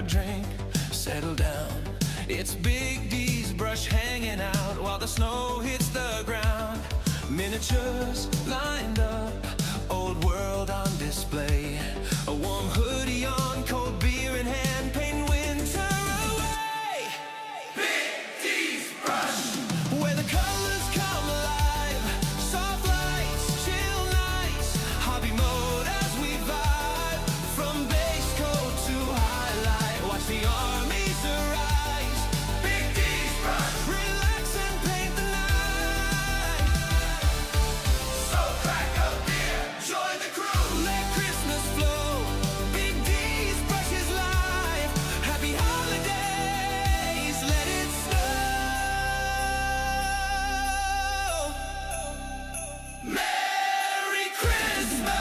a drink, settle down. It's Big D's brush hanging out while the snow hits the ground. Miniatures lined up, old world on display. A warm hoodie on, cold beer in hand, painting winter away. Big D's brush, where the colors come alive. Soft lights, chill nights, hobby mode as we vibe. From base coat to highlight, watch the armies arise. Big D's brush, relax and paint the night. So crack a beer, join the crew, let Christmas flow. Big D's brush is live. Happy holidays, let it snow. Merry Christmas.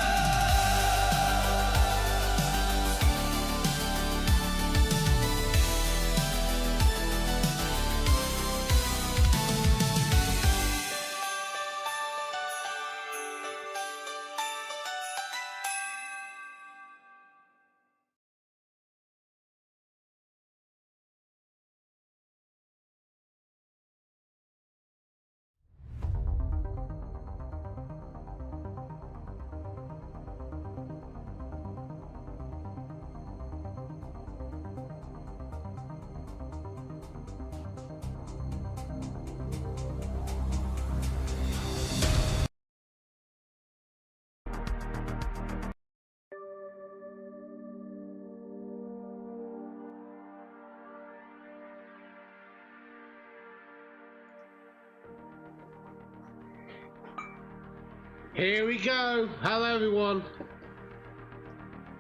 Here we go. Hello everyone.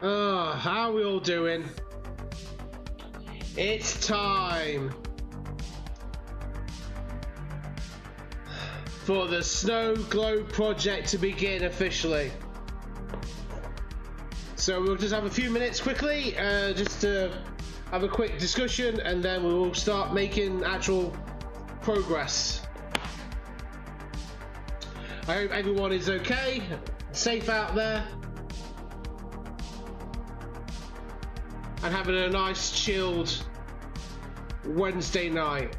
How are we all doing? It's time for the Snowglobe project to begin officially. So we'll just have a few minutes quickly, just to have a quick discussion, and then we will start making actual progress. I hope everyone is okay, safe out there, and having a nice chilled Wednesday night.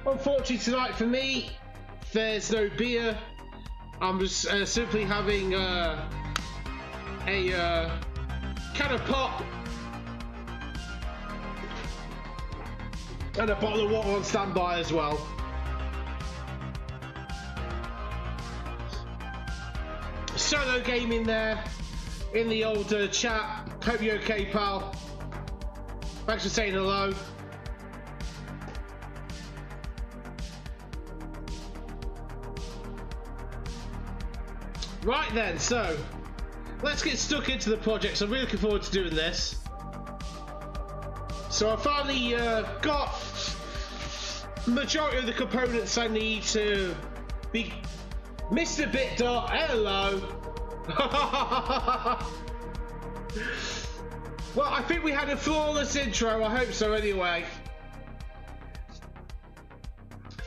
Unfortunately tonight for me, there's no beer. I'm just simply having a can of pop and a bottle of water on standby as well. Solo gaming there in the old chat. Hope you're okay, pal. Thanks for saying hello. Right then, so let's get stuck into the project. So I'm really looking forward to doing this. So I finally got the majority of the components I need to be Mr. BitDot. Hello. Well, I think we had a flawless intro. I hope so anyway.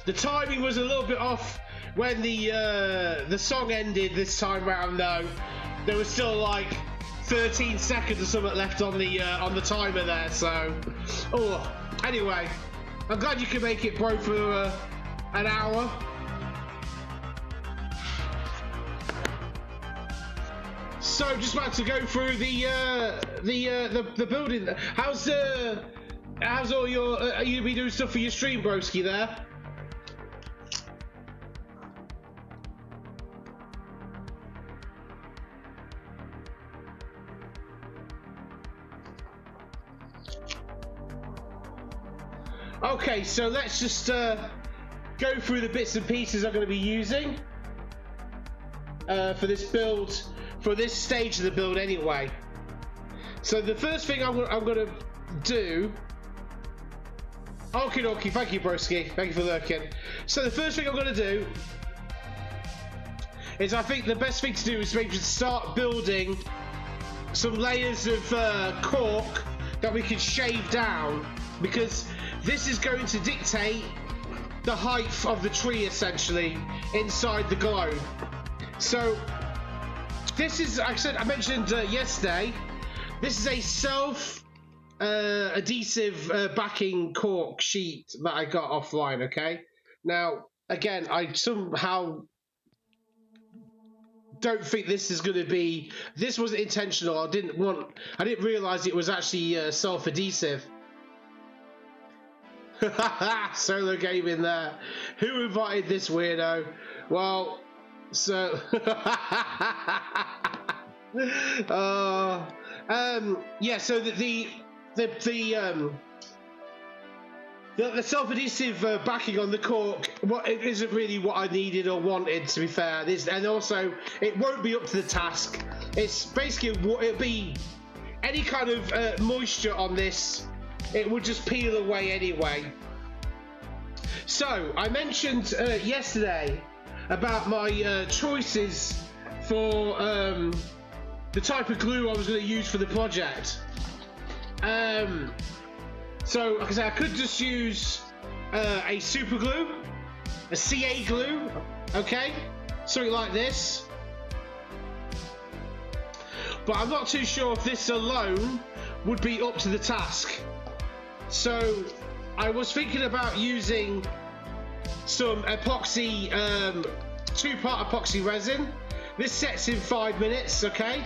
The timing was a little bit off when the song ended this time round though. There was still like 13 seconds or something left on the timer there, so anyway, I'm glad you can make it, bro, for an hour. So just about to go through the building. How's all your are you be doing stuff for your stream, broski there? Okay, so let's just go through the bits and pieces I'm going to be using for this build, for this stage of the build anyway. So the first thing I'm going to do... Okie dokie, thank you, broski, thank you for lurking. So the first thing I'm going to do is, I think the best thing to do is maybe start building some layers of cork that we can shave down, because this is going to dictate the height of the tree essentially inside the globe. So this is, like I mentioned yesterday, this is a self adhesive backing cork sheet that I got offline, okay? Now, again, I somehow don't think this is going to be, this wasn't intentional. I didn't realize it was actually self-adhesive. Solo game in there. Who invited this weirdo? Well, so yeah, so the self-adhesive backing on the cork, it isn't really what I needed or wanted, to be fair. And also, it won't be up to the task. It's basically, it'll be any kind of moisture on this, it would just peel away anyway. So, I mentioned yesterday about my choices for the type of glue I was going to use for the project. So, like I said, I could just use a super glue, a CA glue, okay? Something like this. But I'm not too sure if this alone would be up to the task. So, I was thinking about using some epoxy, two-part epoxy resin. This sets in 5 minutes, okay?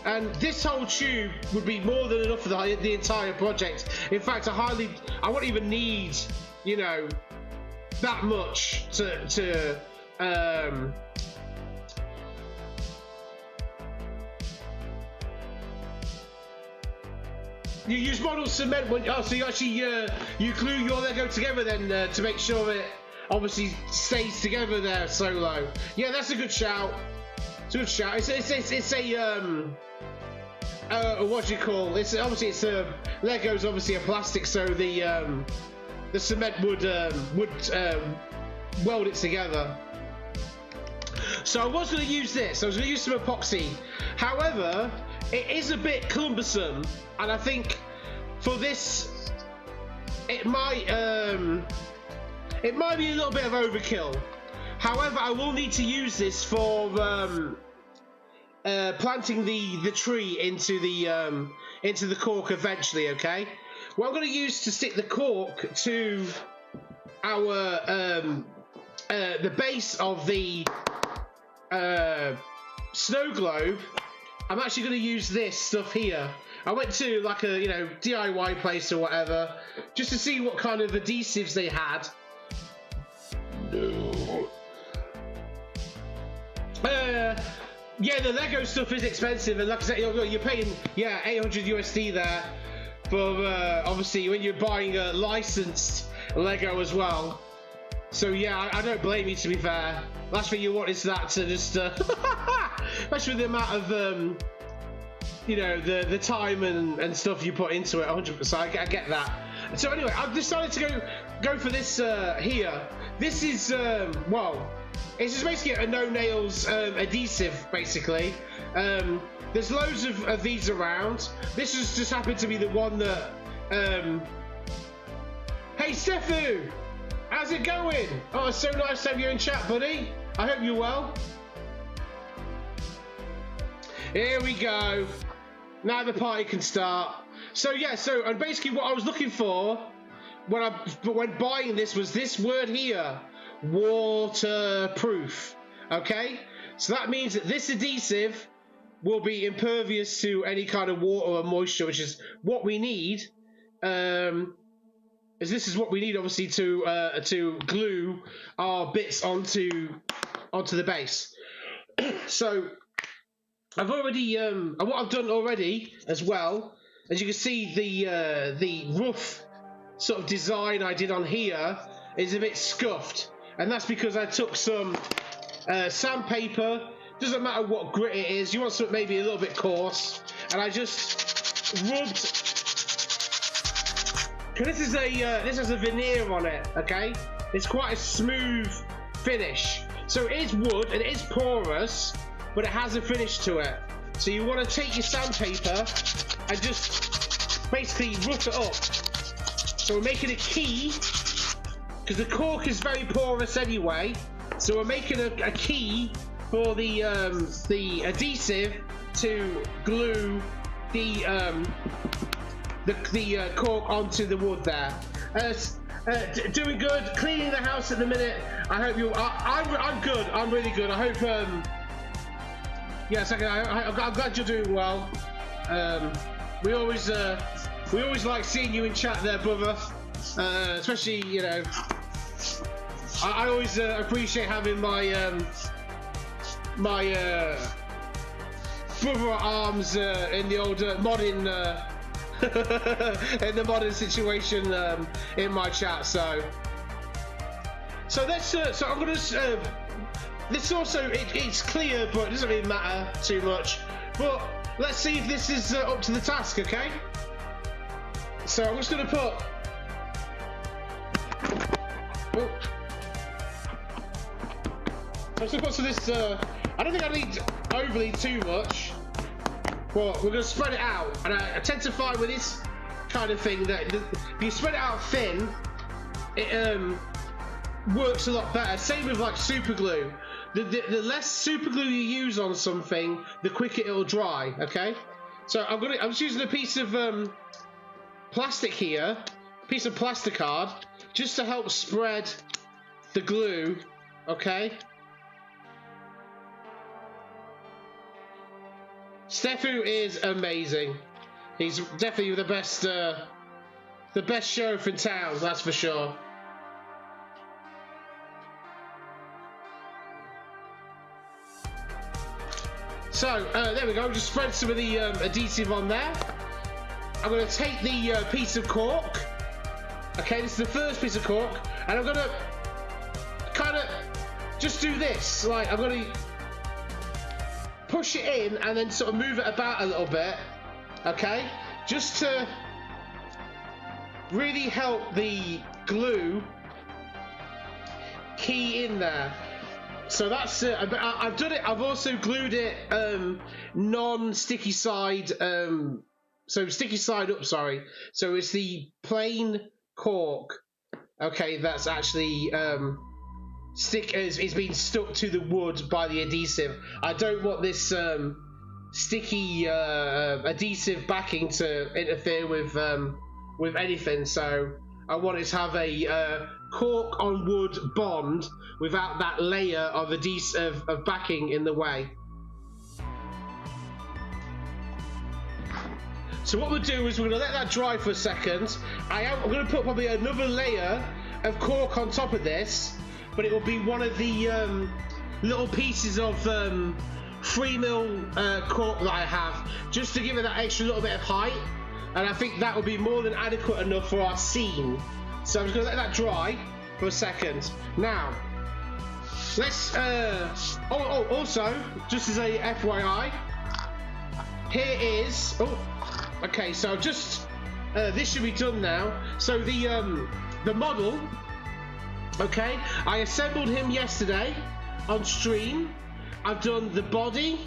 And this whole tube would be more than enough for the entire project. In fact, I won't even need, you know, that much to you use model cement when, so you actually you glue your Lego together then to make sure it obviously stays together there, Solo. Yeah, that's a good shout. It's a good shout. It's a what do you call? It's obviously Lego's obviously a plastic, so the cement would weld it together. So I was going to use this. I was going to use some epoxy. However, it is a bit cumbersome, and I think for this, it might be a little bit of overkill. However, I will need to use this for planting the tree into the cork eventually. Okay. What I'm going to use to stick the cork to our the base of the snow globe, I'm actually going to use this stuff here. I went to like a DIY place or whatever just to see what kind of adhesives they had. Yeah, the Lego stuff is expensive, and like I said, you're paying 800 USD there for obviously when you're buying a licensed Lego as well. So yeah, I don't blame you, to be fair. Last thing you want is that to just especially with the amount of the time and stuff you put into it. 100%, I get that. So anyway, I've decided to go for this here. This is it's just basically a no nails adhesive, basically. There's loads of these around. This just happened to be the one that hey Stefu, how's it going? Oh, it's so nice to have you in chat, buddy. I hope you're well. Here we go. Now the party can start. So yeah, and basically what I was looking for when buying this was this word here, waterproof. Okay, so that means that this adhesive will be impervious to any kind of water or moisture, which is what we need. This is what we need, obviously, to glue our bits onto the base. So I've already what I've done already as well, as you can see, the rough sort of design I did on here is a bit scuffed, and that's because I took some sandpaper. Doesn't matter what grit it is, you want something maybe a little bit coarse, and I just rubbed. This has a veneer on it, okay? It's quite a smooth finish. So it is wood and it is porous, but it has a finish to it. So you want to take your sandpaper and just basically rough it up. So we're making a key, because the cork is very porous anyway. So we're making a key for the adhesive to glue the cork onto the wood there. Doing good, cleaning the house at the minute. I hope you. I'm good. I'm really good. I hope. Yes, I'm glad you're doing well. We always like seeing you in chat there, brother. Especially, you know, I always appreciate having my brother at arms in the old modern in the modern situation in my chat. So let's so I'm gonna this also it's clear, but it doesn't really matter too much. But let's see if this is up to the task, okay? So I'm just gonna put. Oh. So I'm just gonna put some of this. I don't think I need overly too much. But we're going to spread it out, and I tend to find with this kind of thing that if you spread it out thin, it works a lot better. Same with like super glue. The less super glue you use on something, the quicker it'll dry. Okay, so I'm just using a piece of plastic here, piece of plasticard, just to help spread the glue. Okay. Stefu is amazing. He's definitely the best sheriff in town, that's for sure. So there we go. Just spread some of the adhesive on there. I'm going to take the piece of cork. Okay, this is the first piece of cork, and I'm going to kind of just do this. Like I'm going to push it in and then sort of move it about a little bit, okay, just to really help the glue key in there. So that's it. I've done it. I've also glued it non-sticky side, so sticky side up, sorry. So it's the plain cork, okay, that's actually is being stuck to the wood by the adhesive. I don't want this sticky adhesive backing to interfere with anything, so I want it to have a cork on wood bond without that layer of adhesive of backing in the way. So what we'll do is we're going to let that dry for a second. I'm going to put probably another layer of cork on top of this, but it will be one of the little pieces of 3mm cork that I have, just to give it that extra little bit of height, and I think that will be more than adequate enough for our scene. So I'm just going to let that dry for a second. Now, let's also, just as a FYI, here is, okay, so just, this should be done now. So the model, okay, I assembled him yesterday on stream. I've done the body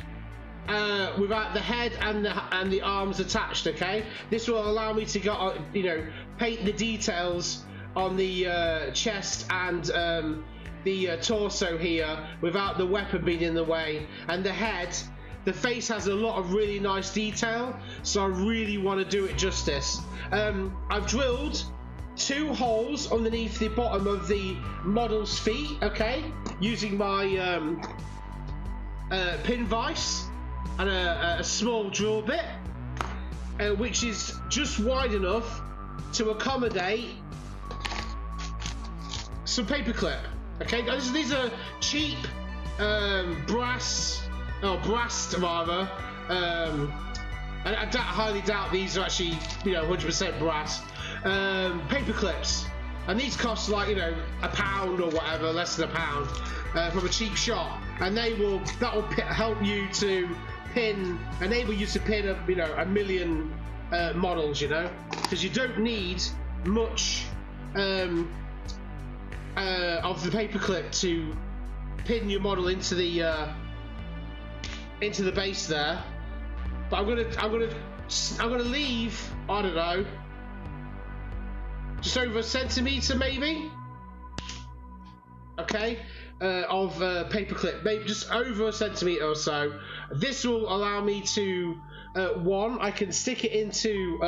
without the head and the arms attached. Okay, this will allow me to go, you know, paint the details on the chest and the torso here without the weapon being in the way. And the head, the face has a lot of really nice detail, so I really want to do it justice. I've drilled 2 holes underneath the bottom of the model's feet, okay, using my pin vise and a small drill bit, which is just wide enough to accommodate some paperclip. Okay, these are cheap brass rather. And I highly doubt these are actually, you know, 100% brass. Paper clips, and these cost like, you know, £1 or whatever, less than £1 from a cheap shop, and that will help you to enable you to pin you know, 1 million models, you know, because you don't need much of the paperclip to pin your model into the base there. But I'm gonna leave, I don't know, just over 1 centimeter maybe. Okay, of paperclip, maybe just over a centimetre or so. This will allow me to, one, I can stick it into,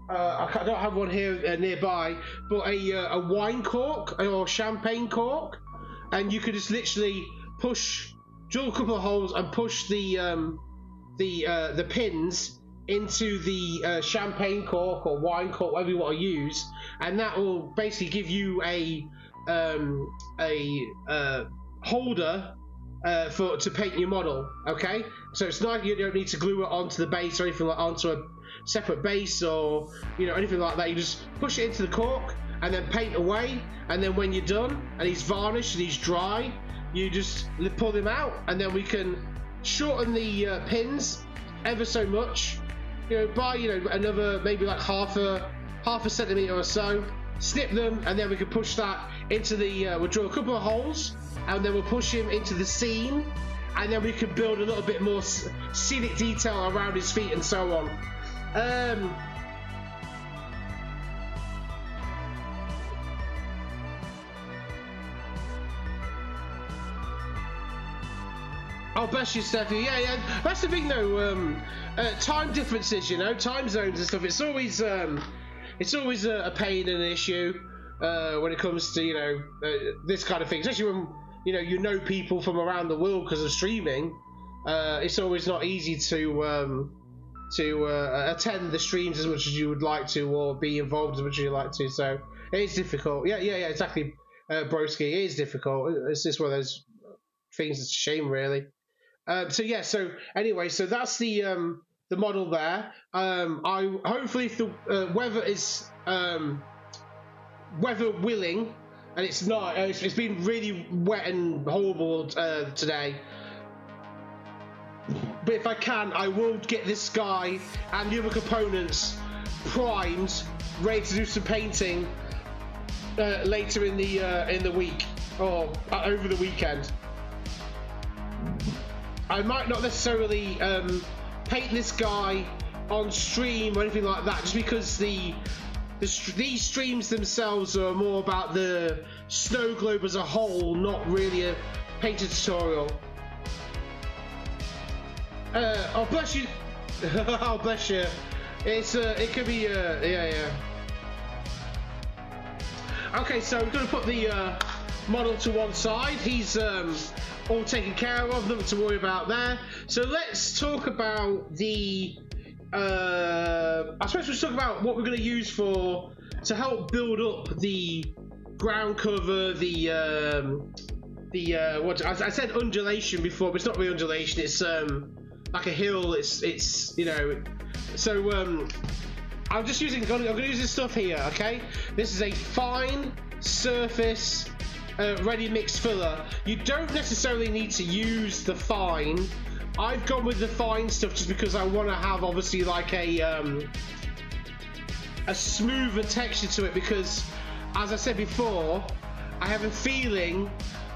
I don't have one here nearby, but a wine cork or champagne cork, and you could just literally drill a couple of holes and push the pins into the champagne cork or wine cork, whatever you want to use, and that will basically give you a holder to paint your model. Okay, so it's not, you don't need to glue it onto the base or anything like onto a separate base or anything like that. You just push it into the cork and then paint away, and then when you're done and he's varnished and he's dry, you just pull them out, and then we can shorten the pins ever so much, by another maybe like half a centimetre or so. Snip them, and then we can push that into the we'll drill a couple of holes, and then we'll push him into the scene, and then we can build a little bit more scenic detail around his feet and so on. Oh, bless you, Steffi. Yeah, that's the thing though. Time differences, time zones and stuff. It's always a pain and an issue when it comes to this kind of thing, especially when you know people from around the world because of streaming. It's always not easy to attend the streams as much as you would like to, or be involved as much as you like to. So it is difficult. Yeah, exactly, Broski. It is difficult. It's just one of those things. It's a shame, really. So anyway, so that's the model there. I hopefully, if the weather is weather willing, and it's not, it's been really wet and horrible today. But if I can, I will get this guy and the other components primed, ready to do some painting later in the week or over the weekend. I might not necessarily paint this guy on stream or anything like that, just because these streams themselves are more about the Snowglobe as a whole, not really a painting tutorial. Oh, bless you. Oh, bless you. It could be yeah. Okay, so we're gonna put the model to one side. He's all taken care of, nothing to worry about there. So let's talk about the I suppose we'll talk about what we're going to use to help build up the ground cover, what I said undulation before, but it's not really undulation, it's like a hill. It's so I'm just using, I'm going to use this stuff here. Okay, this is a fine surface ready mix filler. You don't necessarily need to use the fine. I've gone with the fine stuff just because I want to have obviously like a smoother texture to it, because as I said before, I have a feeling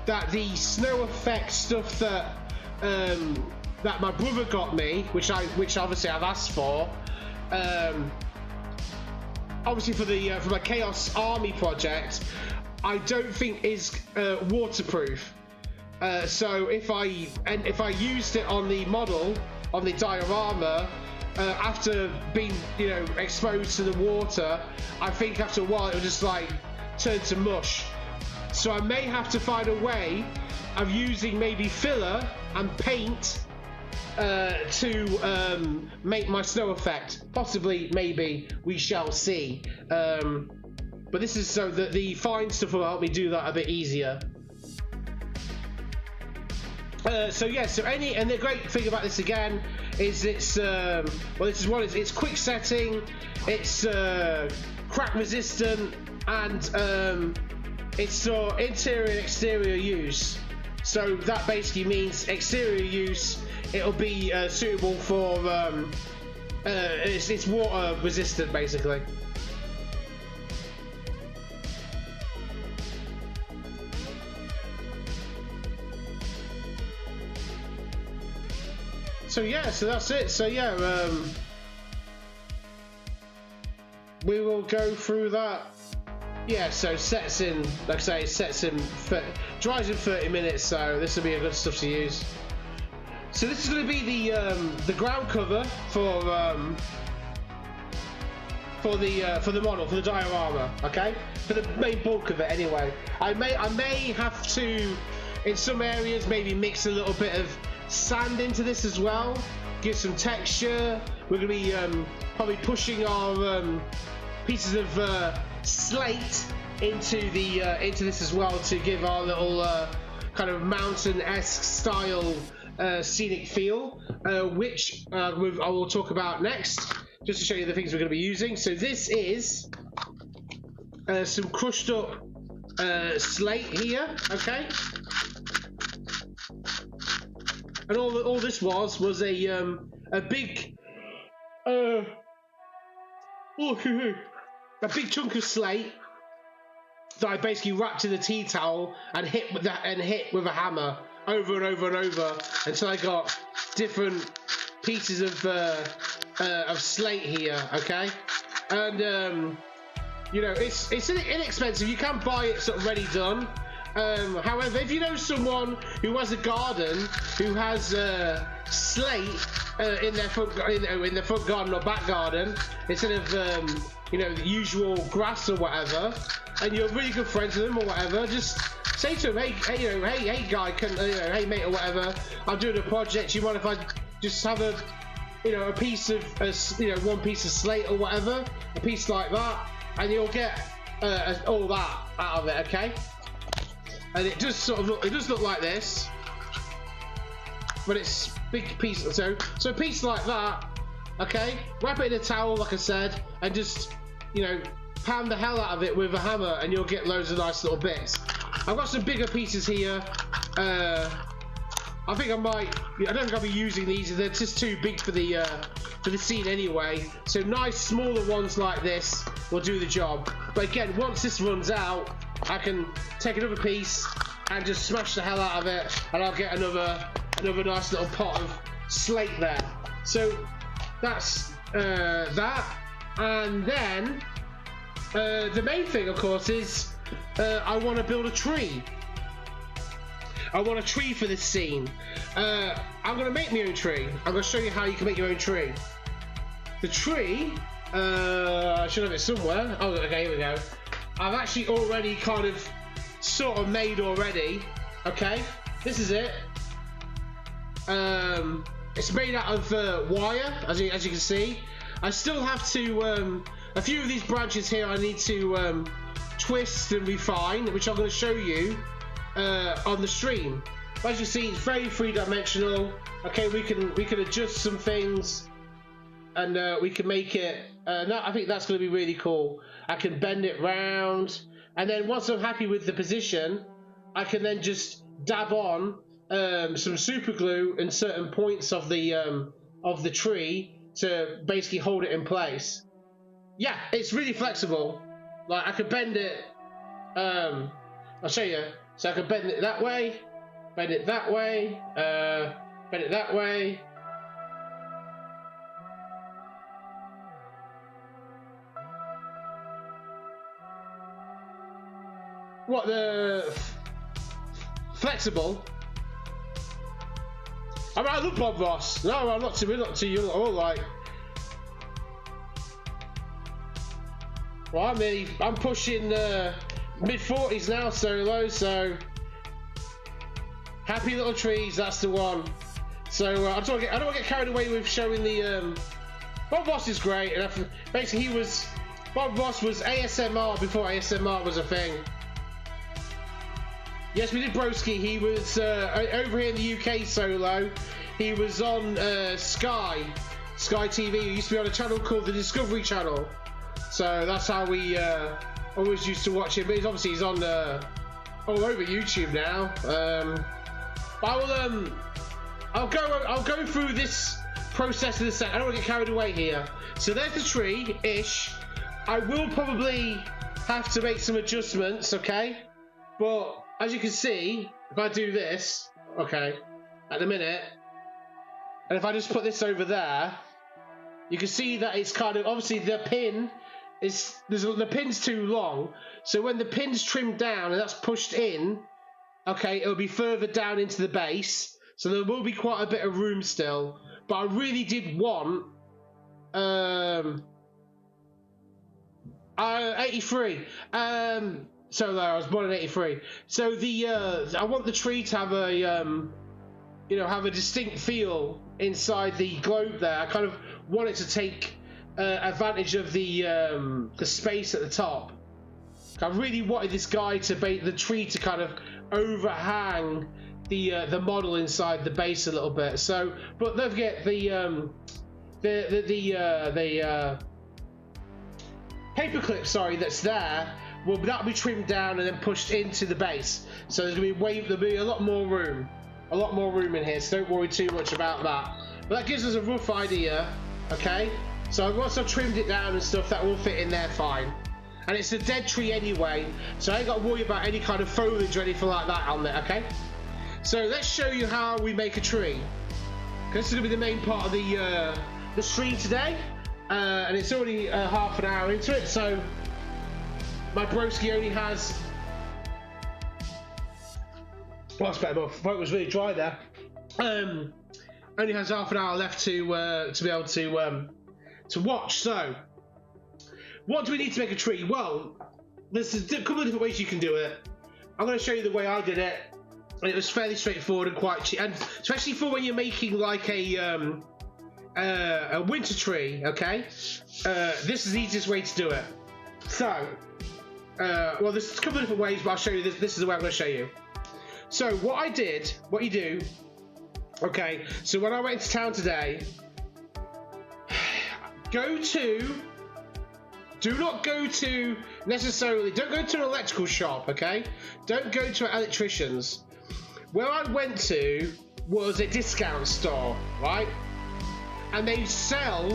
that the snow effect stuff that that my brother got me, which obviously I've asked for, obviously for my Chaos Army project, I don't think is waterproof. So if I used it on the model, on the diorama, after being exposed to the water, I think after a while it will just like turn to mush. So I may have to find a way of using maybe filler and paint to make my snow effect. Possibly, maybe, we shall see. But this is so that the fine stuff will help me do that a bit easier. And the great thing about this again is it's it's quick setting, it's crack resistant, and it's for interior and exterior use. So that basically means exterior use, it'll be suitable for it's water resistant basically. So yeah, so that's it. So yeah, we will go through that yeah, so sets in, like I say, it sets in, dries in 30 minutes, so this will be a good stuff to use. So this is going to be the ground cover for the model, for the diorama, okay? For the main bulk of it anyway. I may have to, in some areas, maybe mix a little bit of sand into this as well, give some texture. We're going to be probably pushing our pieces of slate into this as well to give our little kind of mountain-esque style scenic feel, which I will talk about next, just to show you the things we're going to be using. So this is some crushed up slate here, okay? And all this was a big a big chunk of slate that I basically wrapped in a tea towel and hit with a hammer over and over and over until I got different pieces of slate here, okay? And you know, it's inexpensive. You can buy it sort of ready done. However, if you know someone who has a garden who has slate in their front garden or back garden instead of you know, the usual grass or whatever, and you're really good friends with them or whatever, just say to them, hey guy, hey mate or whatever, I'm doing a project. You mind if I just have a piece of one piece of slate or whatever, a piece like that, and you'll get all that out of it, okay? And it does sort of look like this, but it's big piece. So a piece like that, okay? Wrap it in a towel, like I said, and just pound the hell out of it with a hammer, and you'll get loads of nice little bits. I've got some bigger pieces here. I think I don't think I'll be using these. They're just too big for the scene anyway. So nice smaller ones like this will do the job. But again, once this runs out, I can take another piece and just smash the hell out of it, and I'll get another nice little pot of slate there. So that's that. And then the main thing, of course, is I want to build a tree. I want a tree for this scene. I'm going to make my own tree. I'm going to show you how you can make your own tree. The tree, I should have it somewhere. Oh, okay, here we go. I've actually already kind of sort of made already. Okay, this is it. It's made out of wire, as you can see. I still have to, a few of these branches here I need to twist and refine, which I'm going to show you on the stream. As you see, it's very three-dimensional. Okay, we can adjust some things, and we can make it. I think that's going to be really cool. I can bend it round, and then once I'm happy with the position, I can then just dab on some super glue in certain points of the tree to basically hold it in place. Yeah, it's really flexible. Like, I could bend it. I'll show you. So I can bend it that way, bend it that way, bend it that way. What, the flexible? I mean, I love Bob Ross. No, I'm not too young at all. Like, well, I'm pushing mid-40s now, so happy little trees. That's the one. So I don't want to get carried away with showing the. Bob Ross is great, and basically Bob Ross was ASMR before ASMR was a thing. Yes, we did Broski. He was over here in the UK solo. He was on Sky TV. He used to be on a channel called the Discovery Channel. So that's how we always used to watch him. But he's on all over YouTube now. I'll go through this process in a sec. I don't want to get carried away here. So there's the tree-ish. I will probably have to make some adjustments, okay? But as you can see, if I do this, okay, at the minute, and if I just put this over there, you can see that it's kind of, obviously the pin the pin's too long, so when the pin's trimmed down and that's pushed in, okay, it'll be further down into the base, so there will be quite a bit of room still. But I really did want 83. So there, I was born in 83. So I want the tree to have a have a distinct feel inside the globe there. I kind of want it to take advantage of the space at the top. I really wanted this guy to the tree to kind of overhang the model inside the base a little bit. So, but don't forget the paper clip, sorry, that's there. Well, that'll be trimmed down and then pushed into the base. So there'll be a lot more room in here. So don't worry too much about that. But that gives us a rough idea, okay? So once I've trimmed it down and stuff, that will fit in there fine. And it's a dead tree anyway, so I ain't got to worry about any kind of foliage or anything like that on there, okay? So let's show you how we make a tree. This is going to be the main part of the stream today, and it's already half an hour into it, so my broski only has... Well, that's better, my throat was really dry there. Only has half an hour left to be able to watch. So, what do we need to make a tree? Well, there's a couple of different ways you can do it. I'm going to show you the way I did it. It was fairly straightforward and quite cheap, and especially for when you're making like a winter tree. Okay, this is the easiest way to do it. So, well, there's a couple of different ways, but I'll show you this. This is the way I'm going to show you. So, what you do. Okay, so when I went to town today, do not go to necessarily, don't go to an electrical shop, okay? Don't go to an electrician's. Where I went to was a discount store, right? And they sell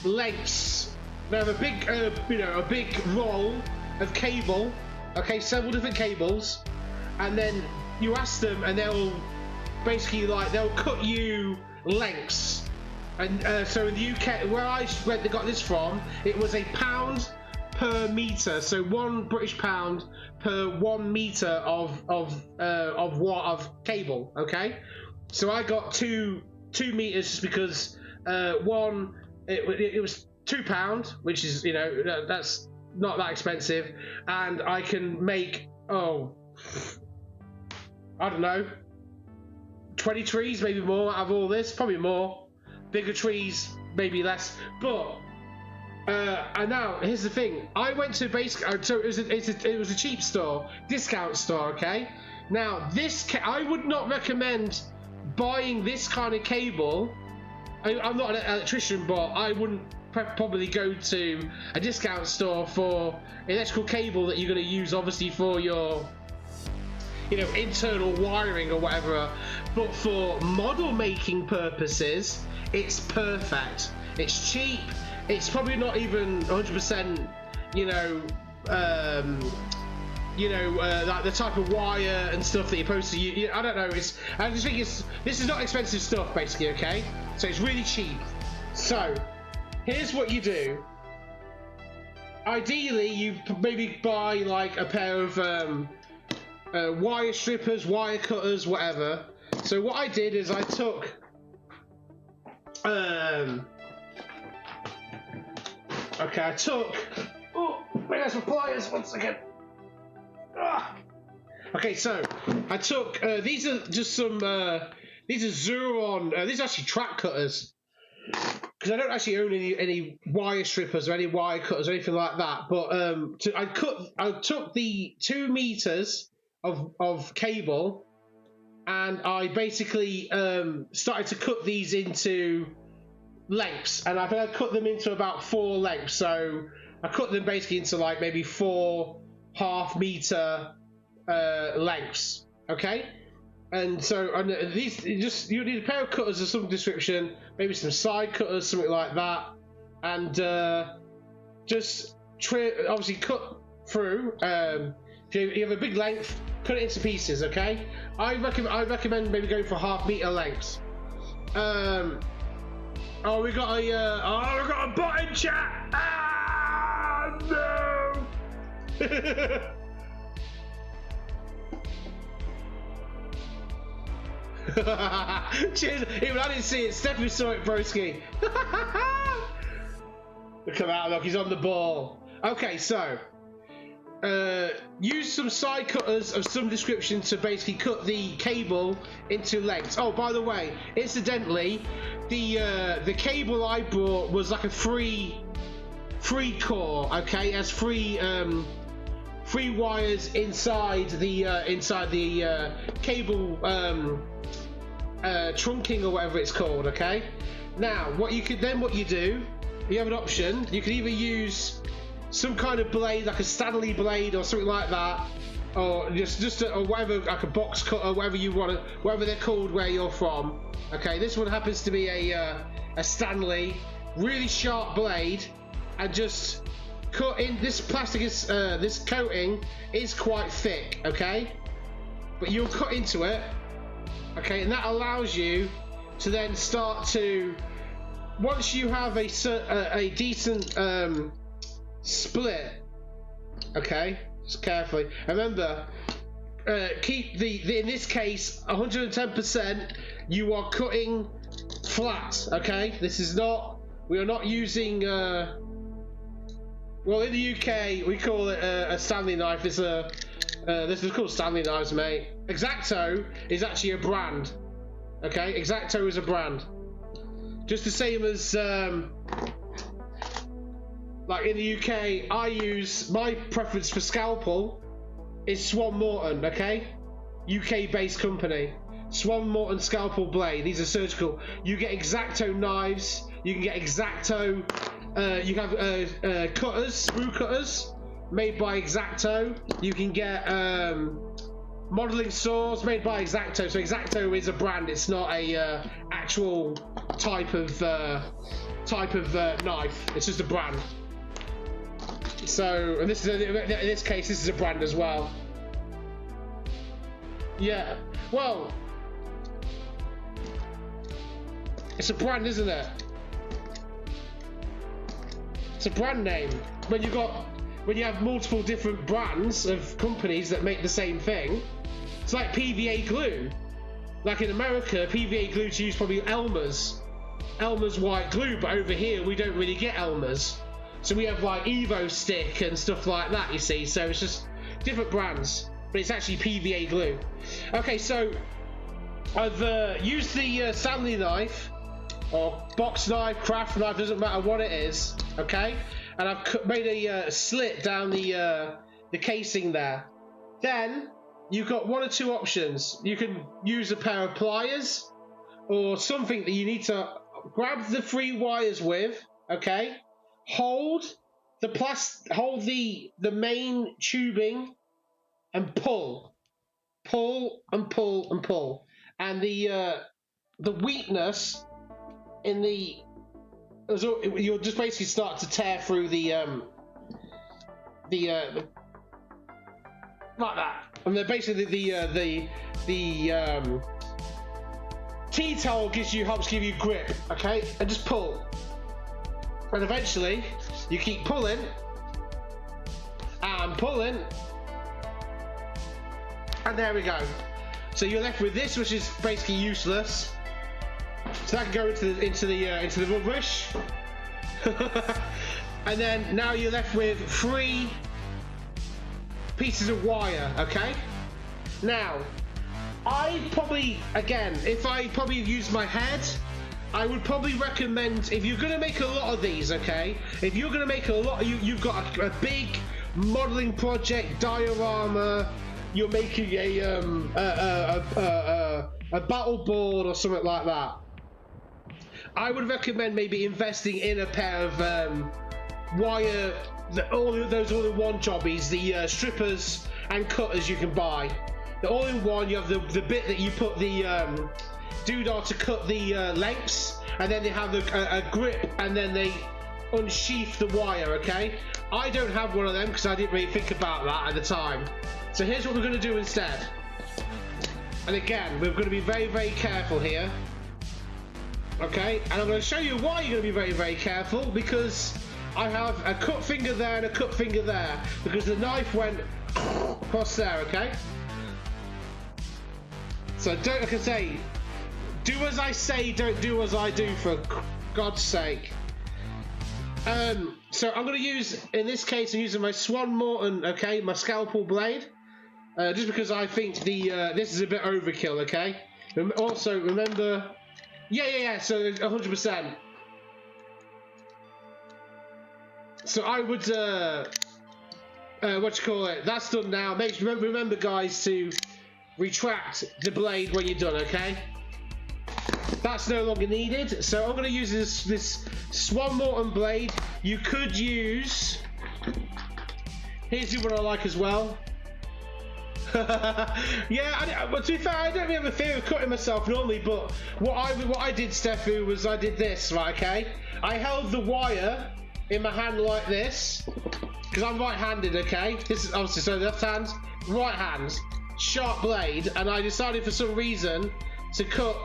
lengths. They have a big, a big roll of cable, okay, several different cables, and then you ask them, and they'll basically they'll cut you lengths. And so in the UK, where they got this from, it was £1 per meter, so £1 per 1 meter of cable. Okay, so I got two meters just because it was £2, which is that's not that expensive, and I can make I don't know, 20 trees, maybe more out of all this, probably more. Bigger trees, maybe less, but and now here's the thing. I went to so it was a cheap store, discount store. Okay, now I would not recommend buying this kind of cable. I'm not an electrician, but I wouldn't probably go to a discount store for electrical cable that you're going to use, obviously, for your internal wiring or whatever. But for model making purposes, it's perfect. It's cheap. It's probably not even 100%, like the type of wire and stuff that you're supposed to use. I don't know. I just think this is not expensive stuff, basically. Okay, so it's really cheap. So here's what you do. Ideally, you maybe buy like a pair of wire strippers, wire cutters, whatever. So what I did is I took where's my pliers? 1 second. Okay, so I took these are just some these are Zuron, these are actually track cutters, because I don't actually own any wire strippers or any wire cutters or anything like that. But I took the 2 meters of cable, and I basically started to cut these into lengths, and I think I cut them into about 4 lengths. So I cut them basically into like maybe 4 half-meter lengths. Okay, and so these you need a pair of cutters of some description, maybe some side cutters, something like that, and just obviously cut through. If you have a big length, cut it into pieces. Okay, I recommend maybe going for half-meter lengths. We got a bot in chat. No! Cheers. Even I didn't see it. Stephanie saw it, broski. Come out, look, he's on the ball. Okay, so use some side cutters of some description to basically cut the cable into lengths. Oh, by the way, incidentally, the cable I brought was like a free core. Okay, it has free wires inside the cable trunking or whatever it's called. Okay, now what you do, you have an option. You can either use some kind of blade, like a Stanley blade or something like that, or just or whatever, like a box cutter, whatever you want to, whatever they're called where you're from. Okay, this one happens to be a Stanley, really sharp blade, and just cut in. This plastic is this coating is quite thick. Okay, but you'll cut into it. Okay, and that allows you to then start to, once you have a decent split, okay, just carefully. Remember, keep the in this case 110%. You are cutting flat. Okay, this is not. We are not using. Well, in the UK we call it a Stanley knife. It's a. This is called Stanley knives, mate. X-Acto is actually a brand. Okay, X-Acto is a brand. Just the same as. Like in the UK, my preference for scalpel is Swan Morton, okay? UK-based company. Swan Morton scalpel blade. These are surgical. You get X-Acto knives. You can get X-Acto. You have cutters, screw cutters, made by X-Acto. You can get modeling saws made by X-Acto. So X-Acto is a brand. It's not a actual type of knife. It's just a brand. So, and this is in this case, this is a brand as well. Yeah, well, it's a brand, isn't it? It's a brand name. When you have multiple different brands of companies that make the same thing, it's like PVA glue. Like in America, PVA glue is used probably Elmer's white glue, but over here we don't really get Elmer's. So we have like Evo Stick and stuff like that, you see. So it's just different brands, but it's actually PVA glue. Okay, so I've used the Stanley knife, or box knife, craft knife, doesn't matter what it is, okay? And I've made a slit down the casing there. Then you've got one or two options. You can use a pair of pliers, or something that you need to grab the three wires with, okay? Hold the main tubing and pull and pull and pull, and the weakness in you'll just basically start to tear through the like that, and then basically the tea towel helps give you grip, okay, and just pull. And eventually, you keep pulling and pulling, and there we go. So you're left with this, which is basically useless. So that can go into the rubbish. And then now you're left with 3 pieces of wire. Okay. Now, if I probably used my head, I would probably recommend, if you're going to make a lot of these, okay, if you're going to make a lot, you've got a big modeling project, diorama, you're making a battle board or something like that, I would recommend maybe investing in a pair of wire, all those all-in-one jobbies, the strippers and cutters you can buy. The all-in-one, you have the bit that you put the doodah to cut the lengths, and then they have a grip, and then they unsheath the wire, okay? I don't have one of them because I didn't really think about that at the time. So here's what we're going to do instead. And again, we're going to be very, very careful here. Okay? And I'm going to show you why you're going to be very, very careful, because I have a cut finger there and a cut finger there because the knife went across there, okay? So don't, like I say, do as I say, don't do as I do, for God's sake. So I'm going to use, in this case, I'm using my Swan Morton, okay, my scalpel blade, just because I think this is a bit overkill, okay? Also, remember, yeah, so 100%. So I would, that's done now. Remember, guys, to retract the blade when you're done, okay? That's no longer needed. So I'm going to use this Swan Morton blade. You could use, here's the one I like as well. Yeah, but to be fair, I don't really have a fear of cutting myself normally, but what I did, Steffu, was I did this, right, okay? I held the wire in my hand like this, because I'm right-handed, okay? This is obviously, so left hand, right hand, sharp blade, and I decided for some reason to cut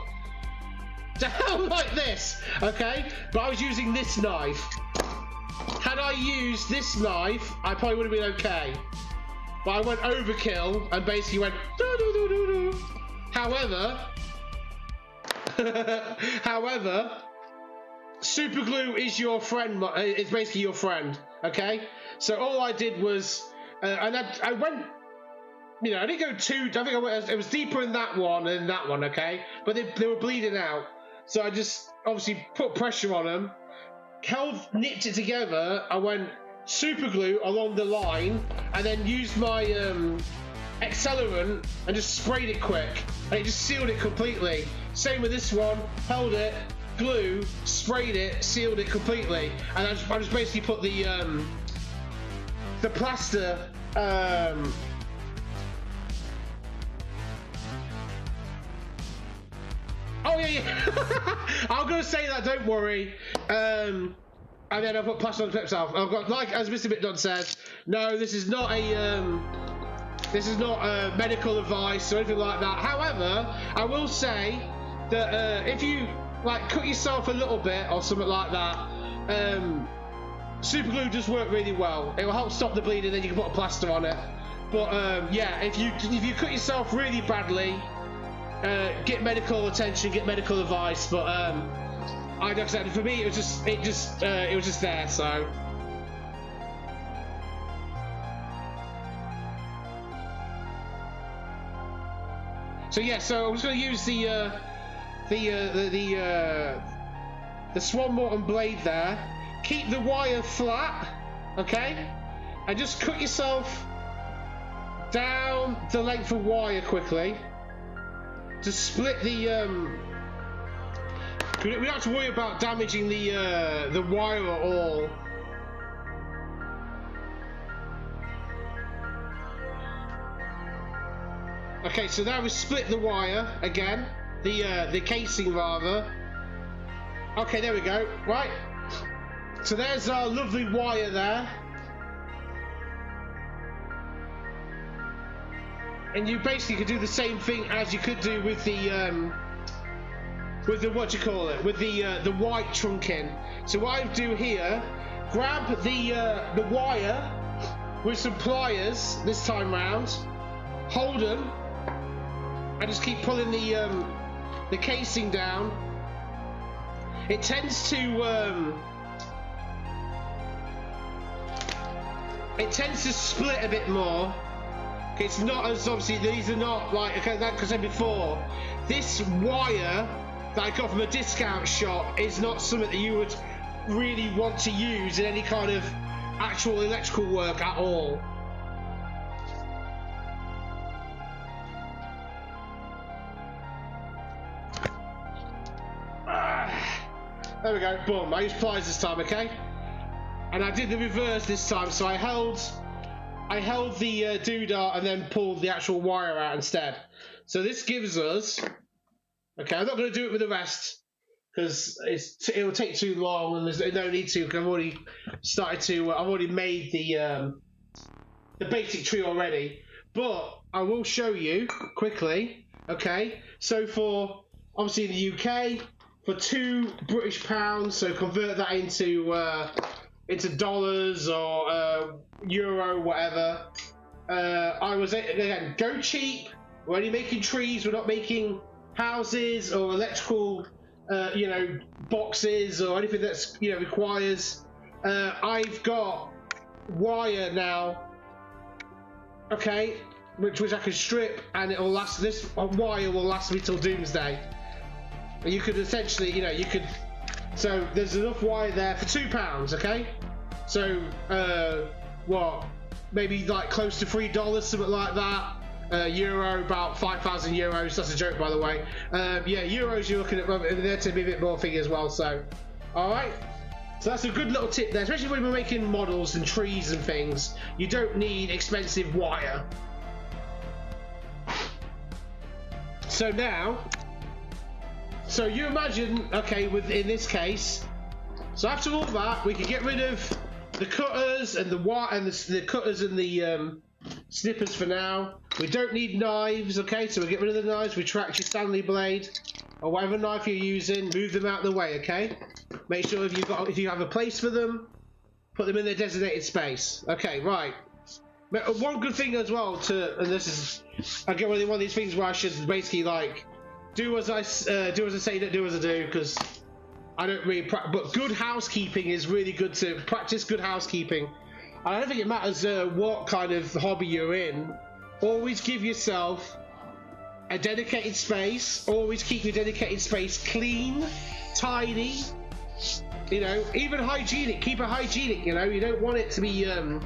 down like this, okay? But I was using this knife. Had I used this knife, I probably would have been okay. But I went overkill and basically went do-do-do-do-do. However, super glue is your friend. It's basically your friend, okay? So all I did was, and I went, you know, I didn't go too. I think it was deeper in that one than that one, okay? But they were bleeding out, so I just obviously put pressure on them, nipped it together. I went super glue along the line, and then used my accelerant and just sprayed it quick, and it just sealed it completely. Same with this one. Held it, glue, sprayed it, sealed it completely, and I just basically put the plaster. Oh yeah. I'm gonna say that. Don't worry. And then I put plaster on the clips off. I've got, like as Mr. Bitdon says, no, this is not a medical advice or anything like that. However, I will say that if you like cut yourself a little bit or something like that, super glue does work really well. It will help stop the bleeding, then you can put a plaster on it. But yeah, if you cut yourself really badly, get medical attention, get medical advice. But I don't know, for me it was just there. So yeah, so I'm just going to use the Swan Morton blade there. Keep the wire flat, okay, and just cut yourself down the length of wire quickly to split the. We don't have to worry about damaging the wire at all. Okay, so now we split the wire again, the casing rather. Okay, there we go. Right. So there's our lovely wire there. And you basically could do the same thing as you could do with the what do you call it? With the white trunking. So what I do here, grab the wire with some pliers this time round, hold them, and just keep pulling the casing down. It tends to split a bit more. It's not as obviously, these are not like, okay, like I said before, this wire that I got from a discount shop is not something that you would really want to use in any kind of actual electrical work at all. There we go, boom. I used pliers this time, okay? And I did the reverse this time, so I held the doodah and then pulled the actual wire out instead. So this gives us, okay, I'm not going to do it with the rest because it will take too long and there's no need to, because I've already I've already made the basic tree already. But I will show you quickly, okay? So for, obviously in the UK, for £2 British, so convert that into into dollars or euro, whatever. I was again, go cheap. We're only making trees. We're not making houses or electrical, you know, boxes or anything that's, you know, requires. I've got wire now. Okay, which I can strip, and it will last. This wire will last me till doomsday. And you could essentially, you know, you could. So there's enough wire there for £2. Okay, so what? Maybe like close to $3, something like that. Euro, about 5,000 euros. That's a joke, by the way. Yeah, euros. You're looking at there to be a bit more thing as well. So, all right. So that's a good little tip there, especially when we're making models and trees and things. You don't need expensive wire. So now, so you imagine, okay, in this case, so after all that, we can get rid of the cutters and the wire and the cutters and the snippers for now. We don't need knives, okay? So we get rid of the knives. Retract your Stanley blade or whatever knife you're using. Move them out of the way, okay? Make sure if you have a place for them, put them in their designated space. Okay, right. One good thing as well and this is, I get one of these things where I should basically like do as I say, don't do as I do, because I don't really. But good housekeeping is really good to practice. Good housekeeping. I don't think it matters what kind of hobby you're in. Always give yourself a dedicated space. Always keep your dedicated space clean, tidy. You know, even hygienic. Keep it hygienic. You know, you don't want it to be a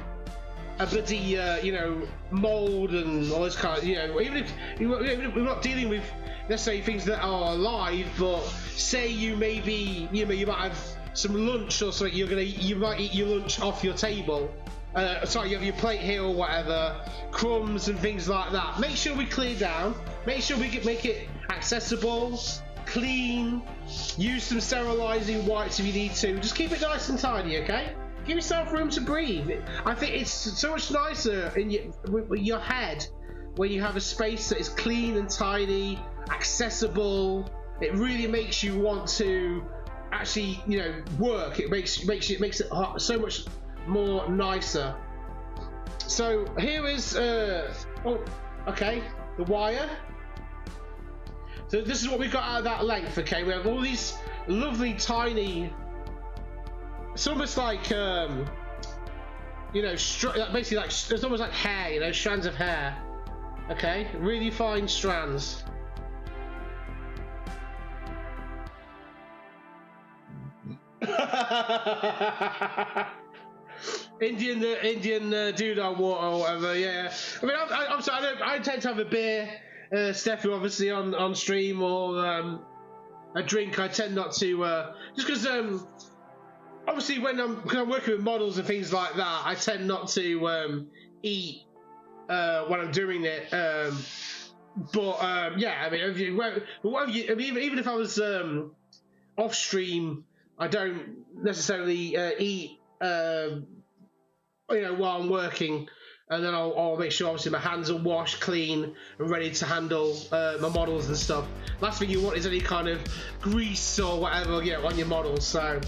bloody you know, mold and all this kind of, you know. Even if we're not dealing with necessarily things that are alive, but say you maybe, you know, you might have some lunch or something. You might eat your lunch off your table. Sorry, you have your plate here or whatever, crumbs and things like that. Make sure we clear down. Make sure we make it accessible, clean. Use some sterilizing wipes if you need to. Just keep it nice and tidy, okay? Give yourself room to breathe. I think it's so much nicer in your head when you have a space that is clean and tidy, accessible. It really makes you want to actually, you know, work. It makes it so much more nicer. So here is okay, the wire. So this is what we got out of that length. Okay, we have all these lovely tiny, it's almost like you know, basically like it's almost like hair, you know, strands of hair. Okay, really fine strands. Indian doodah water or whatever. Yeah, I mean, I'm sorry, I tend to have a beer, Steffi, obviously on stream, or a drink. I tend not to just because obviously when I'm working with models and things like that, I tend not to eat when I'm doing it. But yeah, I mean, even if I was off stream, I don't necessarily eat. You know, while I'm working, and then I'll make sure obviously my hands are washed, clean, and ready to handle my models and stuff. Last thing you want is any kind of grease or whatever, you know, on your models. So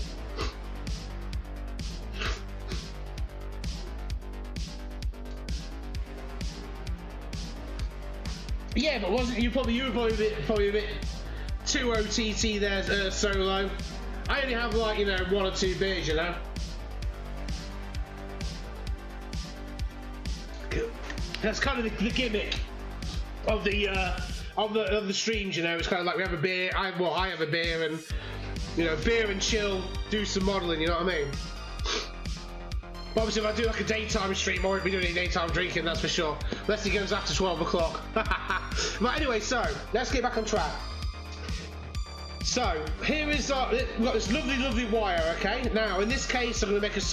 yeah, but wasn't you were probably a bit too OTT there, Solo. I only have like, you know, 1 or 2 beers, you know. That's kind of the gimmick of the streams, you know. It's kind of like we have a beer. I have a beer, and you know, beer and chill, do some modeling. You know what I mean? But obviously, if I do like a daytime stream, I won't be doing any daytime drinking. That's for sure. Unless it goes after 12 o'clock. But anyway, so let's get back on track. So here is we've got this lovely wire. Okay. Now in this case,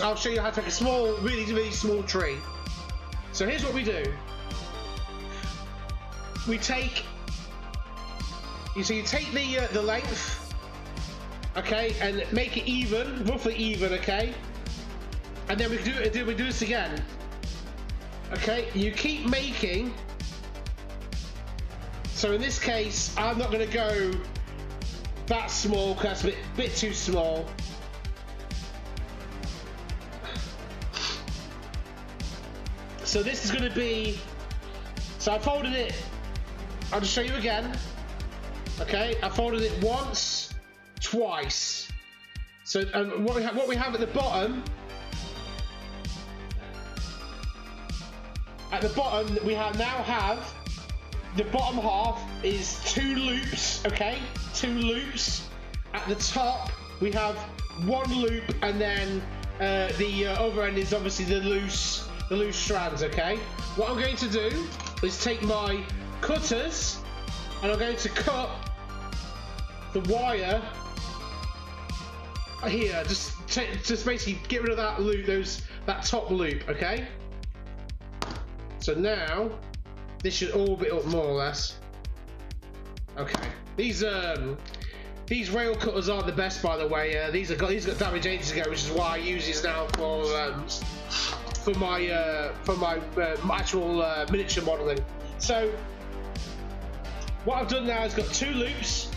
I'll show you how to make a small, really small tree. So here's what we do. We take, you take the length, okay, and make it even, roughly even, okay, and then we do this again, okay. You keep making. So in this case, I'm not going to go that small because that's a bit too small. So this is going to be, so I folded it, I'll just show you again. Okay, I folded it once, twice. So what we have at the bottom, we now have the bottom half is 2 loops. Okay, 2 loops. At the top we have 1 loop, and then the other end is obviously the loose strands. Okay, what I'm going to do is take my cutters and I'm going to cut the wire here, just basically get rid of that loop, that top loop. Okay, so now this should all be up more or less. Okay, these rail cutters aren't the best, by the way. These got damage ages ago, which is why I use these now for my actual miniature modeling. So what I've done now is got 2 loops,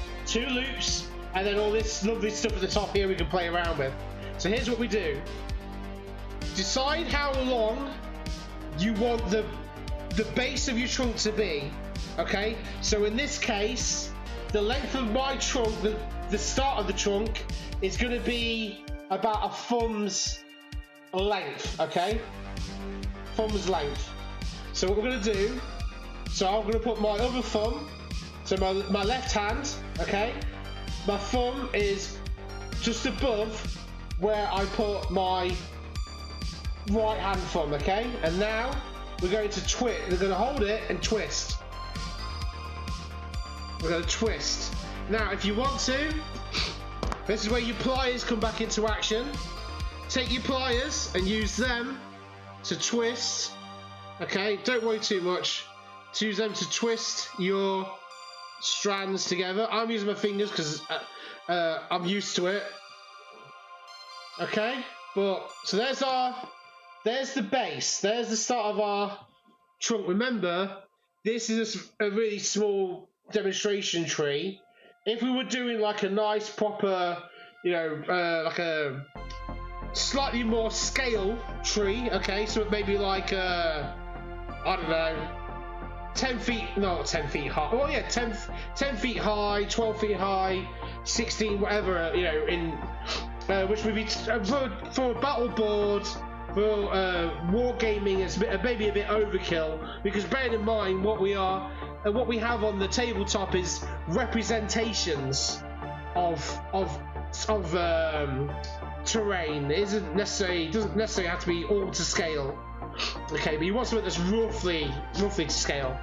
and then all this lovely stuff at the top here we can play around with. So here's what we do. Decide how long you want the base of your trunk to be. Okay, so in this case, the length of my trunk, the start of the trunk, is going to be about a thumb's length. Okay, thumb's length. So what we're going to do, so I'm going to put my other thumb, so my left hand, okay, my thumb is just above where I put my right hand thumb. Okay, and now we're going to twist. We're going to hold it and twist. We're going to twist. Now, if you want to, this is where your pliers come back into action. Take your pliers and use them to twist. Okay, don't worry too much. To use them to twist your strands together. I'm using my fingers because I'm used to it. Okay, but so there's the base. There's the start of our trunk. Remember, this is a really small demonstration tree. If we were doing like a nice proper, like a slightly more scale tree, okay, so it may be like I don't know, 10 feet, not 10 feet high, well yeah, 10 feet high, 12 feet high, 16, whatever, in which would be for a battle board, for wargaming, is maybe a bit overkill, because bearing in mind what we have on the tabletop is representations of terrain. It doesn't necessarily have to be all to scale. Okay, but you want something that's roughly to scale.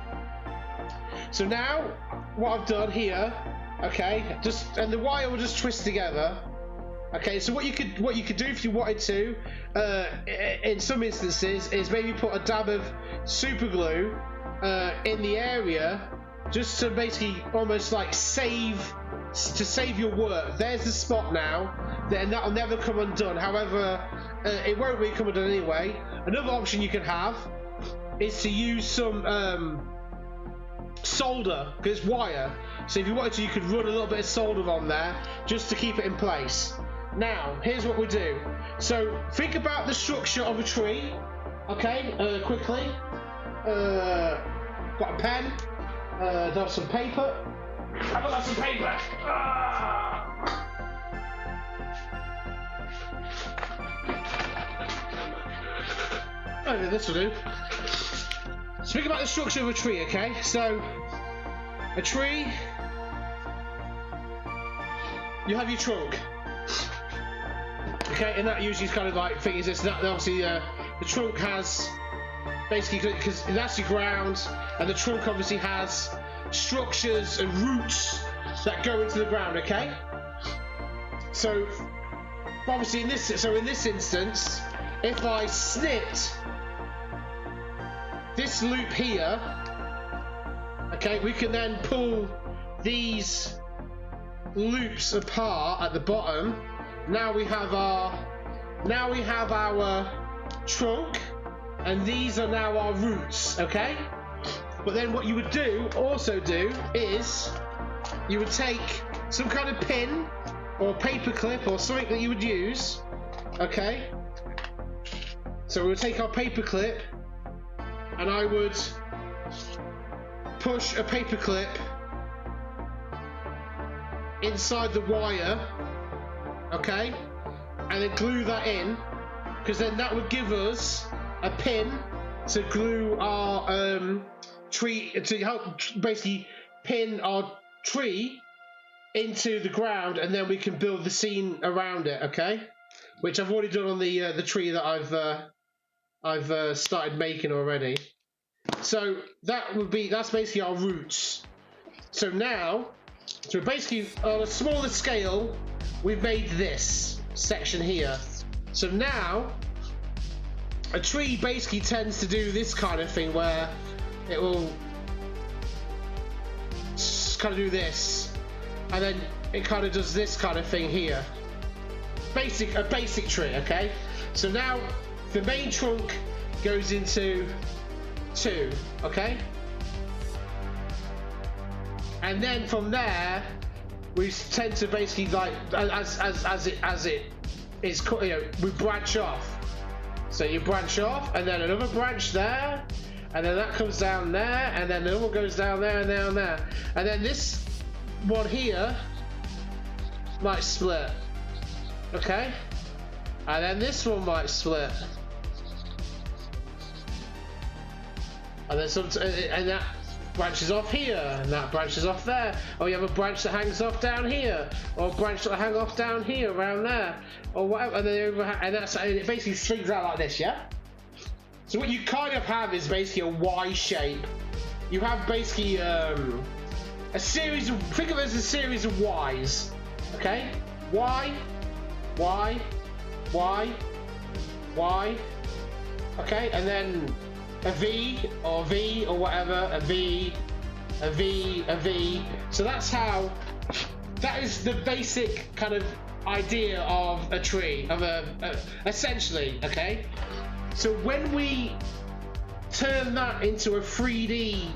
So now what I've done here, okay, and the wire will just twist together. Okay, so what you could do if you wanted to, in some instances, is maybe put a dab of super glue in the area, just to basically almost like save your work. There's the spot now, and that'll never come undone. However, it won't really come undone anyway. Another option you can have is to use some solder, because it's wire. So if you wanted to, you could run a little bit of solder on there just to keep it in place. Now, here's what we do. So think about the structure of a tree. Okay, quickly. Got a pen. Got some paper. I've got some paper. Okay, this will do. So think about the structure of a tree, okay? So, a tree, you have your trunk. Okay, and that usually is kind of like thing is this. That obviously the trunk has basically, because that's your ground, and the trunk obviously has structures and roots that go into the ground. Okay, so obviously in this instance, if I snip this loop here, okay, we can then pull these loops apart at the bottom. Now we have our trunk, and these are now our roots, okay? But then what you would also do is you would take some kind of pin or paper clip or something that you would use, okay? So we'll take our paper clip and I would push a paper clip inside the wire, okay, and then glue that in, because then that would give us a pin to glue our tree, to help basically pin our tree into the ground, and then we can build the scene around it, okay? Which I've already done on the tree that I've started making already. So that's basically our roots. So now, so basically on a smaller scale, we've made this section here. So now, a tree basically tends to do this kind of thing where it will kind of do this, and then it kind of does this kind of thing here. A basic tree, okay? So now the main trunk goes into 2, okay? And then from there, we tend to basically, like, as it is, you know, we branch off. So you branch off, and then another branch there, and then that comes down there, and then another one goes down there and down there, and then this one here might split, okay? And then this one might split, and then and that branches off here, and that branches off there, or you have a branch that hangs off down here, or a branch that hangs off down here, around there, or whatever, and then and it basically strings out like this, yeah? So what you kind of have is basically a Y shape. You have basically a series of, think of it as a series of Ys, okay? Y, Y, Y, Y, okay? And then a V or whatever, a V, a V, a V. So that's how, that is the basic kind of idea of a tree, of essentially, okay? So when we turn that into a 3D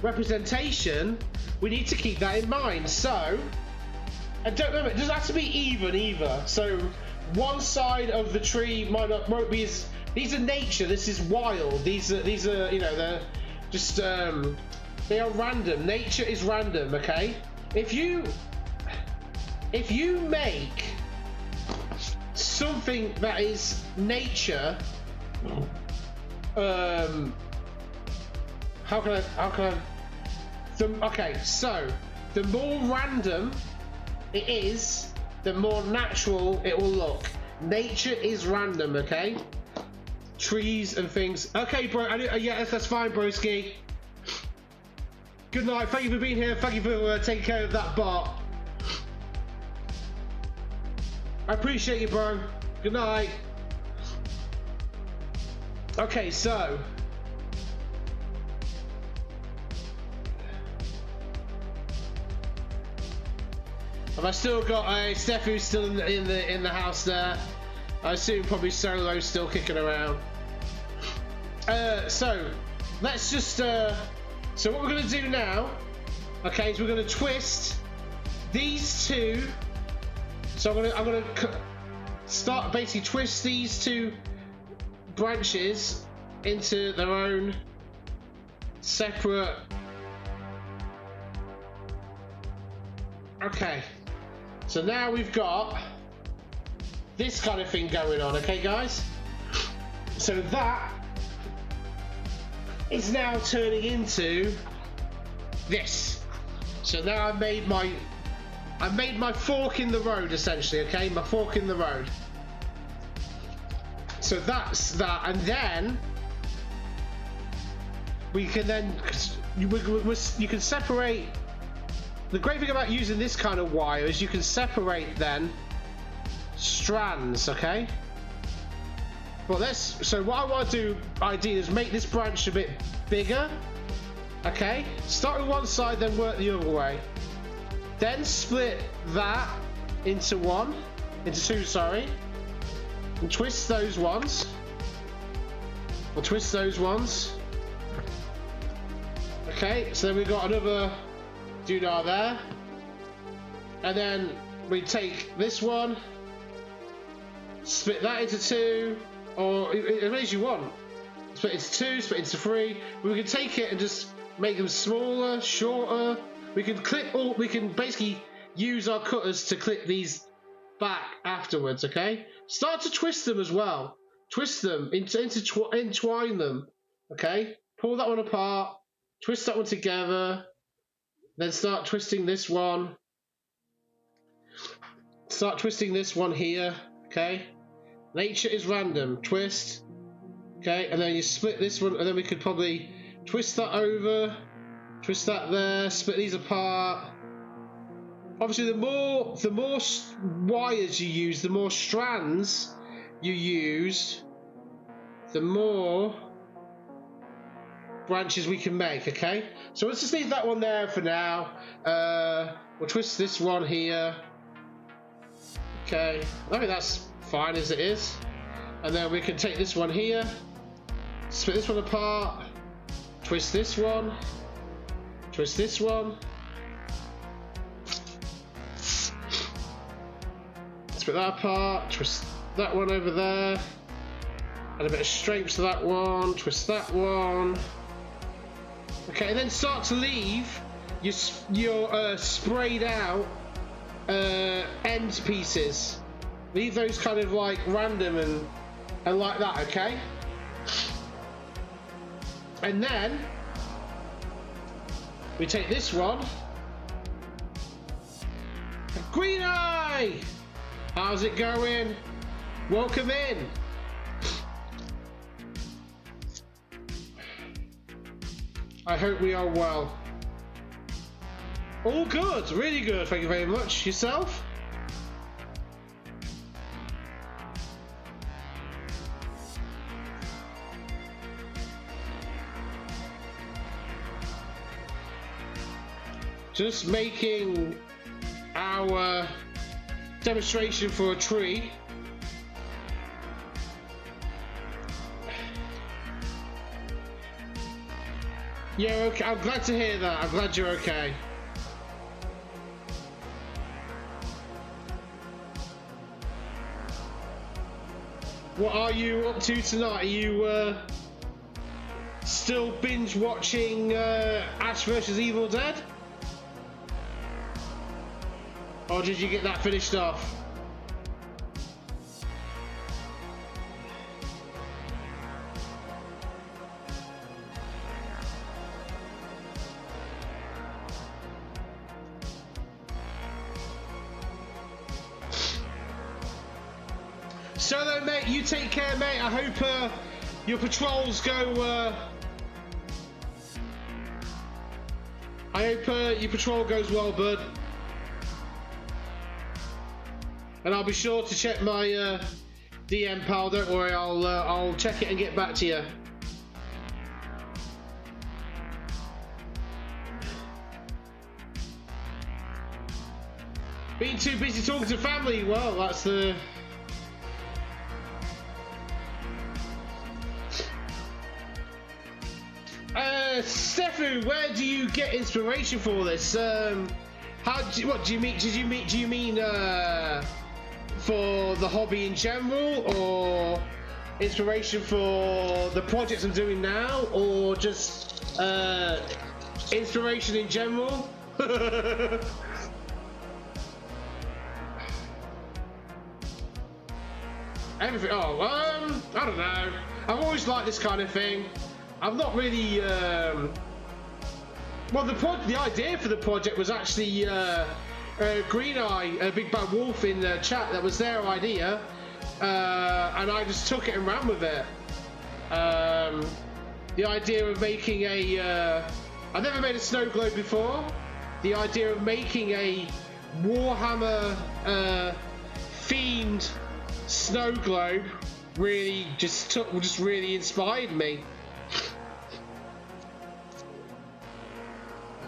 representation, we need to keep that in mind. So, and don't remember, it doesn't have to be even either. So one side of the tree won't be as, these are nature, this is wild, these are you know, they're just they are random. Nature is random, okay? If you make something that is nature, okay, so the more random it is, the more natural it will look. Nature is random, okay? Trees and things. Okay, bro, yeah, that's fine, broski. Good night, thank you for being here, thank you for taking care of that bot. I appreciate you, bro. Good night. Okay, so have I still got Steph who's still in the house there? I assume probably Solo's still kicking around. So let's just so what we're gonna do now, okay, is we're gonna twist these two. So I'm gonna start basically twist these two branches into their own separate. Okay, so now we've got this kind of thing going on, okay guys? So that is now turning into this. So now I've made my fork in the road, essentially, okay? My fork in the road. So that's that, and then we can then, you can separate. The great thing about using this kind of wire is you can separate then strands, okay? But so what I want to do ideally is make this branch a bit bigger, okay? Start with one side, then work the other way. Then split that into two, sorry. And twist those ones. Or twist those ones. Okay, so then we've got another doodah there. And then we take this one, split that into two, or as many as you want. split into 2, split into 3. We can take it and just make them smaller, shorter. We can clip all. We can basically use our cutters to clip these back afterwards. Okay. Start to twist them as well. Twist them, entwine them. Okay. Pull that one apart. Twist that one together. Then start twisting this one. Start twisting this one here. Okay. Nature is random. Twist. Okay, and then you split this one, and then we could probably twist that over, twist that there, split these apart. Obviously, the more wires you use, the more strands you use, the more branches we can make. Okay, so let's just leave that one there for now. We'll twist this one here. Okay, I think that's fine as it is. And then we can take this one here, split this one apart, twist this one, twist this one, split that apart, twist that one over there, add a bit of strength to that one, twist that one. Okay, and then start to leave your sprayed out end pieces. Leave those kind of like random and like that, okay? And then we take this one. Green Eye! How's it going? Welcome in. I hope we are well. All good, really good, thank you very much. Yourself? Just making our demonstration for a tree. Yeah, okay. I'm glad to hear that. I'm glad you're okay. What are you up to tonight? Are you still binge watching Ash vs Evil Dead? Or did you get that finished off? So then, mate, you take care, mate. I hope your patrols go... I hope your patrol goes well, bud. And I'll be sure to check my DM, pal. Don't worry, I'll check it and get back to you. Being too busy talking to family. Well, that's the. Stefu, where do you get inspiration for this? What do you mean? Do you mean for the hobby in general, or inspiration for the projects I'm doing now, or just inspiration in general? Everything. Oh, I don't know. I've always liked this kind of thing. I'm not really. Well, the idea for the project was actually Green Eye, Big Bad Wolf in the chat. That was their idea, and I just took it and ran with it. The idea of making a. I've never made a snow globe before. The idea of making a Warhammer themed snow globe really just really inspired me.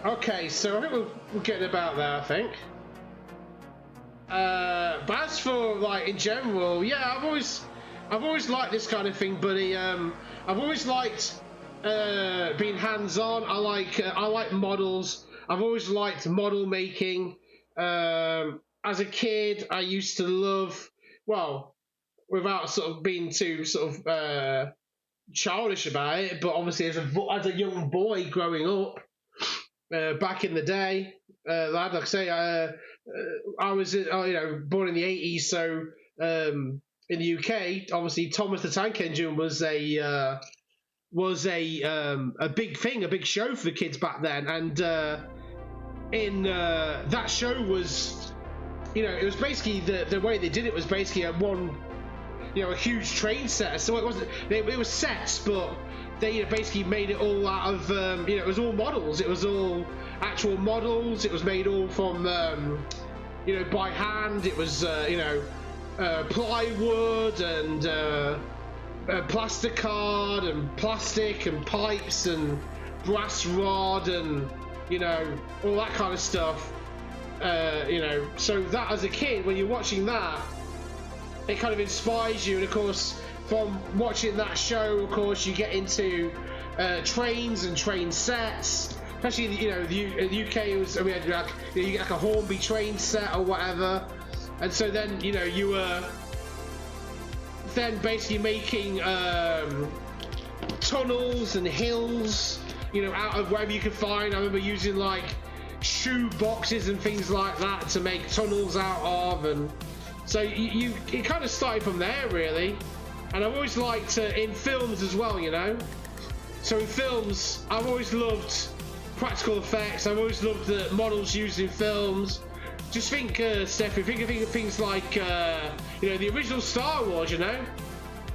Okay, so I think we're getting about there, I think. But as for like in general, yeah, I've always liked this kind of thing, buddy. I've always liked being hands-on. I like models. I've always liked model making. As a kid, I used to love, well, without sort of being too sort of childish about it, but obviously as a young boy growing up back in the day, like I say, I was born in the 80s, so in the UK, obviously Thomas the Tank Engine was a big thing, a big show for the kids back then, and in that show was, it was basically the way they did it was basically a huge train set. So it wasn't, it was sets, but they basically made it all out of it was all models. It was all actual models. It was made all from by hand. It was plywood and plasticard and plastic and pipes and brass rod and all that kind of stuff. So that as a kid, when you're watching that, it kind of inspires you. And of course, from watching that show, of course, you get into trains and train sets. Especially, the UK was, we had you get like a Hornby train set or whatever. And so then, you were then basically making tunnels and hills, out of wherever you could find. I remember using like shoe boxes and things like that to make tunnels out of, and so it kind of started from there, really. And I've always liked in films as well, So in films, I've always loved practical effects. I've always loved the models used in films. Just think, Steph, think of things like, the original Star Wars,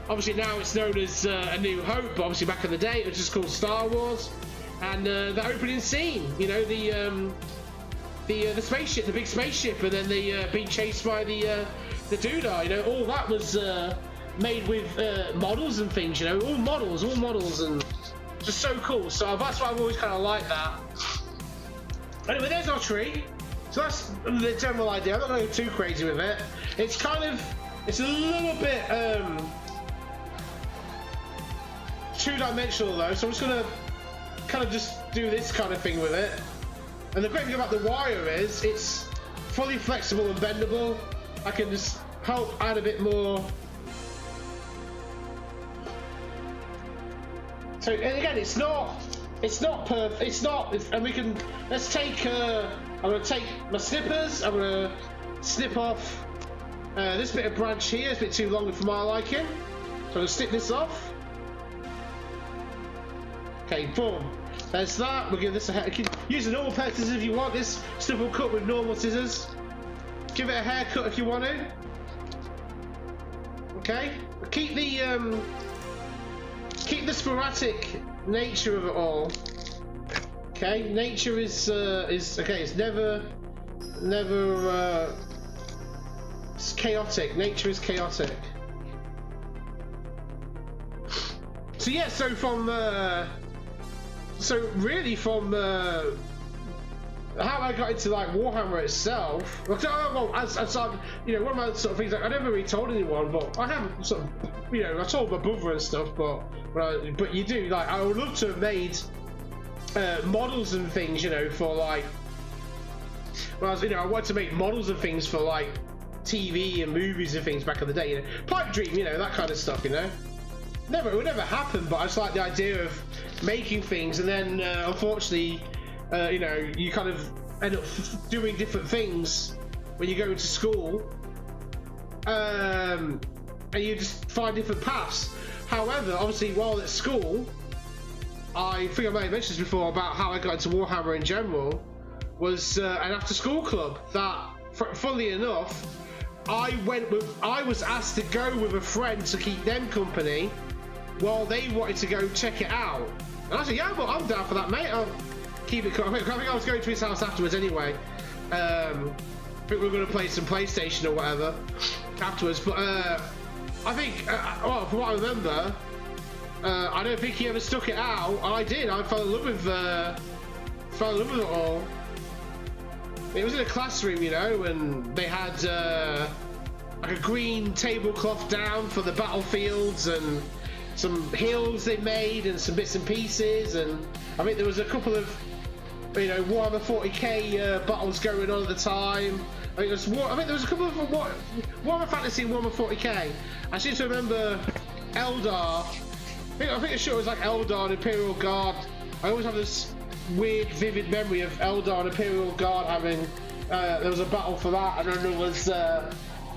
Obviously now it's known as A New Hope, but obviously back in the day it was just called Star Wars. And the opening scene, the spaceship, the big spaceship, and then the being chased by the doodah, all that was made with models and things, all models, and just so cool. So that's why I've always kind of liked that. Anyway, there's our tree. So that's the general idea. I'm not going to go too crazy with it. It's a little bit two-dimensional though, so I'm just going to kind of just do this kind of thing with it. And the great thing about the wire is it's fully flexible and bendable. I can just help add a bit more. So, and again, it's not perfect. It's not, and we can, let's take, I'm going to take my snippers. I'm going to snip off this bit of branch here. It's a bit too long for my liking. So I'm going to snip this off. Okay, boom. There's that. We'll give this a hair. Use a normal pair of scissors if you want. This stuff will cut with normal scissors. Give it a haircut if you want to. Okay. Keep the sporadic nature of it all. Okay. Nature is okay. It's never. It's chaotic. Nature is chaotic. So yeah. So from. So really, from how I got into like Warhammer itself, well, as one of my sort of things, I never really told anyone, but I have sort of, I told my brother and stuff, but you do, like, I would love to have made models and things, for like, when I was, I wanted to make models and things for like TV and movies and things back in the day, pipe dream, that kind of stuff, it would never happen, but I just like the idea of making things, and then unfortunately, you kind of end up doing different things when you go into school, and you just find different paths. However, obviously, while at school, I think I may have mentioned this before about how I got into Warhammer in general, was an after-school club that, funnily enough, I was asked to go with a friend to keep them company while they wanted to go check it out. And I said, yeah, well, I'm down for that, mate. I'll keep it. I think I was going to his house afterwards anyway. I think we were going to play some PlayStation or whatever afterwards. But I think, well, from what I remember, I don't think he ever stuck it out. I did. I fell in love with it all. It was in a classroom, and they had like a green tablecloth down for the battlefields and some hills they made and some bits and pieces, and I think there was a couple of Warhammer 40k battles going on at the time. I think there was a couple of Warhammer Fantasy and Warhammer 40k. I seem to remember Eldar I think the shot was like Eldar and Imperial Guard. I always have this weird, vivid memory of Eldar and Imperial Guard having. There was a battle for that, and then there was. I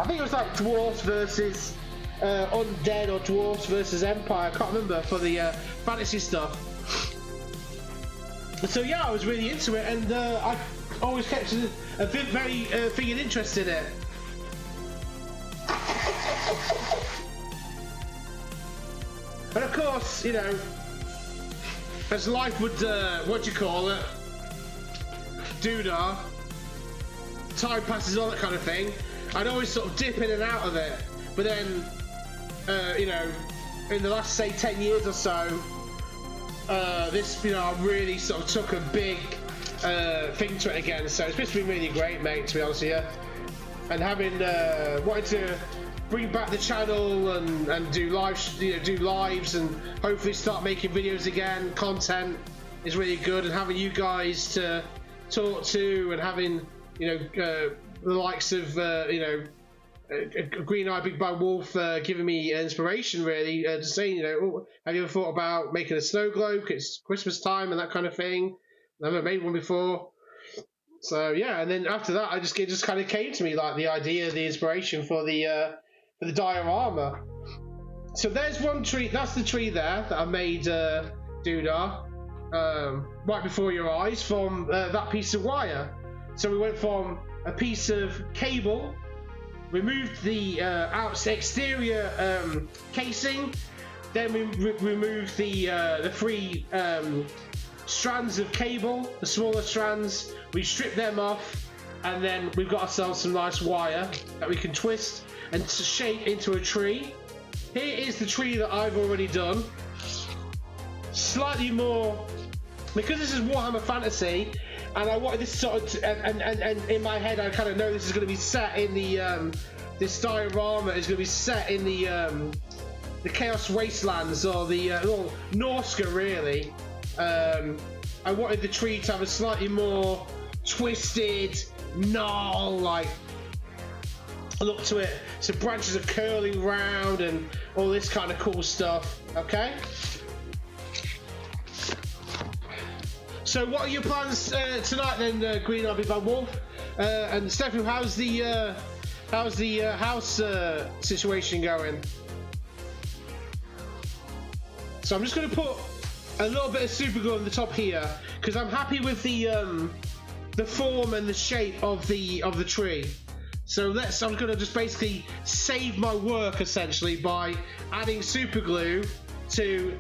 think it was like dwarves versus undead, or dwarves versus Empire. I can't remember, for the fantasy stuff. So yeah, I was really into it, and I always kept a very thinking interest in it. And of course, you know, as life would, what do you call it, doodah, time passes, all that kind of thing, I'd always sort of dip in and out of it. But then, you know, in the last, say, 10 years or so, this, you know, I really sort of took a big thing to it again. So it's just been really great, mate, to be honest with you. And having wanted to bring back the channel and do lives, you know, do lives, and hopefully start making videos again. Content is really good, and having you guys to talk to, and having, you know, the likes of you know, Green Eye Big Bad Wolf giving me inspiration, really, to say, you know, oh, have you ever thought about making a snow globe? It's Christmas time and that kind of thing. I've never made one before. So yeah, and then after that, it just kind of came to me, like the idea, the inspiration for the diorama. So there's one tree. That's the tree there that I made, doodah, right before your eyes, from that piece of wire. So we went from a piece of cable, removed the exterior casing, then we removed the three strands of cable, the smaller strands. We stripped them off, and then we've got ourselves some nice wire that we can twist and shape into a tree. Here is the tree that I've already done. Slightly more, because this is Warhammer Fantasy, and I wanted this sort of, and in my head I kind of know this is going to be set in the, this diorama is going to be set in the Chaos Wastelands, or the Norska, really. I wanted the tree to have a slightly more twisted, gnarl-like look to it. So branches are curling round and all this kind of cool stuff. Okay. So what are your plans tonight then, Green Eye Big Bad Wolf? And Stefan, how's the house situation going? So I'm just going to put a little bit of super glue on the top here, because I'm happy with the form and the shape of the tree. So I'm going to just basically save my work, essentially, by adding super glue to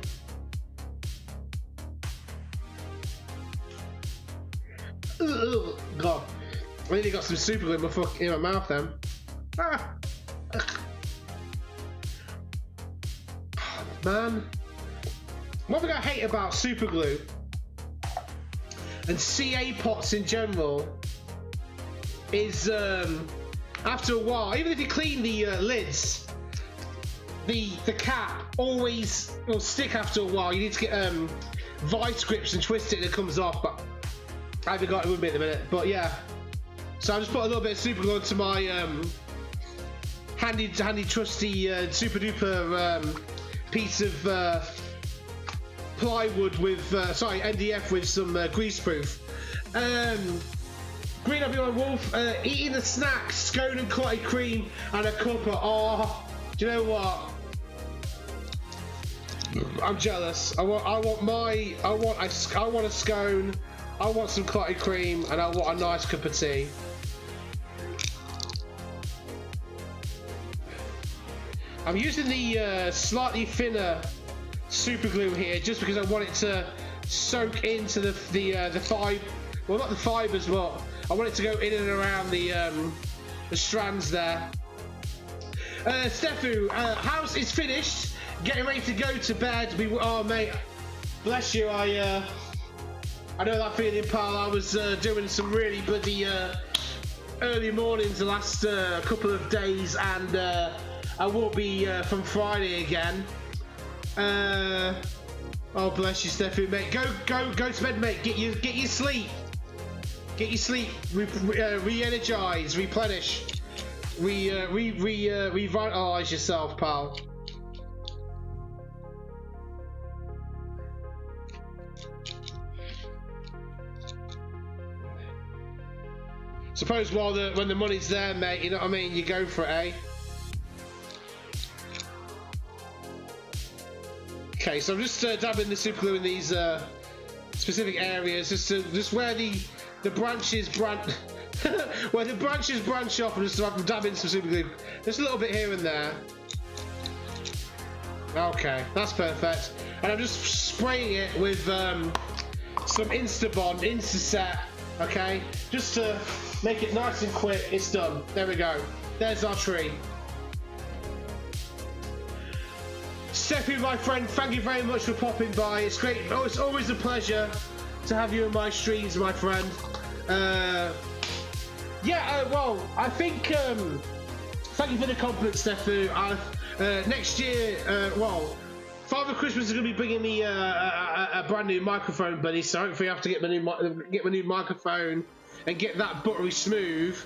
God, I nearly got some super glue in my mouth then. Man, one thing I hate about super glue and CA pots in general is after a while, even if you clean the lids, the cap always will stick after a while. You need to get vice grips and twist it and it comes off, but I forgot it would be in a minute. But yeah, so I just put a little bit of super glue onto my handy trusty super duper piece of plywood with MDF with some greaseproof. Green Eye Big Bad Wolf eating the snacks, scone and clotted cream and a cuppa. Oh, do you know what? I'm jealous. I want a scone. I want some clotted cream, and I want a nice cup of tea. I'm using the slightly thinner super glue here just because I want it to soak into the well, not the fibers, but I want it to go in and around the strands there. Stefu, house is finished. Getting ready to go to bed. Oh, mate, bless you. I know that feeling, pal. I was doing some really bloody early mornings the last couple of days, and I will be from Friday again. Oh, bless you, Stefu, mate. Go to bed, mate. Get your sleep. Get your sleep. Re-energize, replenish, revitalize yourself, pal. Suppose when the money's there, mate, you know what I mean, you go for it, eh? Okay, so I'm just dabbing the super glue in these specific areas, just where the branches branch, where the branches branch off, and just I'm dabbing some super glue, just a little bit here and there. Okay, that's perfect. And I'm just spraying it with some Instabond, Instaset, okay, just to make it nice and quick. It's done. There we go. There's our tree. Steffi, my friend, thank you very much for popping by. It's great. Oh, it's always a pleasure to have you in my streams, my friend. Well, I think thank you for the compliment, Steffi. Next year, Father Christmas is going to be bringing me a brand new microphone, buddy. So hopefully, I have to get my new microphone and get that buttery smooth.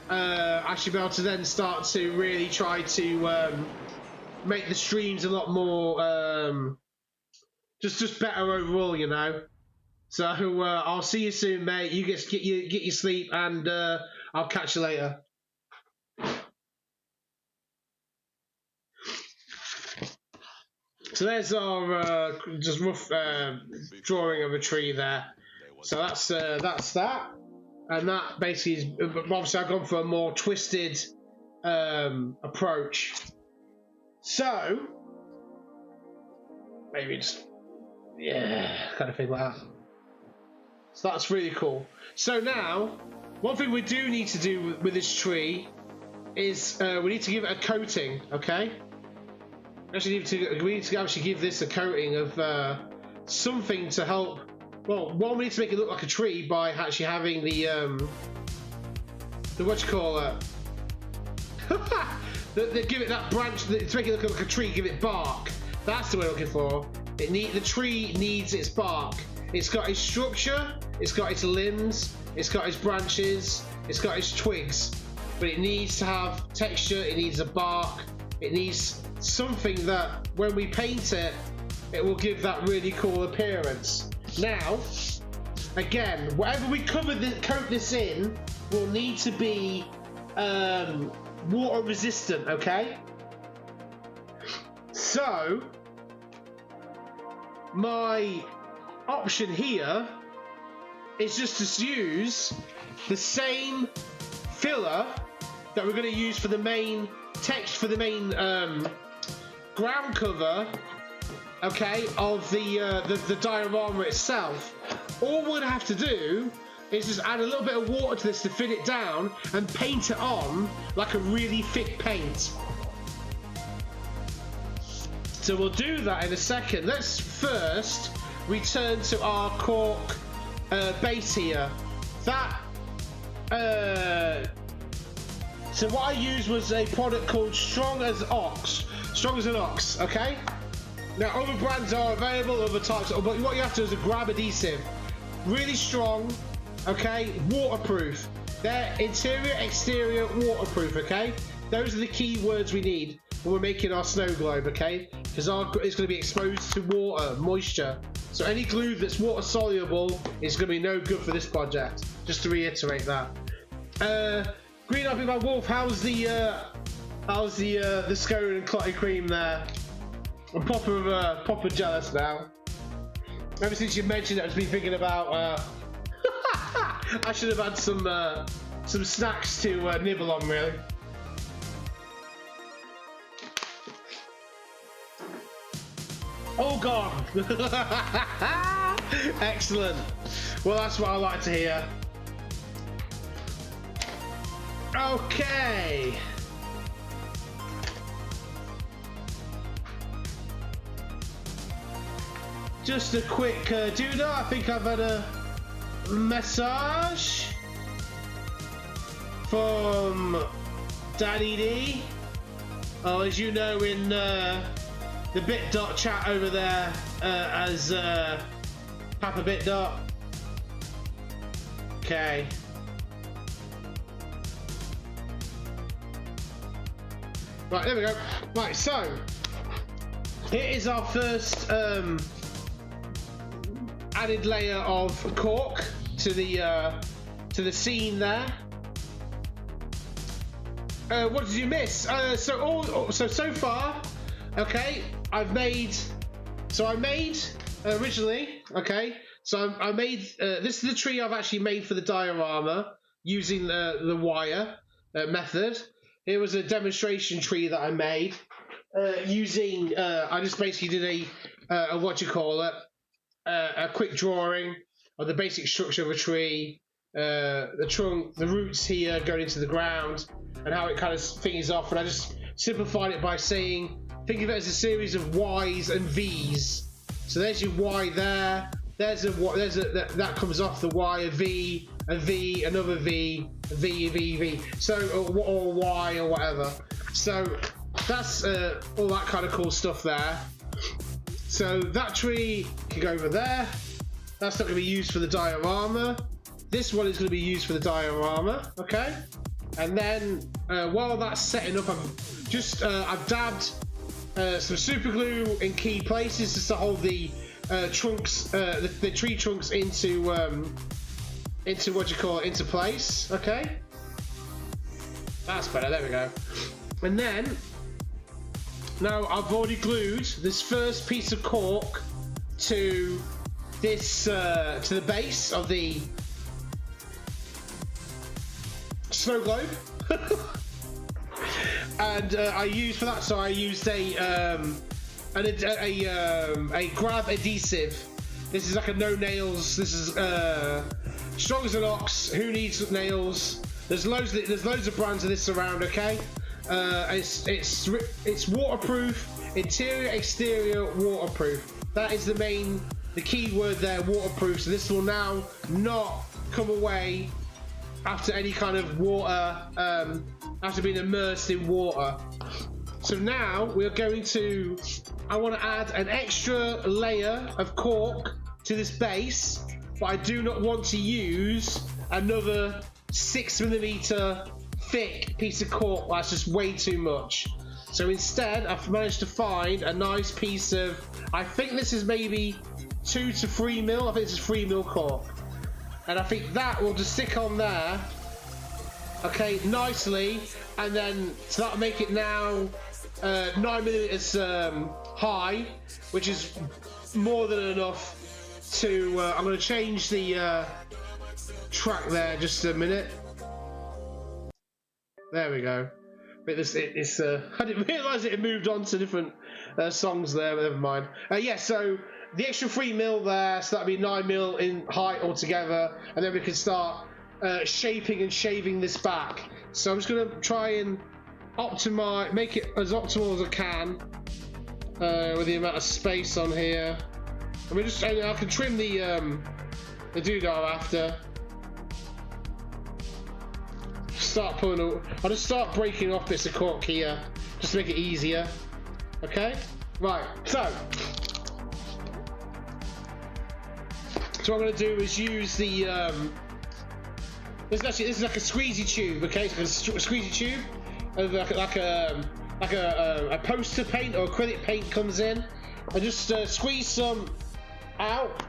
I should be able to then start to really try to make the streams a lot more just better overall, you know. So I'll see you soon, mate. You get your sleep, and I'll catch you later. So there's our just rough drawing of a tree there. So that's that, and that basically is, obviously I've gone for a more twisted approach. So maybe just kind of thing like that. So that's really cool. So now, one thing we do need to do with this tree is we need to give it a coating. Okay. We need to actually give this a coating of something to help. Well, one, we need to make it look like a tree by actually having the what you call it, give it that branch to make it look like a tree. Give it bark. That's the word I'm looking for. The tree needs its bark. It's got its structure. It's got its limbs. It's got its branches. It's got its twigs. But it needs to have texture. It needs a bark. It needs something that when we paint it, it will give that really cool appearance. Now, again, whatever we coat this in will need to be water resistant, okay? So, my option here is just to use the same filler that we're going to use for the main text, for the main ground cover, okay, of the diorama itself. All we're gonna have to do is just add a little bit of water to this to thin it down and paint it on like a really thick paint. So we'll do that in a second. Let's first return to our cork base here. That so what I used was a product called Strong as an Ox, okay? Now, other brands are available, other types, but what you have to do is a grab adhesive. Really strong, okay? Waterproof. They're interior, exterior, waterproof, okay? Those are the key words we need when we're making our snow globe, okay? Because it's going to be exposed to water, moisture. So any glue that's water soluble is going to be no good for this project. Just to reiterate that. Green Ivy Man Wolf, how's the scone and clotted cream there? I'm proper jealous now. Ever since you mentioned it, I've been thinking about I should have had some snacks to nibble on, really. Oh God! Excellent. Well, that's what I like to hear. Okay. Just a quick doodle. I think I've had a message from Daddy D. Oh, as you know, in the BitDot chat over there as Papa BitDot. Okay. Right, there we go. Right, so here is our first added layer of cork to the scene there. what did you miss? So far, okay, I made originally, okay, so I made, this is the tree I've actually made for the diorama using the wire method. Here was a demonstration tree that I made using, I just basically did a what do you call it, a quick drawing of the basic structure of a tree, the trunk, the roots here going into the ground, and how it kind of fingers off. And I just simplified it by saying, think of it as a series of Y's and V's. So there's your Y there. That comes off the Y, a V, another V, V. So or Y or whatever. So that's all that kind of cool stuff there. So that tree can go over there. That's not going to be used for the diorama. This one is going to be used for the diorama, okay? And then while that's setting up, I've dabbed some super glue in key places just to hold the trunks, the tree trunks into what you call it, into place, okay? That's better. There we go. And then now I've already glued this first piece of cork to this to the base of the Snowglobe. And I used a grab adhesive. This is like a no nails. This is strong as an ox. Who needs nails? There's loads of brands of this around. Okay, it's waterproof, interior, exterior, waterproof. That is the key word there, waterproof. So this will now not come away after any kind of water, after being immersed in water. So now we're going to, I want to add an extra layer of cork to this base, but I do not want to use another 6mm thick piece of cork. That's just way too much. So instead, I've managed to find a nice piece of, I think this is maybe 2 to 3 mil. I think this is 3 mil cork. And I think that will just stick on there, okay, nicely, and then so that'll make it now 9mm high, which is more than enough to. I'm going to change the track there just a minute. There we go. But I didn't realise it had moved on to different songs there, but never mind. Yeah, so the extra 3 mil there, so that'll be 9 mil in height altogether, and then we can start shaping and shaving this back. So I'm just going to try and make it as optimal as I can with the amount of space on here. I can trim the doodah after. I'll just start breaking off bits of cork here, just to make it easier. Okay, right. So what I'm going to do is use the this is like a squeezy tube. Okay, it's like a squeezy tube, like a poster paint or acrylic paint comes in, and just squeeze some out.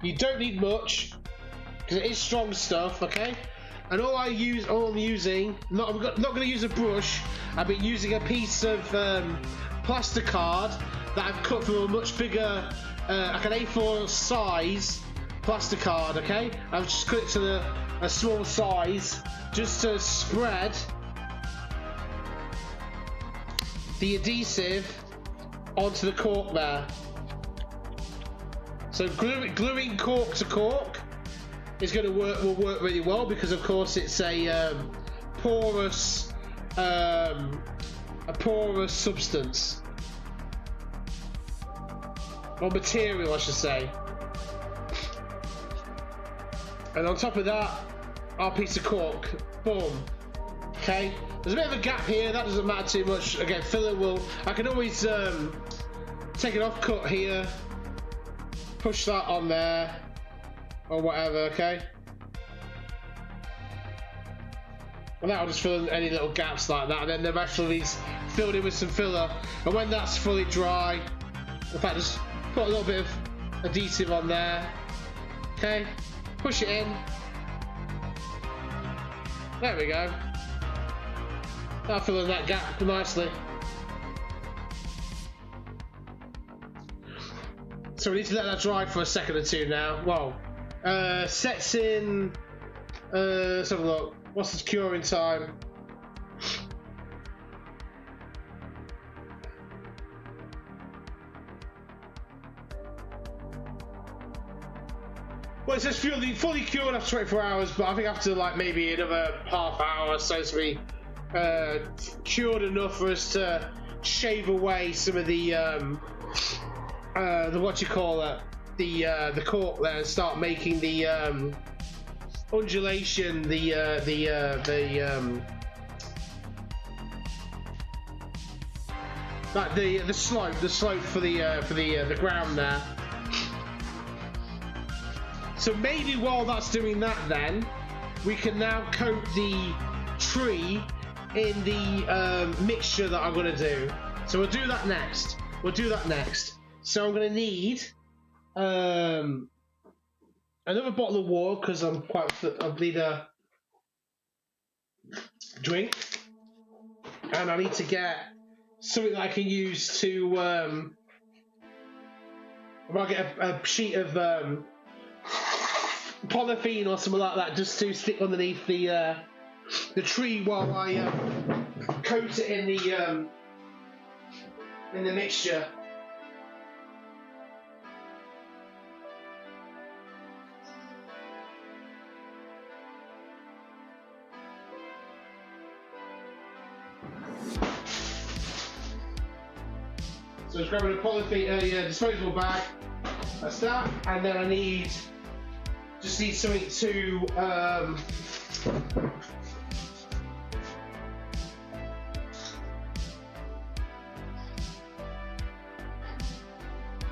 You don't need much because it is strong stuff. Okay, and all I'm using, I'm not going to use a brush. I've been using a piece of plasticard that I've cut from a much bigger, like an A4 size plasticard. Okay, I've just cut it to a small size just to spread the adhesive onto the cork there. So gluing cork to cork is will work really well, because of course it's a porous substance, or material I should say. And on top of that, our piece of cork, boom. Okay, there's a bit of a gap here, that doesn't matter too much. Again, filler I can always take an offcut here, push that on there, or whatever, okay? And that'll just fill in any little gaps like that, and then the rest of these filled in with some filler. And when that's fully dry, in fact, just put a little bit of adhesive on there, okay? Push it in. There we go. I'll fill in that gap nicely. So we need to let that dry for a second or two now. Well, sets in. Let's have a look. What's the curing time? Well, it says fully cured after 24 hours, but I think after like maybe another half hour or so to be cured enough for us to shave away some of the what you call it, the cork there, and start making the undulation, like the slope for the ground there. So maybe while that's doing that, then we can now coat the tree in the mixture that I'm going to do. So we'll do that next. So I'm going to need another bottle of water because I need a drink, and I need to get something that I can use to. I might get a sheet of polythene or something like that, just to stick underneath the tree while I coat it in the mixture. So just grabbing a polythene, disposable bag. That's that, and then I just need something to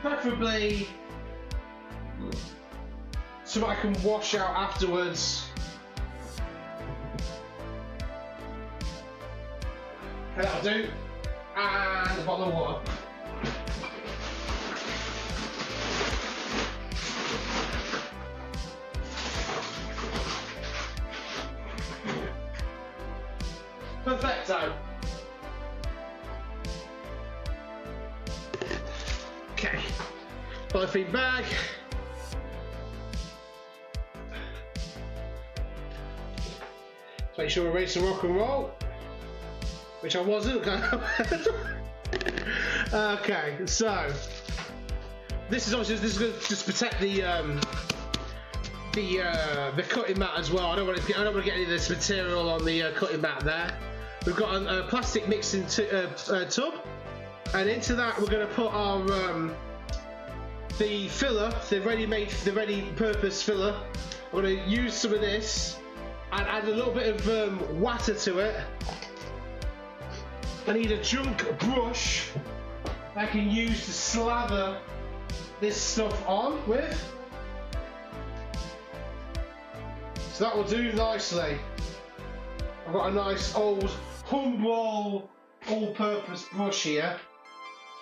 preferably so I can wash out afterwards. Okay, that'll do. And a bottle of water. Perfecto. Okay. Polythene bag. Make sure we're ready to rock and roll. Which I wasn't. Okay, so this is going to just protect the cutting mat as well. I don't want to get any of this material on the cutting mat there. We've got a plastic mixing tub, and into that we're going to put our the filler, the ready-purpose filler. I'm going to use some of this and add a little bit of water to it. I need a junk brush I can use to slather this stuff on with. So that will do nicely. I've got a nice old Humbrol all-purpose brush here.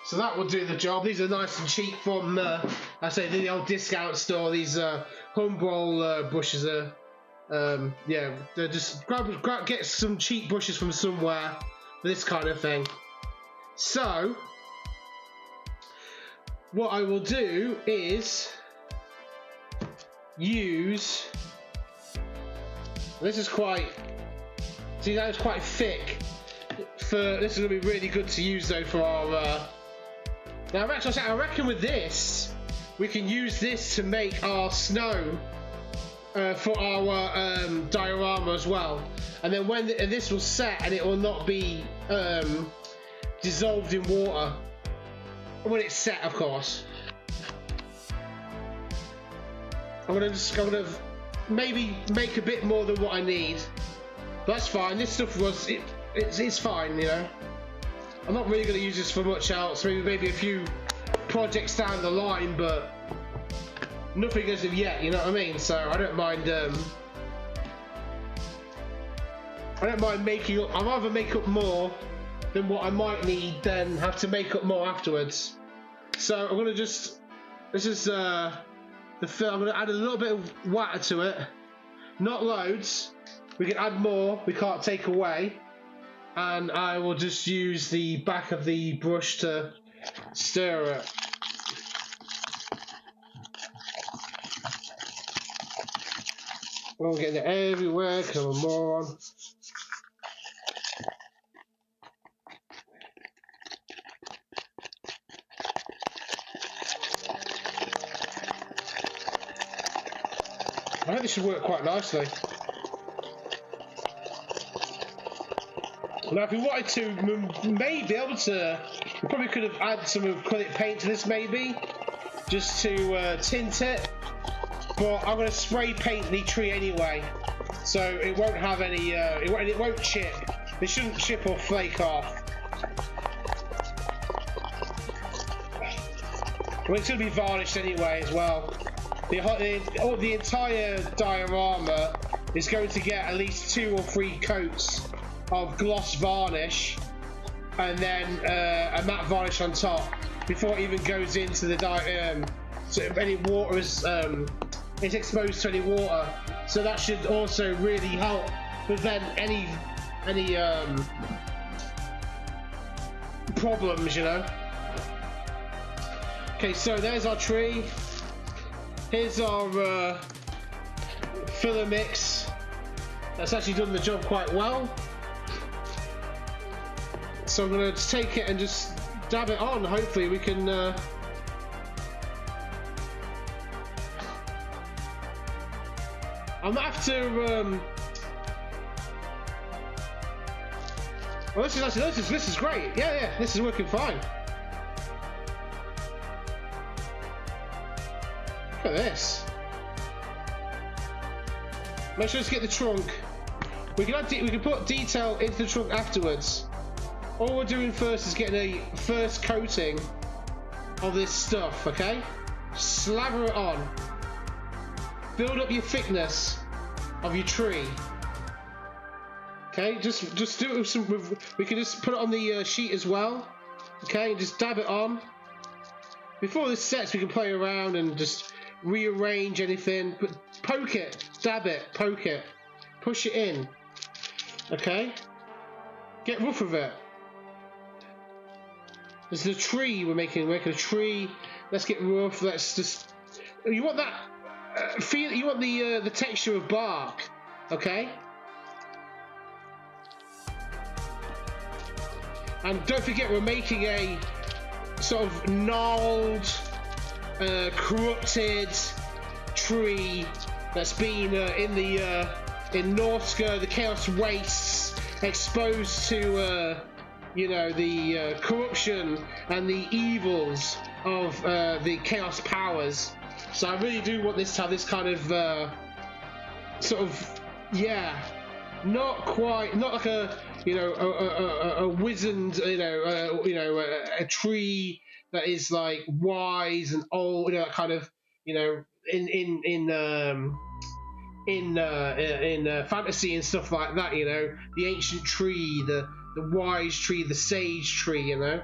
So that will do the job. These are nice and cheap from, I say, the old discount store. These Humbrol brushes are, yeah, they're just get some cheap brushes from somewhere for this kind of thing. So what I will do is use. This is quite. See, that is quite thick. This is going to be really good to use though for our. Now, I reckon with this, we can use this to make our snow for our diorama as well. And then when this will set, and it will not be dissolved in water when it's set, of course. I'm gonna maybe make a bit more than what I need. That's fine. This stuff it's fine, you know. I'm not really going to use this for much else. Maybe a few projects down the line, but nothing as of yet. You know what I mean? So I don't mind. I don't mind making up. I'd rather make up more than what I might need than have to make up more afterwards. So I'm going to just. This is the fill. I'm going to add a little bit of water to it. Not loads. We can add more. We can't take away. and I will just use the back of the brush to stir it. I'm getting it everywhere because I'm a moron. I think this should work quite nicely. Now, if we wanted to, maybe be able to, we probably could have added some acrylic paint to this, maybe, just to tint it. But I'm going to spray paint the tree anyway, so it won't have any. It won't chip. It shouldn't chip or flake off. Well, it's going to be varnished anyway as well. The entire diorama is going to get at least 2 or 3 coats of gloss varnish, and then a matte varnish on top before it even goes into the so if any water is exposed to any water. So that should also really help prevent any problems, you know. Okay, so there's our tree. Here's our filler mix. That's actually done the job quite well. So I'm going to take it and just dab it on. Hopefully we can... I'm after... Well, this is great. Yeah, this is working fine. Look at this. Make sure to get the trunk. We can put detail into the trunk afterwards. All we're doing first is getting a first coating of this stuff, okay? Slather it on. Build up your thickness of your tree. Okay, just do it with some. We can just put it on the sheet as well. Okay, just dab it on. Before this sets, we can play around and just rearrange anything. But poke it, dab it, poke it, push it in. Okay, get rough with it. This is a tree we're making. We're making a tree. Let's get rough. Let's just. You want that feel? You want the texture of bark. Okay. And don't forget, we're making a sort of gnarled, corrupted tree that's been in Norska, the Chaos Wastes, exposed to you know, the corruption and the evils of the Chaos powers. So I really do want this to have this kind of sort of, yeah, not like a, you know, a wizened, you know, a tree that is like wise and old, you know, that kind of, you know, in fantasy and stuff like that, you know, the ancient tree, the wise tree, the sage tree, you know,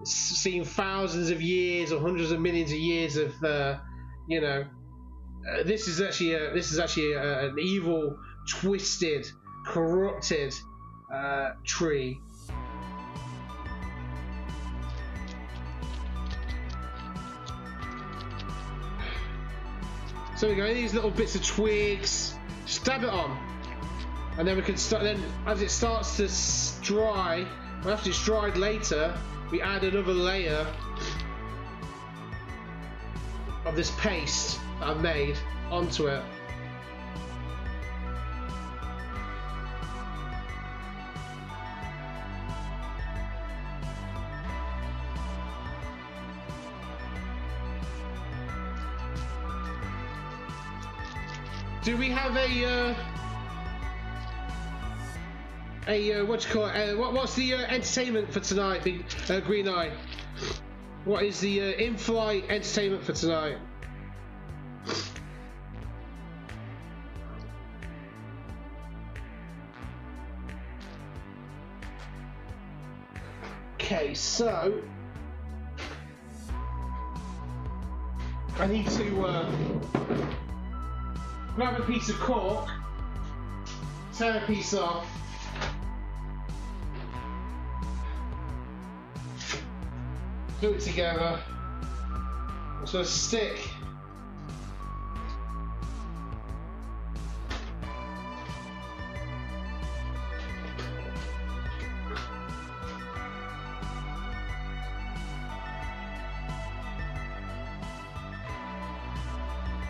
seeing thousands of years or hundreds of millions of years of, you know, this is actually an evil, twisted, corrupted tree. So we go, these little bits of twigs, stab it on, and then we can start. Then, as it starts to dry, after it's dried later, we add another layer of this paste that I've made onto it. Do we have a what you call it? What's the entertainment for tonight, Green Eye? What is the in-flight entertainment for tonight? Okay, so I need to grab a piece of cork, tear a piece off, glue it together. I'm just going to stick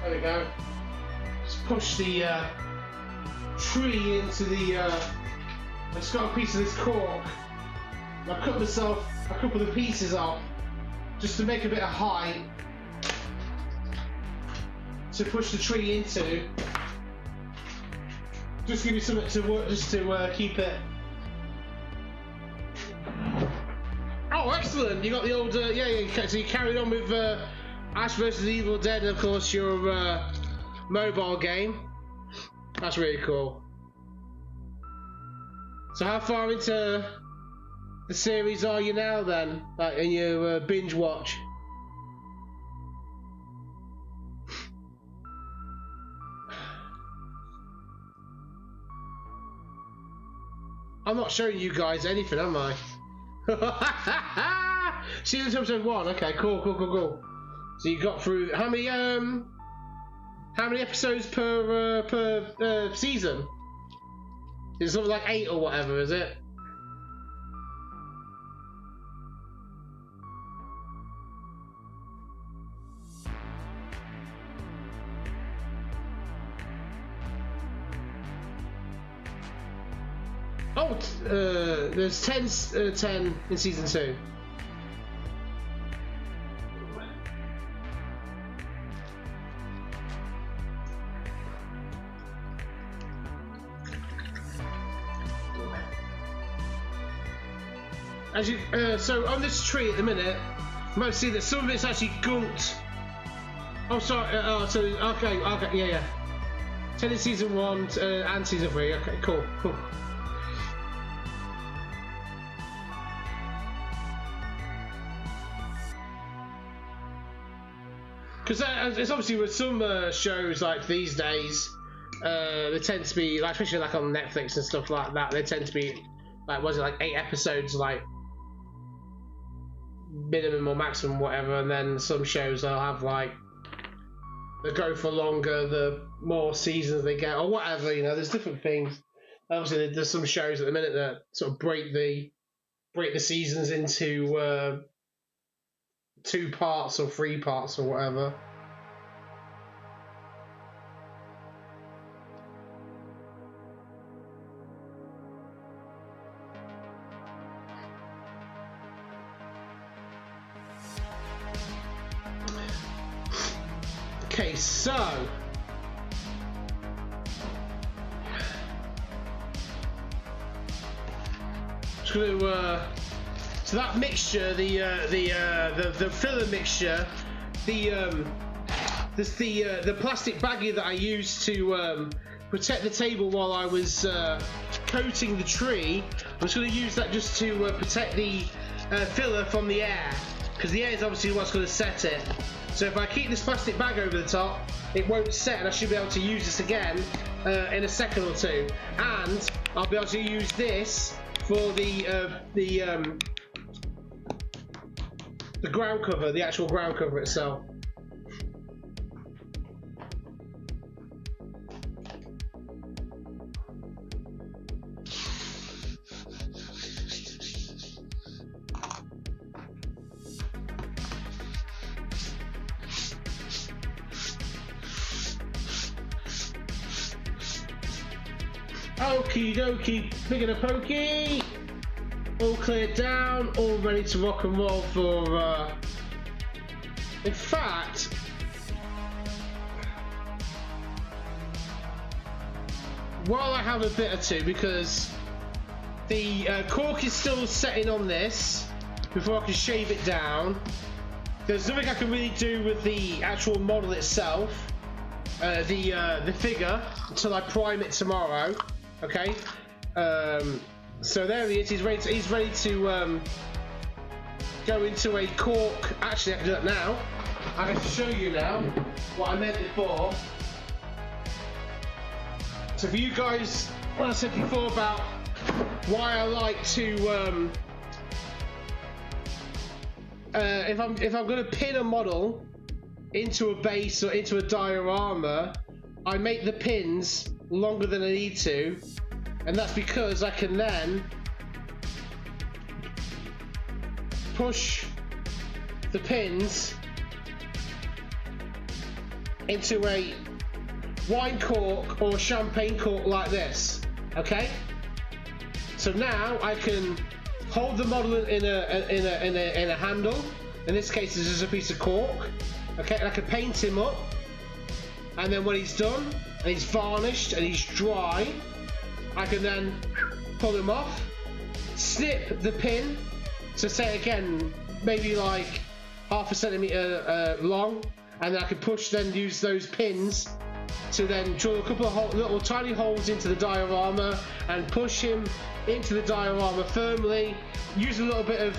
there we go. Just push the tree into the. I just got a piece of this cork. I cut myself a couple of pieces off just to make a bit of height to push the tree into. Just give me something to work, just to keep it. Oh, excellent! You got the old yeah. So you carried on with Ash vs Evil Dead, and of course your mobile game. That's really cool. So how far into the series are you now then, like in your binge watch? I'm not showing you guys anything, am I? Season episode 1. Okay, cool. So you got through how many episodes per season? Is it something like 8 or whatever? Is it? Oh, there's 10 in season 2. As you, so on this tree at the minute, you might see that some of it's actually gunked. Oh, sorry. So okay, yeah. 10 in season 1 and season 3. Okay, cool. Because it's obviously with some shows like these days, they tend to be like, especially like on Netflix and stuff like that. They tend to be like, was it like 8 episodes, like minimum or maximum, whatever. And then some shows they'll have like, they go for longer, the more seasons they get, or whatever. You know, there's different things. Obviously, there's some shows at the minute that sort of break the seasons into 2 parts or 3 parts or whatever. Okay, so just going to so that mixture, the filler mixture, the plastic baggie that I used to protect the table while I was coating the tree, I'm just going to use that just to protect the filler from the air, because the air is obviously what's going to set it. So if I keep this plastic bag over the top, it won't set, and I should be able to use this again in a second or 2. And I'll be able to use this for the ground cover, the actual ground cover itself. Okie dokie, picking a pokey. All cleared down, all ready to rock and roll for. In fact, while I have a bit or 2, because the cork is still setting on this before I can shave it down. There's nothing I can really do with the actual model itself, the figure, until I prime it tomorrow. Okay, so there he is. He's ready to go into a cork. Actually, I can do that now. I can show you now what I meant before. So for you guys, what I said before about why I like to if I'm going to pin a model into a base or into a diorama, I make the pins longer than I need to, and that's because I can then push the pins into a wine cork or champagne cork like this. Okay, so now I can hold the model in a handle. In this case, this is a piece of cork. Okay, and I can paint him up, and then when he's done and he's varnished and he's dry, I can then pull him off, snip the pin, so say again maybe like half a centimeter long, and then I can then use those pins to then drill a couple of little tiny holes into the diorama and push him into the diorama firmly. Use a little bit of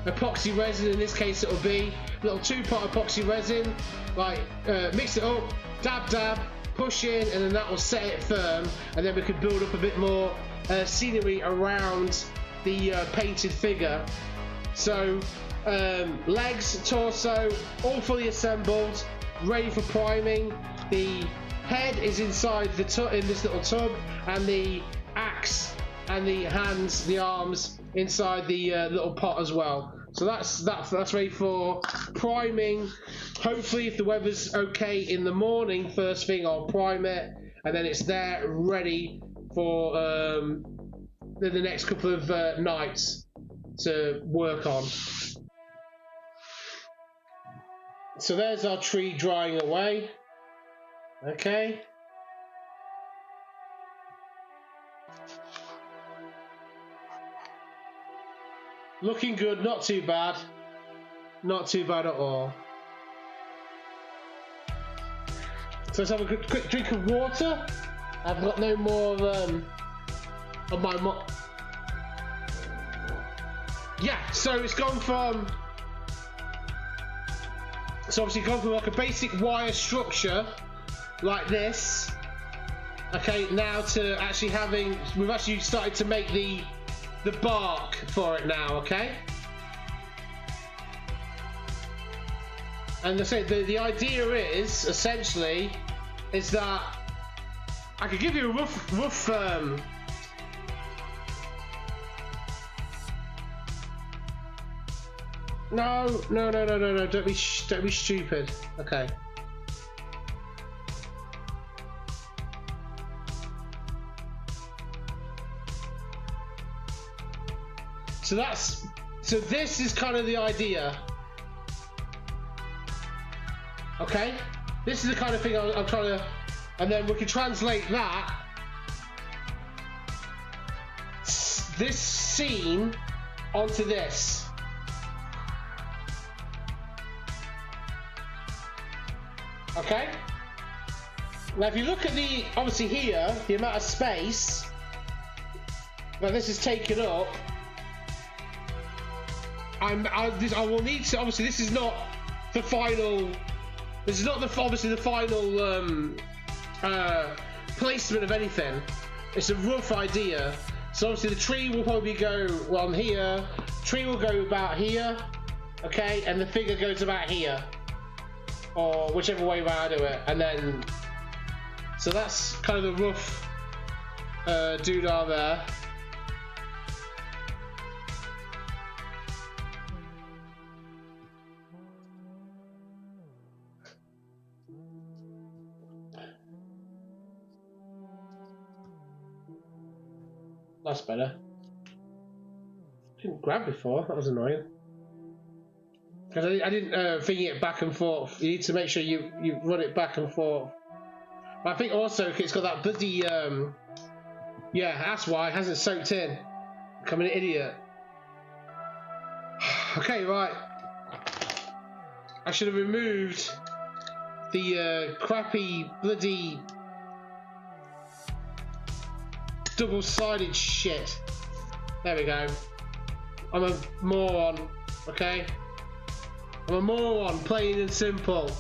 epoxy resin. In this case, it'll be a little 2-part epoxy resin. Like mix it up, dab, push in, and then that will set it firm. And then we can build up a bit more scenery around the painted figure. So legs, torso, all fully assembled, ready for priming. The head is inside in this little tub, and the axe and the hands, the arms, inside the little pot as well. So that's ready for priming. Hopefully, if the weather's okay in the morning, first thing I'll prime it, and then it's there ready for the next couple of nights to work on. So there's our tree drying away. Okay. Looking good, not too bad. Not too bad at all. So let's have a quick drink of water. I've got no more of my yeah, so it's gone from... So obviously gone from like a basic wire structure like this, okay, now to actually having, we've actually started to make the bark for it now, okay? And I say the idea is essentially is that I could give you a rough no, don't be stupid. Okay. So this is kind of the idea. Okay? This is the kind of thing I'm trying to, and then we can translate that, this scene onto this. Okay? Now if you look at the, obviously here, the amount of space that this is taken up, I will need to, obviously this is not the final, this is not obviously the final placement of anything. It's a rough idea. So obviously the tree will probably go on here, tree will go about here, okay, and the figure goes about here, or whichever way around I do it, and then, so that's kind of the rough doodah there. That's better. Didn't grab before, that was annoying. Because I didn't think it back and forth. You need to make sure you run it back and forth. But I think also it's got that bloody yeah, that's why it hasn't soaked in. I'm an idiot. Okay, right. I should have removed the crappy bloody double-sided shit. There we go. I'm a moron, okay? I'm a moron, plain and simple.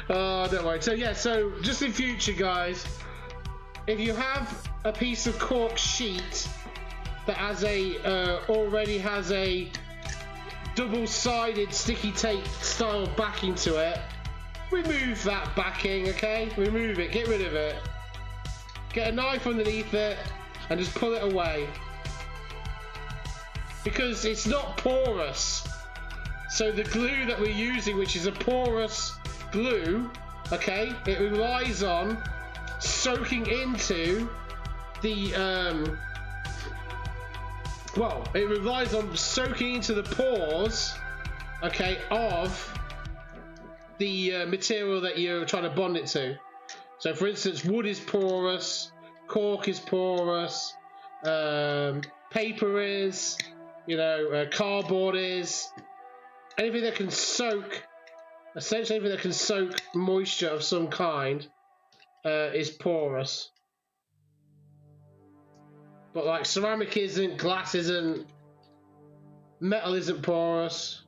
Oh, don't worry. So yeah, so just in future, guys, if you have a piece of cork sheet that has a already has a double-sided sticky tape style backing to it, remove that backing, okay? Remove it, get rid of it. Get a knife underneath it and just pull it away. Because it's not porous. So the glue that we're using, which is a porous glue, okay, it relies on soaking into the it relies on soaking into the pores, okay, of the material that you're trying to bond it to. So for instance, wood is porous, cork is porous, paper is, you know, cardboard is. Anything that can soak, essentially anything that can soak moisture of some kind is porous. But like ceramic isn't, glass isn't, metal isn't porous.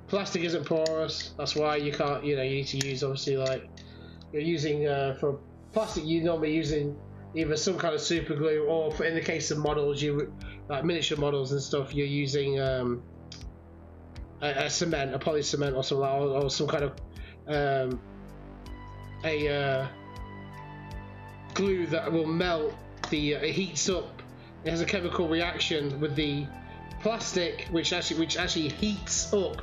Plastic isn't porous. That's why you can't, you know, you need to use, obviously, like, you're using, for plastic, you're normally using either some kind of super glue, or for, in the case of models, you, like miniature models and stuff, you're using a cement, a poly cement or something, or some kind of glue that will melt the, it heats up, it has a chemical reaction with the plastic, which actually heats up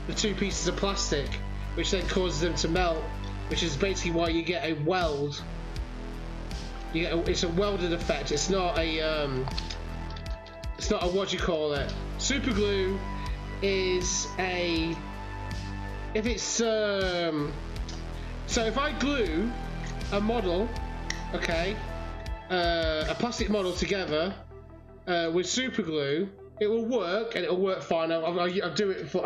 the two pieces of plastic, which then causes them to melt, which is basically why you get a weld. You get it's a welded effect. It's not a what you call it. Super glue is a, if it's so if I glue a model, okay, a plastic model together with super glue, it will work, and it will work fine. I've done it for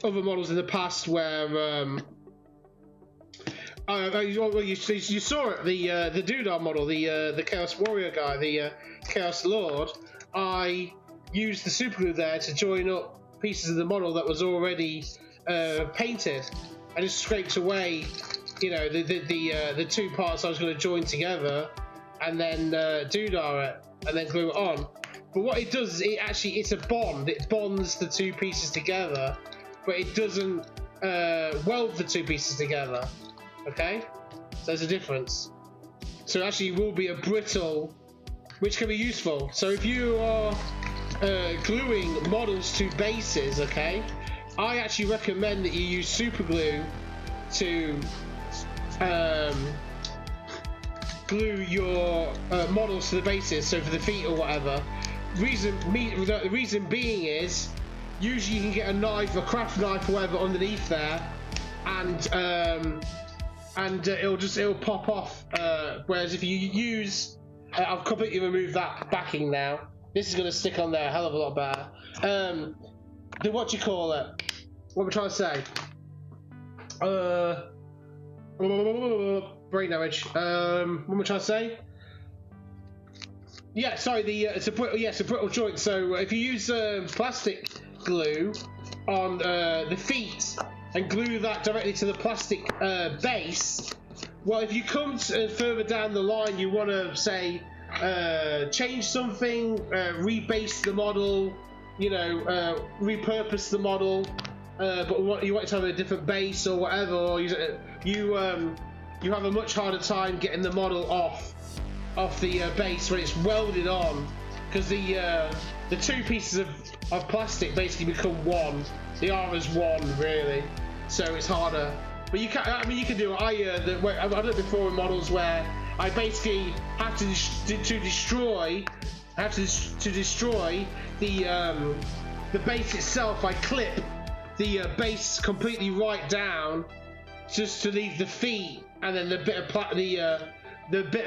other models in the past where you saw it, the Doodah model, the Chaos Warrior guy, the Chaos Lord. I used the super glue there to join up pieces of the model that was already painted. I just scraped away, you know, the two parts I was going to join together, and then Doodah it, and then glue it on. But what it does is it's a bond. It bonds the two pieces together, but it doesn't weld the two pieces together. Okay, so there's a difference. So it actually will be a brittle, which can be useful. So if you are gluing models to bases, okay, I actually recommend that you use super glue to glue your models to the bases, so for the feet or whatever. The reason being is usually you can get a knife, a craft knife or whatever underneath there, and it'll pop off. Whereas if you use, I've completely removed that backing now. This is going to stick on there a hell of a lot better. The what you call it? What am I trying to say? Brain damage. What am I trying to say? Yeah, sorry. It's a brittle joint. So if you use plastic glue on the feet and glue that directly to the plastic base, well, if you come further down the line, you want to say change something, rebase the model, you know, repurpose the model, but you want it to have a different base or whatever, or you have a much harder time getting the model off the base when it's welded on, because the two pieces of plastic basically become one. They are as one, really. So it's harder. But you can, I mean, you can do it. I've done it before in models where I basically have to destroy the base itself. I clip the base completely right down, just to leave the feet, and then the bit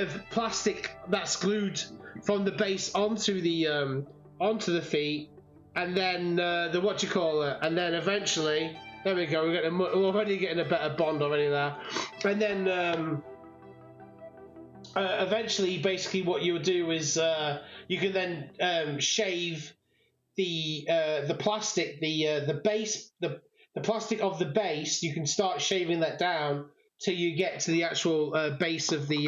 of plastic that's glued from the base onto the feet, and then and then eventually, there we go. We're already getting a better bond already there, and then eventually, basically, what you would do is you can then shave the plastic, the base, the plastic of the base, you can start shaving that down till you get to the actual base of the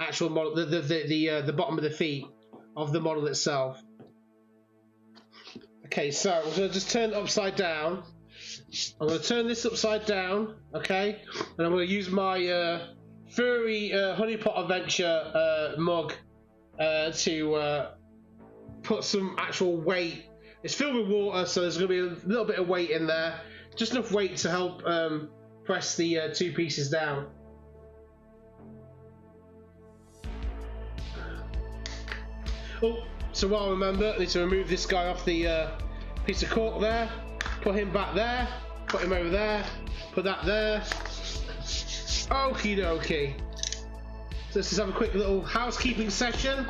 actual model, the bottom of the feet of the model itself. Okay, so I'm going to just turn it upside down. I'm going to turn this upside down, okay, and I'm going to use my furry Honeypot Adventure mug to put some actual weight. It's filled with water, so there's going to be a little bit of weight in there, just enough weight to help press the two pieces down. Oh, so what I remember, I need to remove this guy off the piece of cork there, put him back there, put him over there, put that there. Okie dokie. So let's just have a quick little housekeeping session.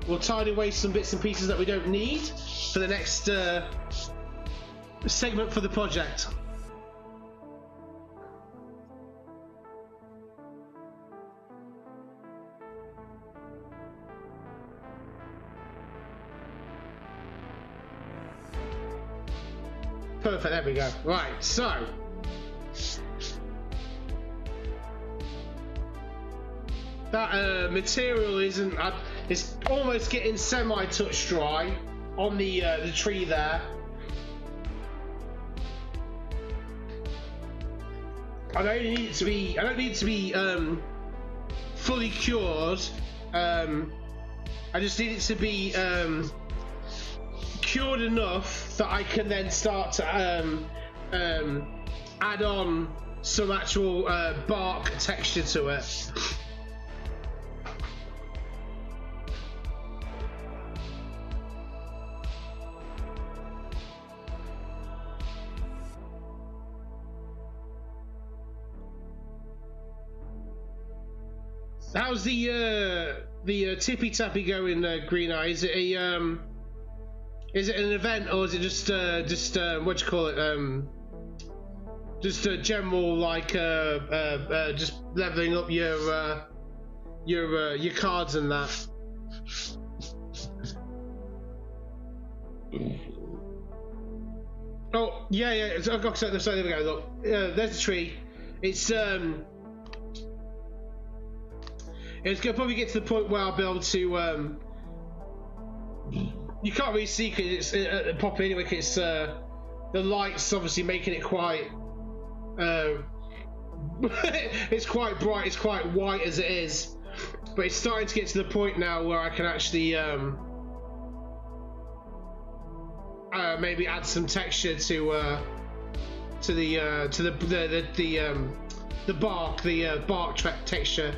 We'll tidy away some bits and pieces that we don't need for the next segment for the project. Perfect, there we go. Right, so that material isn't. It's almost getting semi-touch dry on the tree there. I don't need it to be. I don't need it to be fully cured. I just need it to be cured enough that I can then start to add on some actual bark texture to it. How's the tippy tappy going, Green Eye? Is it a is it an event, or is it just what do you call it? Just a general, like just leveling up your cards and that. Oh yeah. I've got so there we go. Look, there's the tree. It's gonna probably get to the point where I'll be able to. You can't really see because it's poppy anyway. Cause it's the light's obviously making it quite. It's quite bright. It's quite white as it is, but it's starting to get to the point now where I can actually maybe add some texture to the bark texture.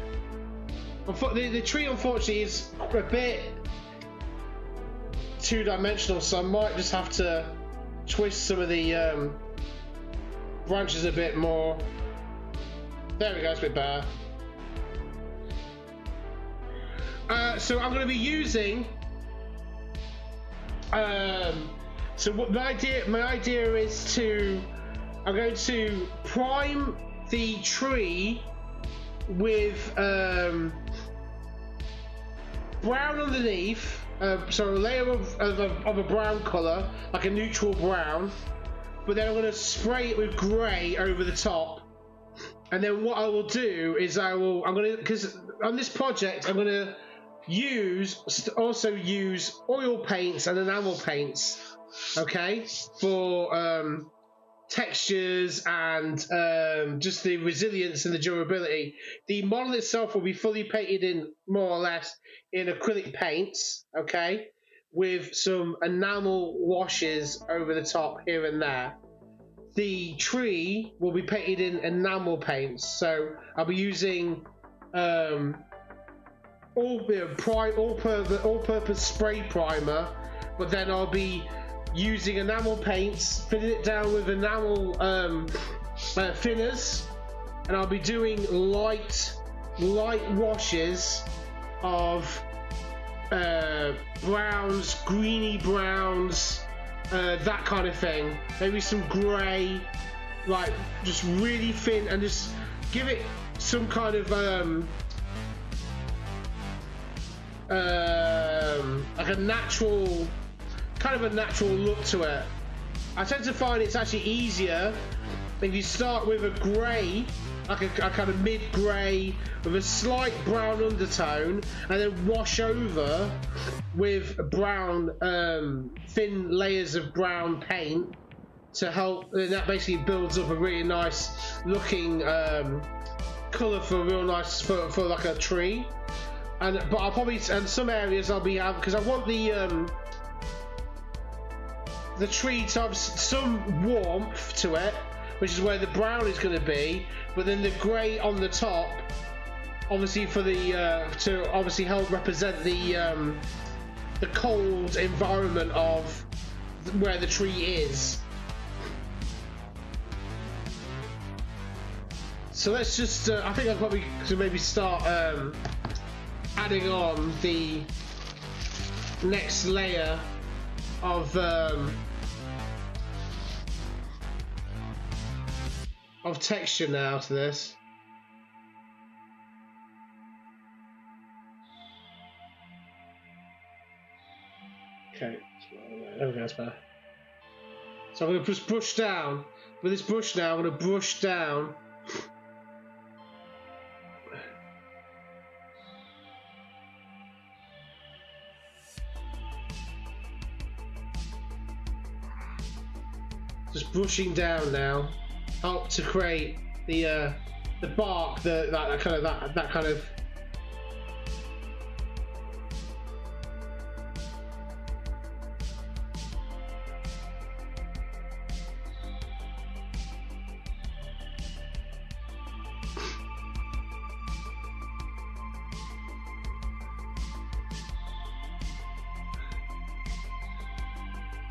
The tree unfortunately is a bit two-dimensional, so I might just have to twist some of the branches a bit more. There we go, it's a bit better. So I'm going to be using so what my idea is I'm going to prime the tree with brown underneath, so a layer of a brown colour, like a neutral brown, but then I'm going to spray it with grey over the top. And then what I will do is because on this project I'm going to also use oil paints and enamel paints, okay, for textures and just the resilience and the durability. The model itself will be fully painted in more or less in acrylic paints, okay, with some enamel washes over the top here and there. The tree will be painted in enamel paints, so I'll be using all-purpose spray primer, but then I'll be using enamel paints, filling it down with enamel thinners, and I'll be doing light washes of browns, greeny browns, that kind of thing. Maybe some grey, like just really thin, and just give it some kind of like a natural kind of a natural look to it. I tend to find it's actually easier if you start with a grey, like a kind of mid-grey with a slight brown undertone, and then wash over with brown, thin layers of brown paint to help, and that basically builds up a really nice looking colour for a real nice, for like a tree. But I'll probably, and some areas I'll be out, because I want the tree to have some warmth to it, which is where the brown is going to be, but then the grey on the top, obviously for the to obviously help represent the cold environment of where the tree is. So let's just I think I'll probably maybe start adding on the next layer of texture now to this. Okay, there we go, that's better. So I'm going to just brush down. With this brush now, I'm going to brush down just brushing down now, help to create the bark, that kind of.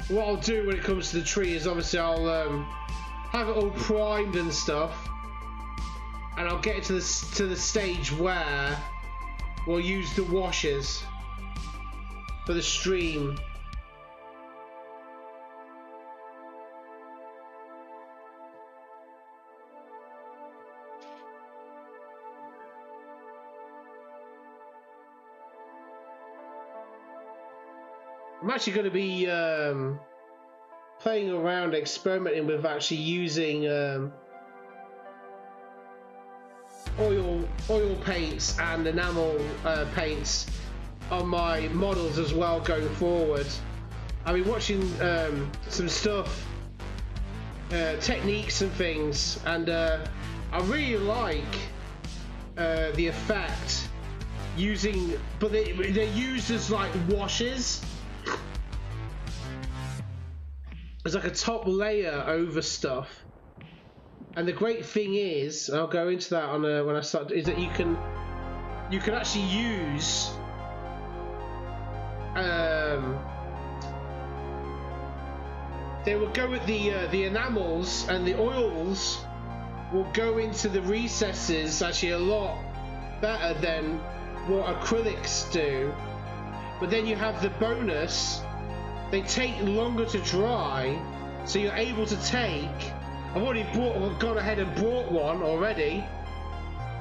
What I'll do when it comes to the tree is obviously I'll have it all primed and stuff, and I'll get it to the stage where we'll use the washes for the stream. I'm actually going to be playing around, experimenting with actually using oil paints and enamel paints on my models as well going forward. I've been watching some stuff, techniques and things, and I really like the effect using, but they're used as like washes. It's like a top layer over stuff, and the great thing is, and I'll go into that on when I start, is that you can actually use they will go with the enamels, and the oils will go into the recesses actually a lot better than what acrylics do. But then you have the bonus. They take longer to dry, so you're able to take. I've already gone ahead and brought one already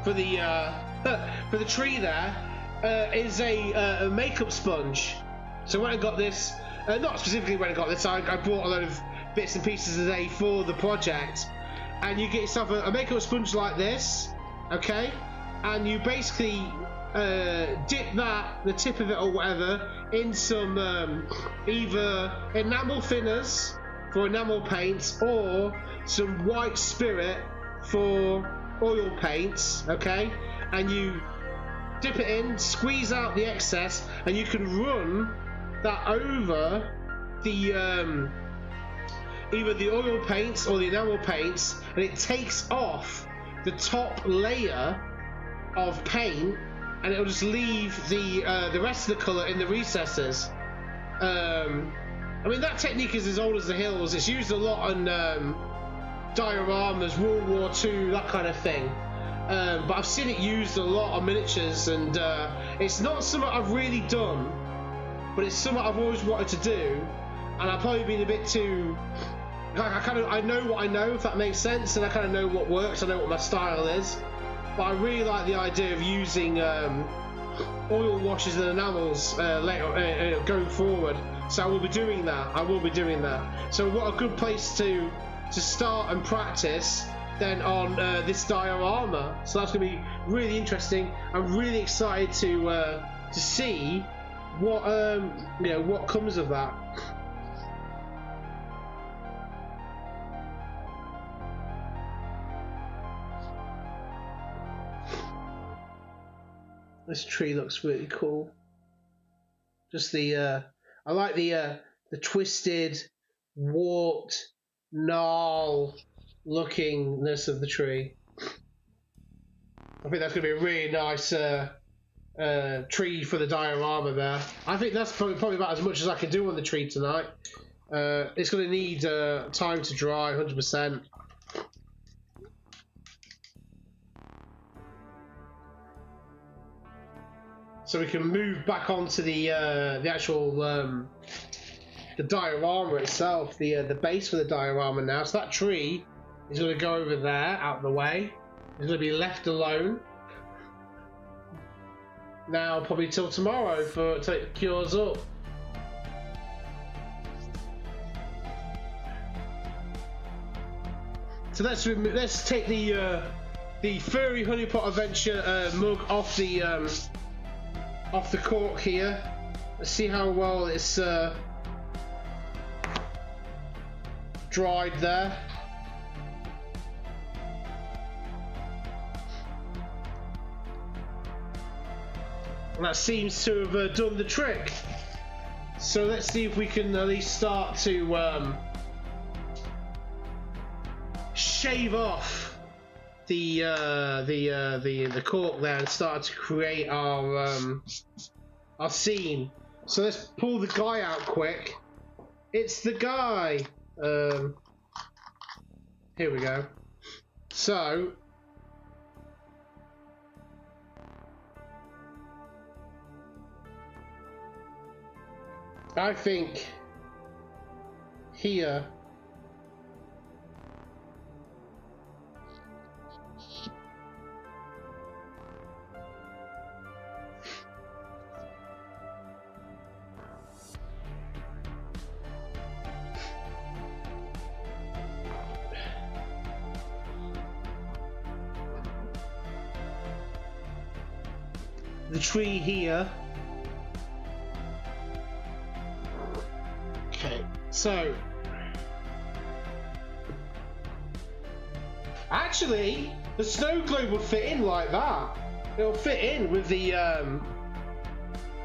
for the for the tree. There is a makeup sponge. So when I got this, not specifically when I got this, I bought a load of bits and pieces today for the project, and you get yourself a makeup sponge like this, okay, and you basically dip the tip of it or whatever in some either enamel thinners for enamel paints or some white spirit for oil paints, okay, and you dip it in, squeeze out the excess, and you can run that over the either the oil paints or the enamel paints, and it takes off the top layer of paint, and it'll just leave the rest of the colour in the recesses. I mean, that technique is as old as the hills. It's used a lot on dioramas, World War II, that kind of thing. But I've seen it used a lot on miniatures, and it's not something I've really done, but it's something I've always wanted to do, and I've probably been a bit too. I know what I know, if that makes sense, and I kind of know what works. I know what my style is. But I really like the idea of using oil washes and enamels later going forward. So I will be doing that. I will be doing that. So what a good place to start and practice then on this diorama. So that's going to be really interesting. I'm really excited to see what what comes of that. This tree looks really cool. Just the I like the twisted, warped, gnarl lookingness of the tree. I think that's going to be a really nice tree for the diorama there. I think that's probably about as much as I can do on the tree tonight. It's going to need time to dry, 100%. So we can move back onto the actual the diorama itself, the base for the diorama now. So that tree is going to go over there, out of the way. It's going to be left alone. Now, probably till tomorrow till it cures up. So let's take the Furry Honeypot Adventure mug off the cork here. Let's see how well it's dried there. And that seems to have done the trick. So let's see if we can at least start to shave off the cork there and start to create our scene. So let's pull the guy out quick. It's the guy. Here we go. So I think here the tree here. Okay, so actually the snow globe would fit in like that. It'll fit in with the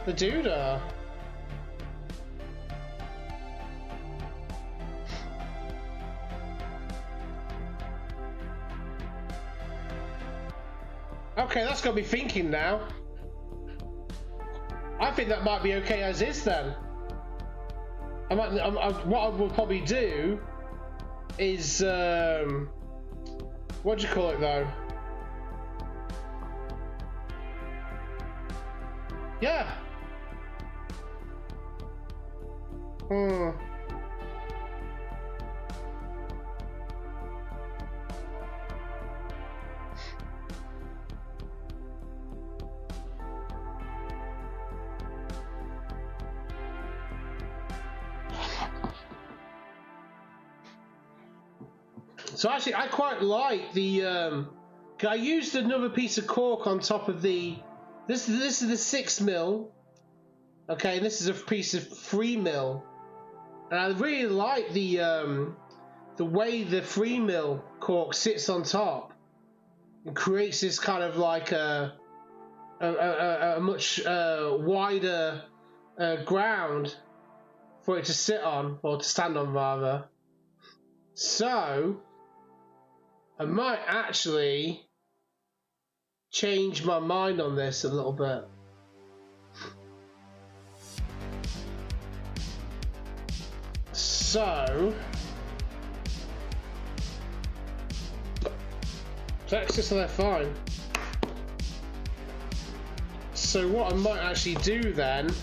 doodah. Okay, that's got me thinking now. I think that might be okay as is then. What I will probably do is what do you call it though? Yeah. So actually, I quite like the. I used another piece of cork on top of the. This is the 6mm. Okay, and this is a piece of 3mm, and I really like the way the 3mm cork sits on top and creates this kind of like a much wider ground for it to sit on, or to stand on rather. So I might actually change my mind on this a little bit. So Texas, they're fine. So what I might actually do then,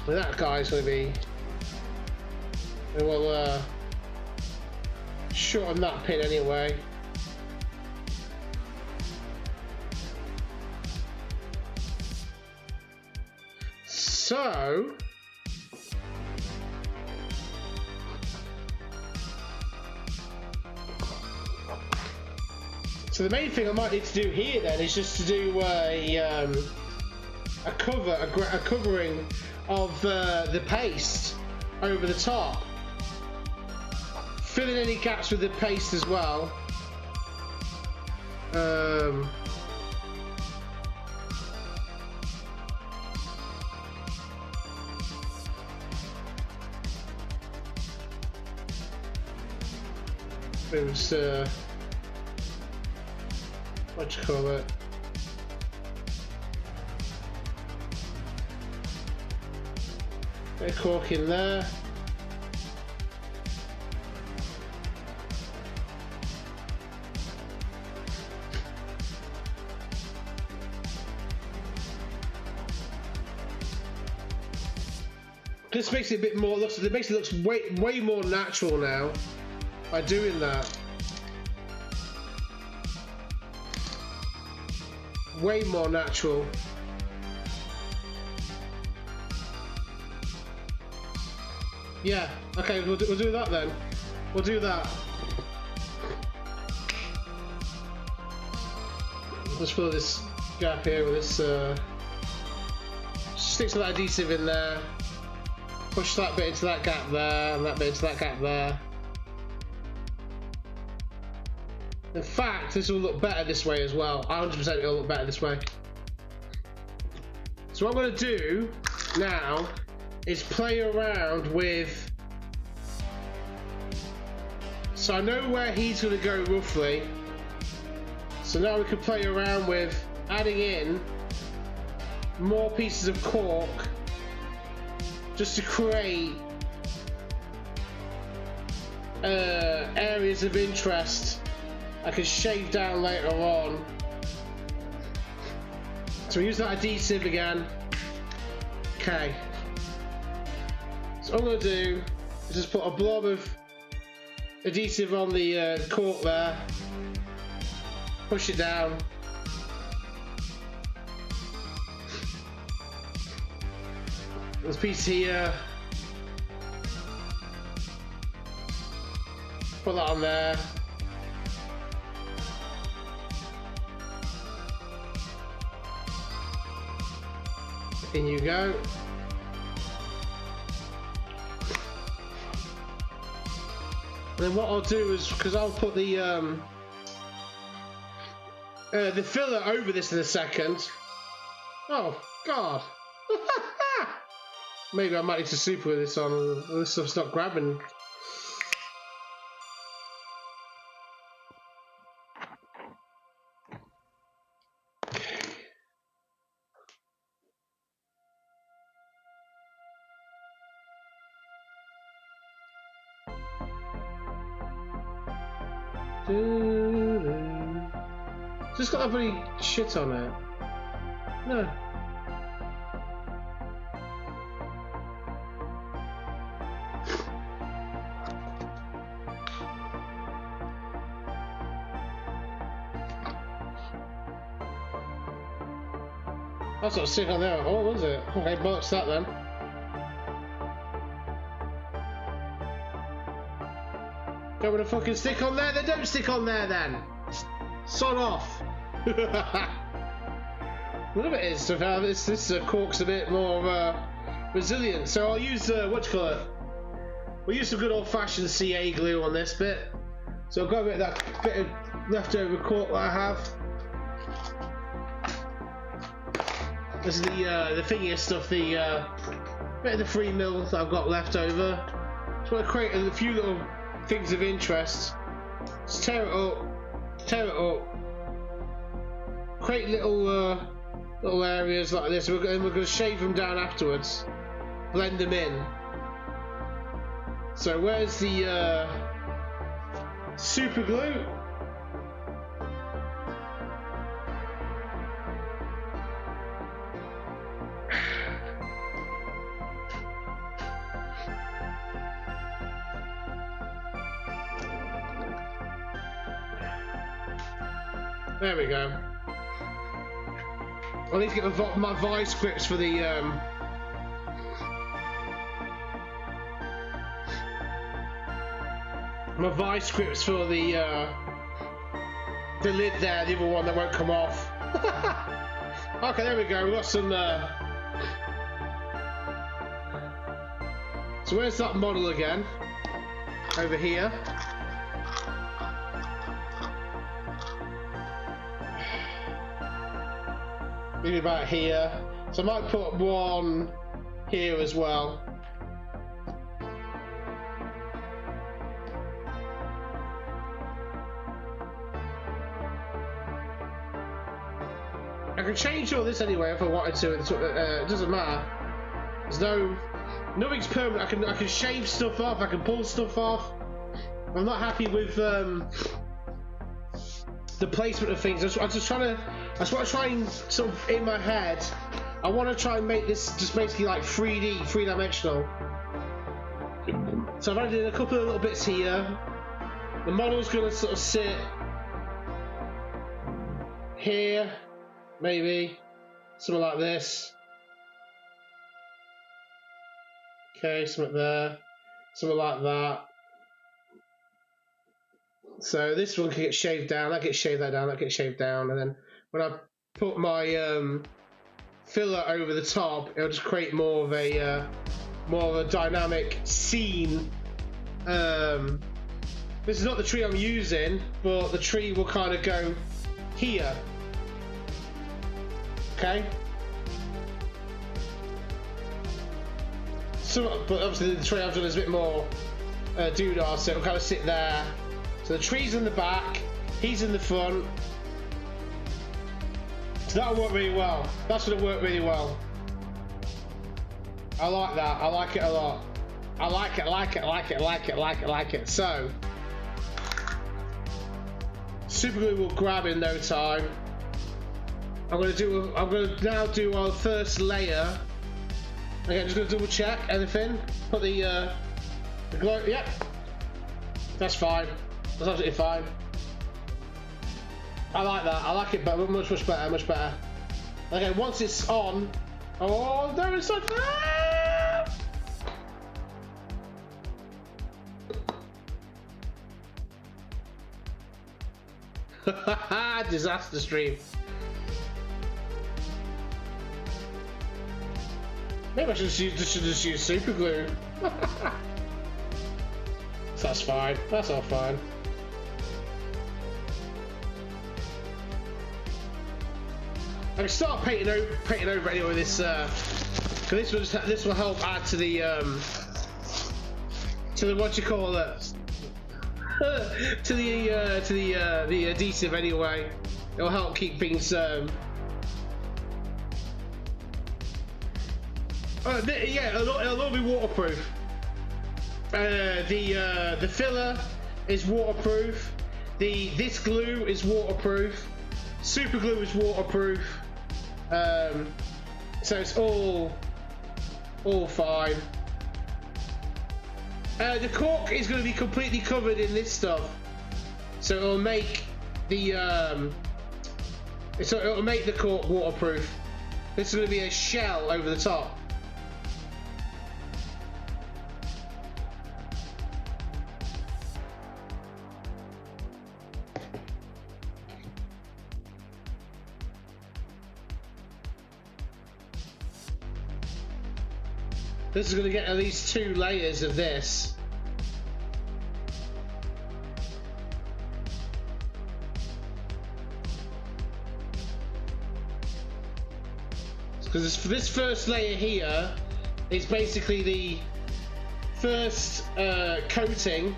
well, that guy's going to be, we'll shorten that pin anyway. So the main thing I might need to do here then is just to do a covering of the paste over the top. Fill in any gaps with the paste as well. It was what do you call it? Bit of cork in there. This makes it a bit more. It makes it look way more natural now by doing that. Way more natural. Yeah. Okay. We'll do that then. We'll do that. Let's fill this gap here with this. Stick some adhesive in there. Push that bit into that gap there, and that bit into that gap there. In fact, this will look better this way as well. 100% it'll look better this way. So what I'm going to do now is play around with... So I know where he's going to go roughly. So now we can play around with adding in more pieces of cork just to create areas of interest I can shave down later on. So we use that adhesive again. Okay. So all I'm going to do is just put a blob of adhesive on the cork there. Push it down. There's a piece here. Put that on there. In you go. And then what I'll do is, because I'll put the filler over this in a second. Oh God. Maybe I might need to super this on. This stuff's not grabbing. Just got that bloody shit on it. No. That's not sick on there at all, was it? Okay, bollocks that then. Don't want to fucking stick on there, then don't stick on there then! Sod off! Look at it, so this cork's a bit more resilient. So I'll use, what do you call it? We'll use some good old fashioned CA glue on this bit. So I've got a bit of that bit of leftover cork that I have. This is the thingiest stuff, the bit of the 3mm that I've got left over. Just want to create a few little things of interest. Just tear it up, create little areas like this. We're going to shave them down afterwards, blend them in. So where's the super glue? There we go. I need to get my vice grips for the my vice grips for the lid there, the other one that won't come off. Okay, there we go. We've got some. So where's that model again? Over here. Maybe about here. So I might put one here as well. I can change all this anyway if I wanted to. It doesn't matter. There's nothing's permanent. I can shave stuff off. I can pull stuff off. I'm not happy with the placement of things. I'm just trying to. That's what I'm trying sort of in my head. I want to try and make this just basically like 3D, three-dimensional. So I've added a couple of little bits here. The model's going to sort of sit here, maybe something like this. Okay, something there, something like that. So this one can get shaved down. That gets shaved that down. That gets shaved down, and then when I put my filler over the top, it'll just create more of a dynamic scene. This is not the tree I'm using, but the tree will kind of go here. Okay. So, but obviously the tree I've done is a bit more doodah, so it'll kind of sit there. So the tree's in the back, he's in the front. So that'll work really well. That's going to work really well. I like that. I like it a lot. I like it. So super glue will grab in no time. I'm going to now do our first layer. Okay, I'm just going to double check everything. Put the glow. Yep. That's fine. That's absolutely fine. I like that. I like it better. Much better. Much better. Okay, once it's on. Oh, no, it's not. Ah! Disaster stream. Maybe I should just use super glue. That's fine. That's all fine. I can start painting over anyway. This because this will help add to the what you call it to the adhesive anyway. It'll help keep things. Yeah, it'll be waterproof. The filler is waterproof. This glue is waterproof. Super glue is waterproof. So it's all fine. The cork is going to be completely covered in this stuff, so it'll make the cork waterproof. This is going to be a shell over the top. This is going to get at least 2 layers of this. Because this first layer here is basically the first coating,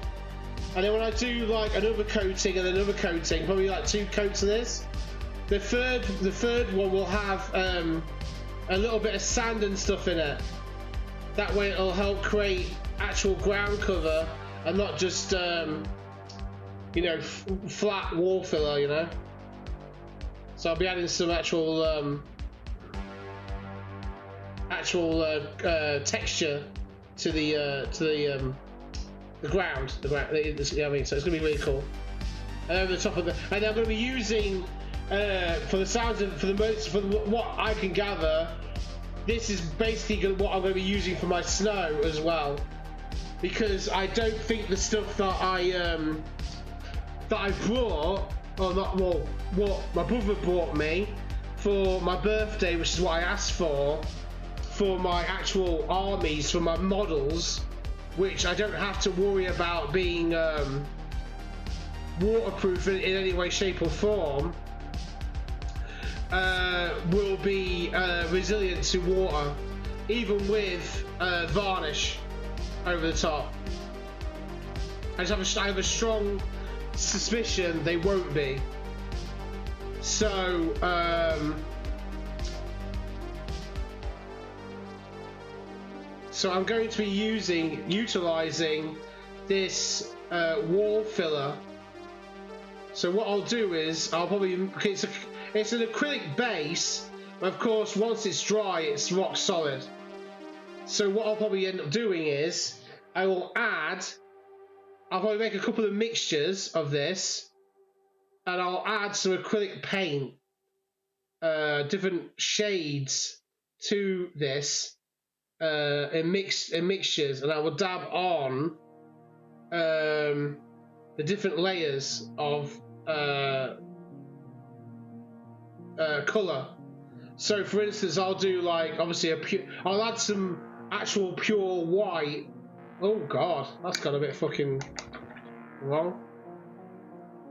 and then when I do like another coating and another coating, probably like 2 coats of this, the third one will have a little bit of sand and stuff in it. That way it'll help create actual ground cover and not just you know, flat wall filler, you know. So I'll be adding some actual texture to the ground. You know what I mean? So it's gonna be really cool. And over the top of and I'm gonna be using for the sounds of what I can gather. This is basically what I'm going to be using for my snow as well. because I don't think the stuff that I brought, or not, well, what my brother bought me for my birthday, which is what I asked for my actual armies, for my models, which I don't have to worry about being waterproof in any way, shape or form, will be resilient to water, even with varnish over the top. I have a strong suspicion they won't be. So I'm going to be utilizing this wall filler. So what I'll do is I'll probably, it's an acrylic base, but of course once it's dry it's rock solid. So what I'll probably end up doing is I'll probably make a couple of mixtures of this, and I'll add some acrylic paint, different shades to this in mixtures, and I will dab on the different layers of color. So for instance, I'll do like obviously I'll add some actual pure white. Oh god, that's got a bit fucking wrong.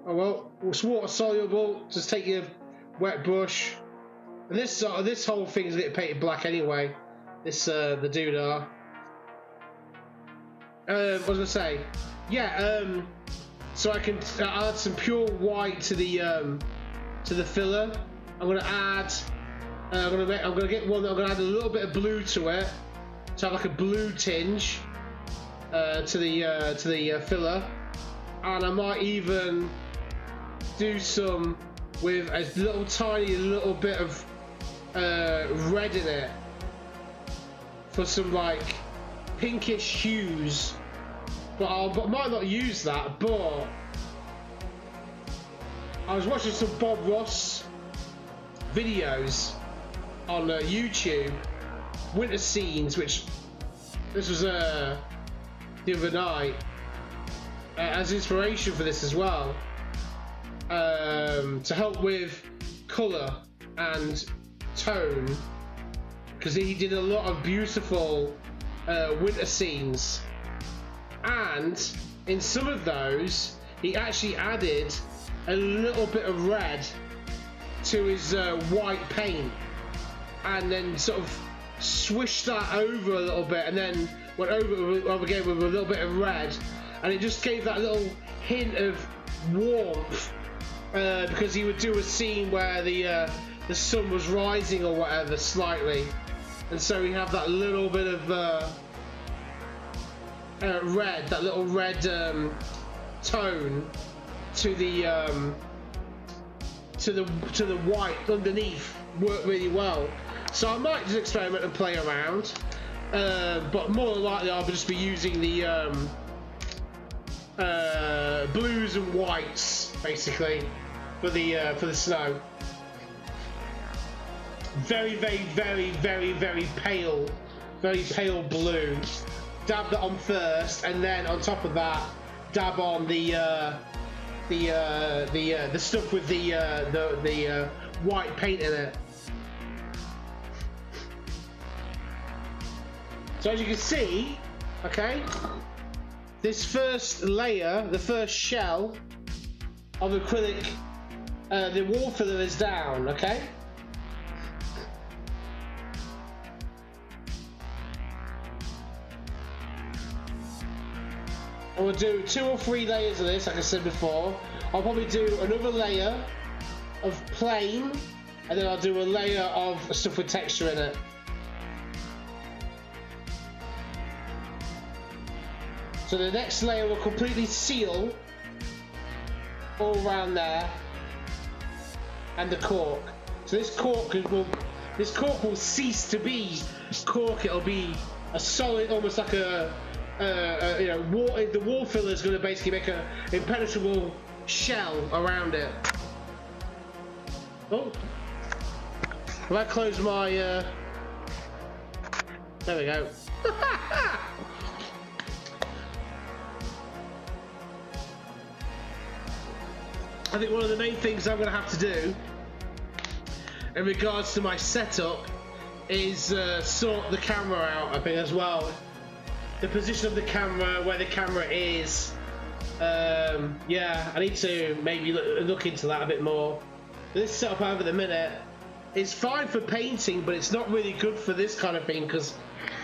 Oh well, it's water soluble. Just take your wet brush, and this whole thing is getting painted black anyway. This the doodah. What was I say? Yeah. So I can add some pure white to the filler. I'm gonna add. I'm gonna get one. I'm gonna add a little bit of blue to it, to have like a blue tinge to the filler, and I might even do some with a tiny little bit of red in it for some like pinkish hues. But I might not use that. But I was watching some Bob Ross videos on YouTube, winter scenes, which this was the other night, as inspiration for this as well, to help with colour and tone, because he did a lot of beautiful winter scenes, and in some of those he actually added a little bit of red to his white paint, and then sort of swished that over a little bit, and then went over again with a little bit of red, and it just gave that little hint of warmth, because he would do a scene where the sun was rising or whatever slightly, and so we have that little bit of red, that little red tone to the white underneath. Worked really well. So I might just experiment and play around, but more than likely I'll just be using the blues and whites basically for the snow. Very pale blue. Dab that on first, and then on top of that, dab on the stuff with the white paint in it. So as you can see, okay, this first layer, the first shell of acrylic, the wall filler is down, okay? And we'll do 2 or 3 layers of this, like I said before. I'll probably do another layer of plain, and then I'll do a layer of stuff with texture in it. So the next layer will completely seal all around there, and the cork. So this cork will cease to be cork. It'll be a solid, almost like a the wall filler is going to basically make an impenetrable shell around it. Oh, if I close my there we go. I think one of the main things I'm going to have to do in regards to my setup is sort the camera out a bit as well. The position of the camera, where the camera is. Yeah, I need to maybe look into that a bit more. This setup over the minute is fine for painting, but it's not really good for this kind of thing because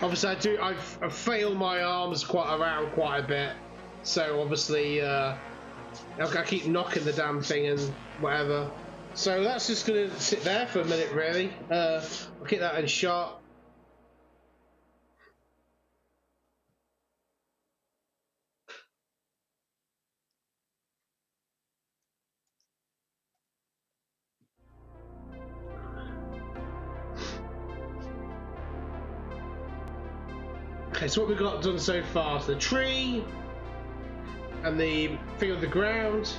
obviously I've failed my arms quite a bit. So obviously I keep knocking the damn thing and whatever. So that's just gonna sit there for a minute really. I'll keep that in shot. Okay, so what we've got done so far is the tree and the thing of the ground.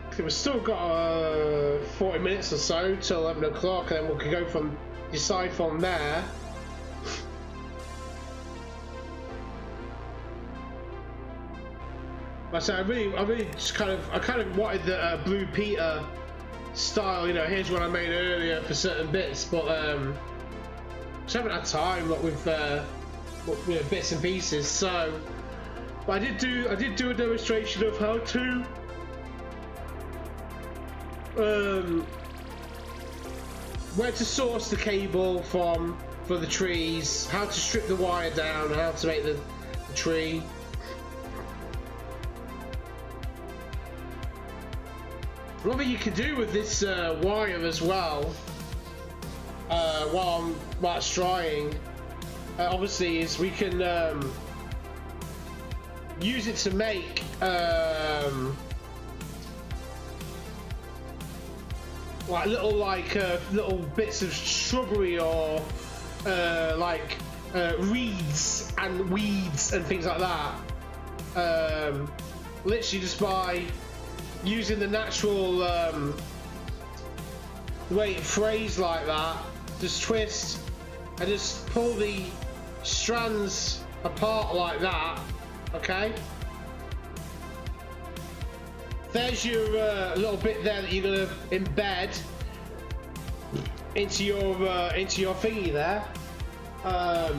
I think we've still got 40 minutes or so till 11 o'clock, and then we can go decide from there. Like I said, I really just kind of wanted the Blue Peter style. You know, here's what I made earlier for certain bits, but just haven't had time with you know, bits and pieces. So, but I did do a demonstration of how to where to source the cable for the trees, how to strip the wire down, how to make the tree. What you can do with this wire as well, while it's drying, obviously, is we can use it to make like little bits of shrubbery or reeds and weeds and things like that. Literally just by using the natural the way it frays like that, just twist and just pull the strands apart like that. Okay, there's your little bit there that you're gonna embed into your thingy there. I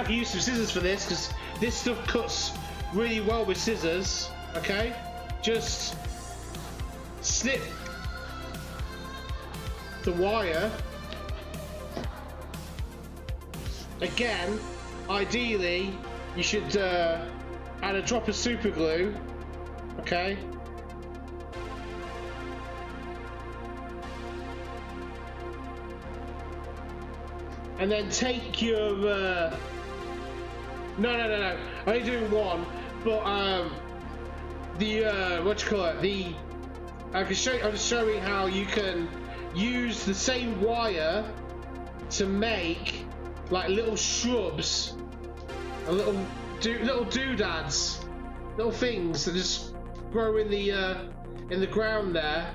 can use some scissors for this because this stuff cuts really well with scissors. Okay, just snip the wire. Again, ideally you should add a drop of super glue. Okay, and then take your no, only doing one, but what you call it, I'm just showing how you can use the same wire to make like little shrubs and little doodads, little things that just grow in the ground there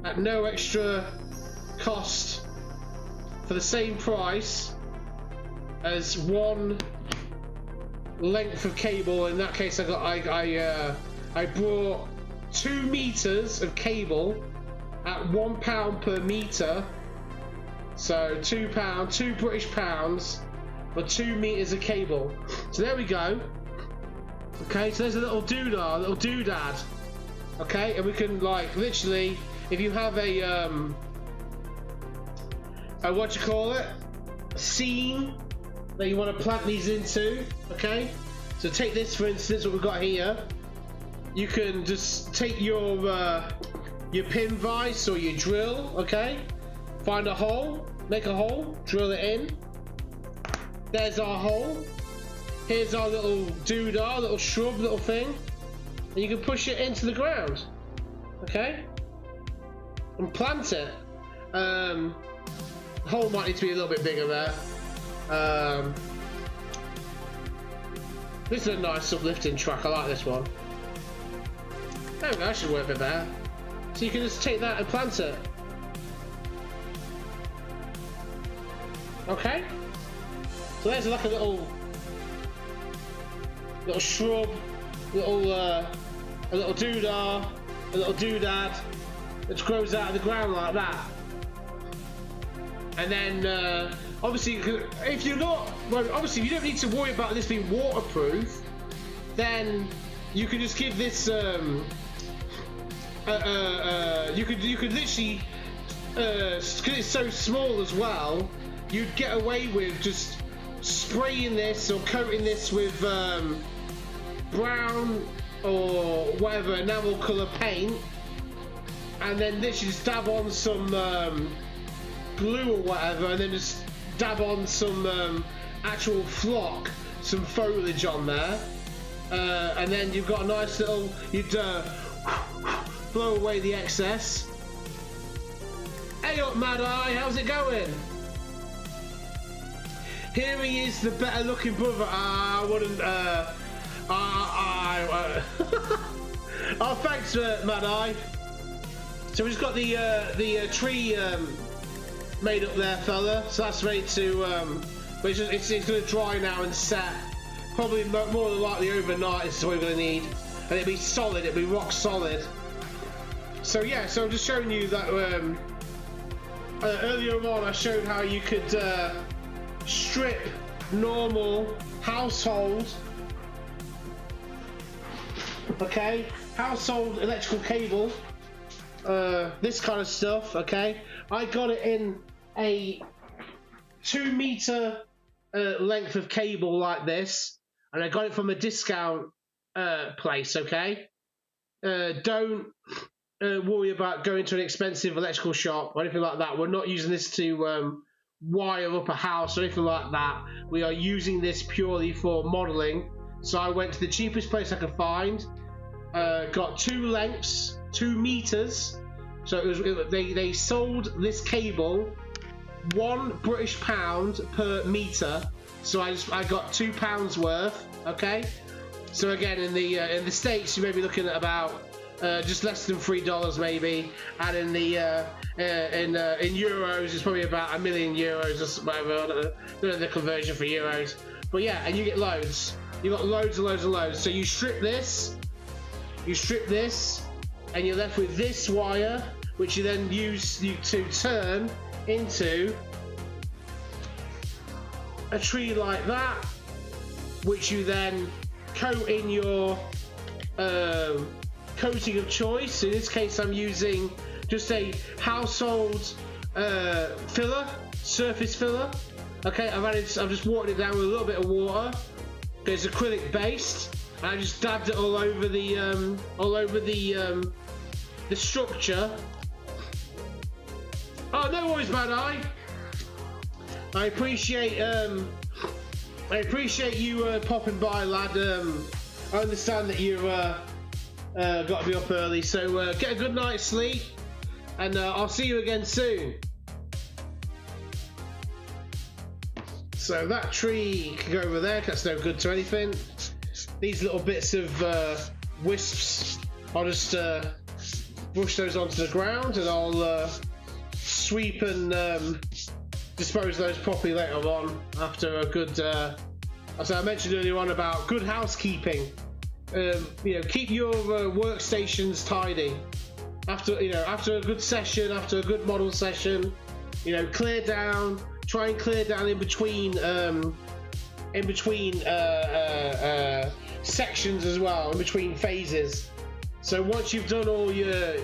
at no extra cost for the same price as one length of cable. In that case, I brought 2 meters of cable at £1 per meter, so £2, £2 for 2 meters of cable. So there we go. Okay, so there's a little doodad. Okay, and we can like literally, if you have a what you call it, a scene that you want to plant these into. Okay, so take this for instance, what we've got here. You can just take your pin vise or your drill. Okay, find a hole, make a hole, drill it in. There's our hole. Here's our little doodah, little shrub, little thing, and you can push it into the ground. Okay, and plant it. The hole might need to be a little bit bigger there. This is a nice uplifting track. I like this one. There we go. That should work a bit better. So you can just take that and plant it. Okay. So there's like a little shrub, a little doodah, a little doodad that grows out of the ground like that. And then obviously, if you're not, well, obviously if you don't need to worry about this being waterproof, then you can just give this you could literally because it's so small as well, you'd get away with just spraying this or coating this with brown or whatever enamel colour paint, and then literally just dab on some glue or whatever, and then just dab on some actual flock, some foliage on there, and then you've got a nice little, you'd blow away the excess. Hey up, Mad Eye, how's it going? Here he is, the better looking brother. I wouldn't, oh, thanks, Mad Eye. So we just got the tree made up there, fella. So that's ready to, but it's going to dry now and set. Probably more than likely overnight is what we're going to need. And it'll be solid, it'll be rock solid. So yeah, so I'm just showing you that earlier on I showed how you could strip normal household, okay, household electrical cable, this kind of stuff, okay. I got it in a 2 meter length of cable like this, and I got it from a discount place, okay. Don't worry about going to an expensive electrical shop or anything like that. We're not using this to wire up a house or anything like that. We are using this purely for modeling. So I went to the cheapest place I could find, got 2 lengths, 2 meters. So they sold this cable £1 British per meter. So I got £2 worth. Okay. So again, in the States, you may be looking at about just less than $3 maybe, and in the in euros it's probably about €1 million or whatever. I don't know the conversion for euros, but yeah, and you get loads. You got loads and loads and loads. So you strip this, and you're left with this wire, which you then use to turn into a tree like that, which you then coat in your coating of choice. In this case, I'm using just a household filler, surface filler. Okay, I've just watered it down with a little bit of water. It's acrylic based. And I just dabbed it all over the structure. Oh, no worries, Bad Eye. I appreciate you popping by, lad. I understand that you've got to be up early, so get a good night's sleep, and I'll see you again soon. So that tree can go over there, 'cause that's no good to anything. These little bits of wisps, I'll just brush those onto the ground, and I'll sweep and dispose those properly later on after a good, as I mentioned earlier on about good housekeeping. Keep your workstations tidy. After a good session, after a good model session, clear down. Try and clear down in between sections as well, in between phases. So once you've done all your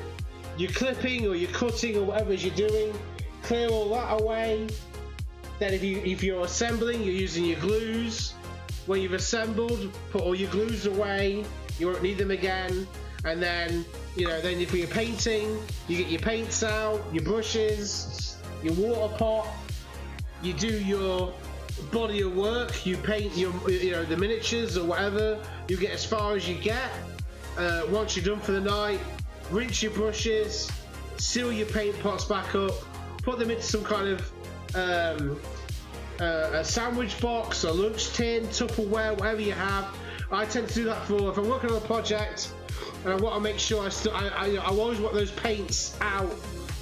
clipping or your cutting or whatever you're doing, clear all that away. Then if you're assembling, you're using your glues. When you've assembled, put all your glues away. You won't need them again. And then then if you're painting, you get your paints out, your brushes, your water pot. You do your body of work. You paint your the miniatures or whatever. You get as far as you get. Once you're done for the night, rinse your brushes, seal your paint pots back up, put them into some kind of a sandwich box, a lunch tin, Tupperware, whatever you have. I tend to do that if I'm working on a project and I want to make sure I always want those paints out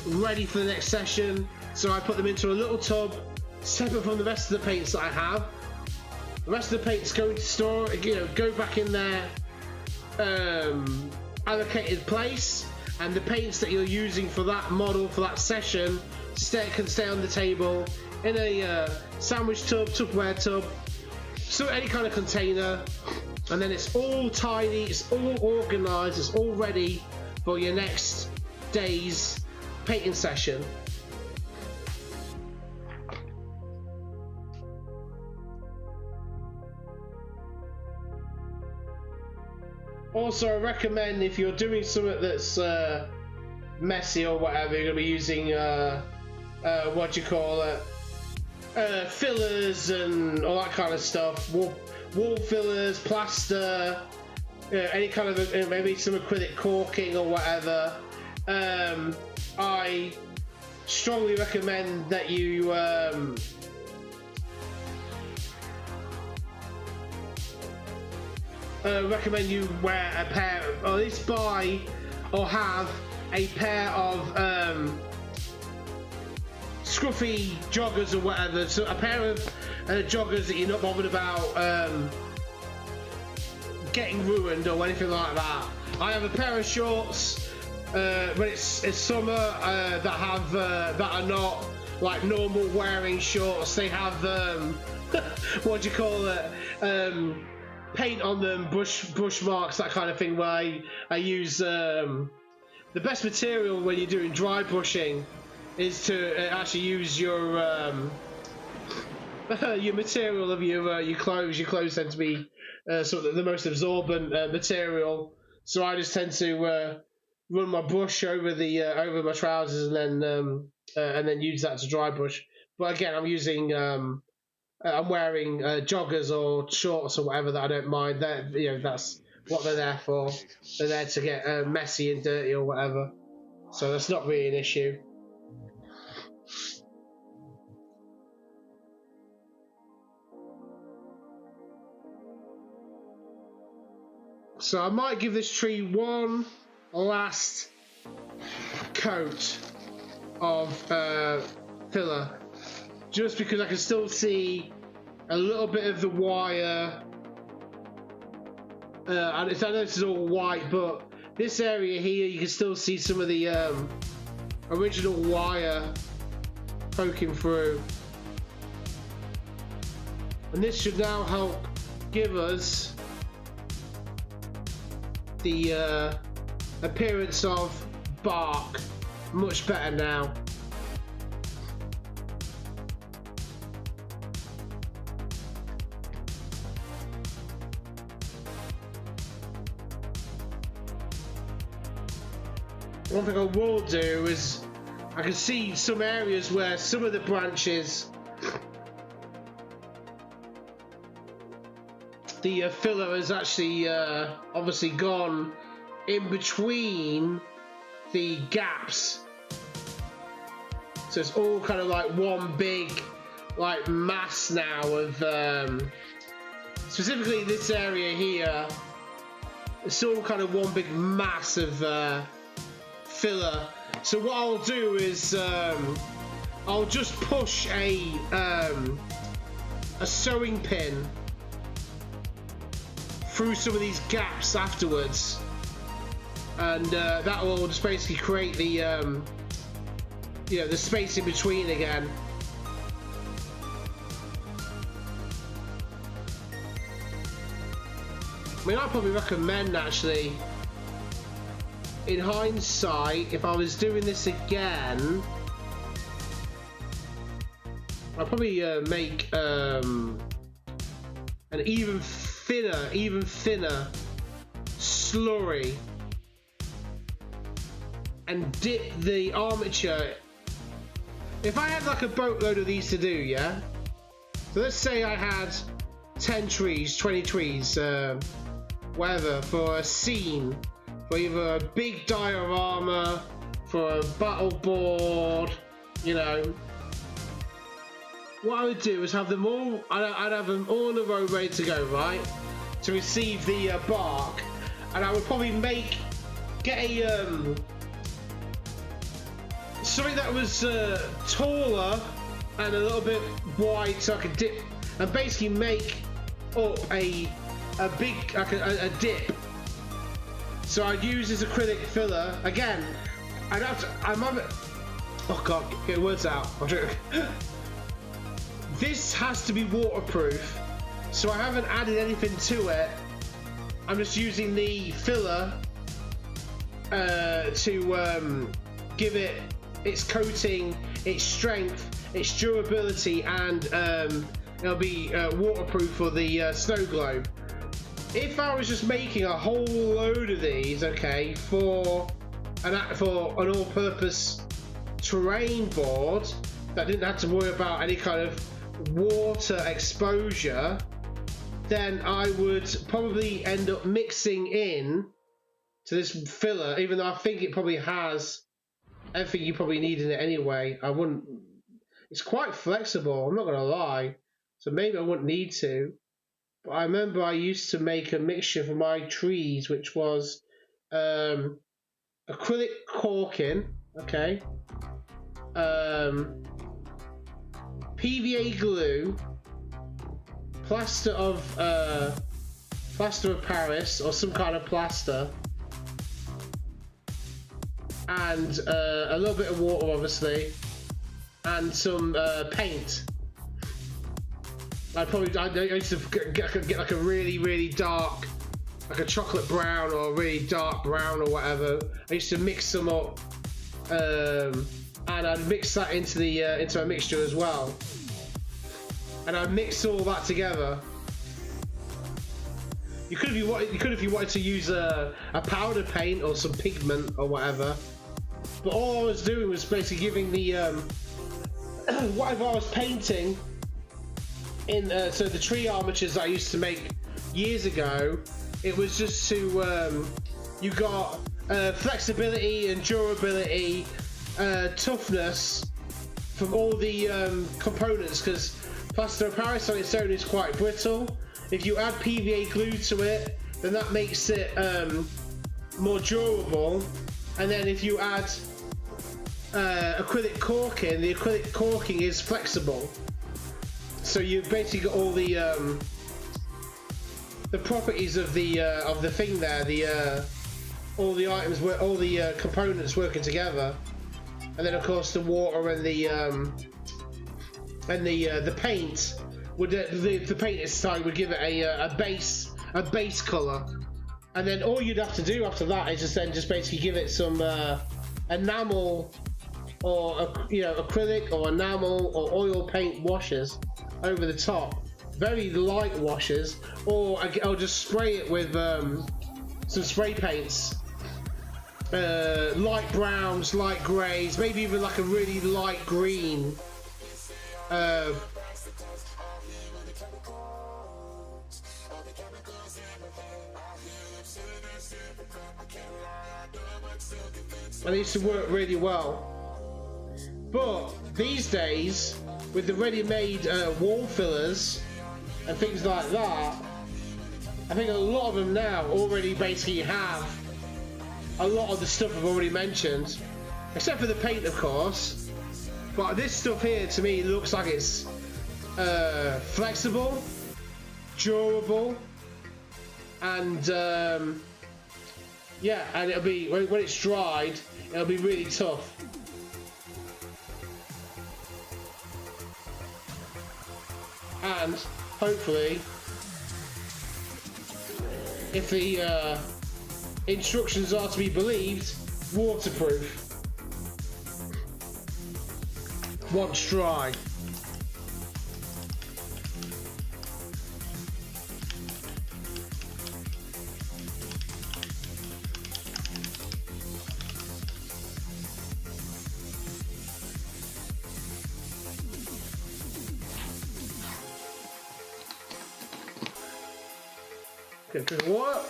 ready for the next session. So I put them into a little tub, separate from the rest of the paints that I have. The rest of the paints go into store, go back in there allocated place, and the paints that you're using for that model, for that session, can stay on the table in a sandwich tub, Tupperware tub, so any kind of container, and then it's all tidy, it's all organized, it's all ready for your next day's painting session. Also, I recommend if you're doing something that's messy or whatever, you're going to be using what do you call it, fillers and all that kind of stuff, wall fillers, plaster, any kind of maybe some acrylic caulking or whatever. I strongly recommend that you wear a pair, or at least buy or have a pair of scruffy joggers or whatever. So a pair of joggers that you're not bothered about getting ruined or anything like that. I have a pair of shorts when it's summer that have that are not like normal wearing shorts. They have what do you call it? Paint on them, brush marks, that kind of thing. Where I use the best material when you're doing dry brushing is to actually use your material of your clothes. Your clothes tend to be sort of the most absorbent material, so I just tend to run my brush over the over my trousers and then use that to dry brush. But again, I'm using I'm wearing joggers or shorts or whatever that I don't mind. That, you know, that's what they're there for. They're there to get messy and dirty or whatever. So that's not really an issue. So I might give this tree one last coat of filler, just because I can still see a little bit of the wire. And I know this is all white, but this area here you can still see some of the original wire poking through. And this should now help give us the appearance of bark much better now. One thing I will do is I can see some areas where some of the branches, the filler has actually obviously gone in between the gaps, so it's all kind of like one big like mass now of specifically this area here. It's all kind of one big mass of filler. So what I'll do is I'll just push a sewing pin through some of these gaps afterwards, and that will just basically create the you know, the space in between again. I mean, I'd probably recommend, actually, in hindsight, if I was doing this again, I'd probably make an even thinner slurry and dip the armature. If I had like a boatload of these to do, yeah? So let's say I had 10 trees, 20 trees, whatever, for a scene, for either a big diorama, for a battle board, you know. What I would do is have them all, I'd have them all in a row ready to go, right? To receive the bark. And I would probably get a, something that was taller and a little bit wide, so I could dip and basically make up a big, like a dip So I'd use this acrylic filler again. I'd have to. Oh god, get words out. This has to be waterproof, so I haven't added anything to it. I'm just using the filler to give it its coating, its strength, its durability, and it'll be waterproof for the snow globe. If I was just making a whole load of these, okay, for an all-purpose terrain board that didn't have to worry about any kind of water exposure, then I would probably end up mixing in to this filler, even though I think it probably has everything you probably need in it anyway. I wouldn't. It's quite flexible, I'm not gonna lie, so maybe I wouldn't need to. But I remember I used to make a mixture for my trees, which was acrylic caulking, okay, PVA glue, plaster of Paris or some kind of plaster, and a little bit of water, obviously, and some paint. I used to get like a really dark, like a chocolate brown or a really dark brown or whatever. I used to mix them up, and I'd mix that into a mixture as well, and I'd mix all that together. You could if you wanted to use a powder paint or some pigment or whatever. But all I was doing was basically giving the whatever I was painting in. So the tree armatures that I used to make years ago, it was just to you got flexibility and durability, toughness from all the components, because plaster of Paris on its own is quite brittle. If you add PVA glue to it, then that makes it more durable. And then if you add acrylic caulking, the acrylic caulking is flexible. So you basically got all the properties of the thing there, all the items, all the components working together, and then of course the water and the paint would the paint itself would give it a base color, and then all you'd have to do after that is just basically give it some enamel or acrylic or enamel or oil paint washes over the top, very light washes, or I'll just spray it with some spray paints, light browns, light greys, maybe even like a really light green. And it used to work really well. But these days, with the ready-made wall fillers and things like that, I think a lot of them now already basically have a lot of the stuff I've already mentioned, except for the paint, of course. But this stuff here, to me, looks like it's flexible, durable, and yeah, and it'll be, when it's dried, it'll be really tough. And hopefully, if the instructions are to be believed, waterproof once dry. Okay, drink water.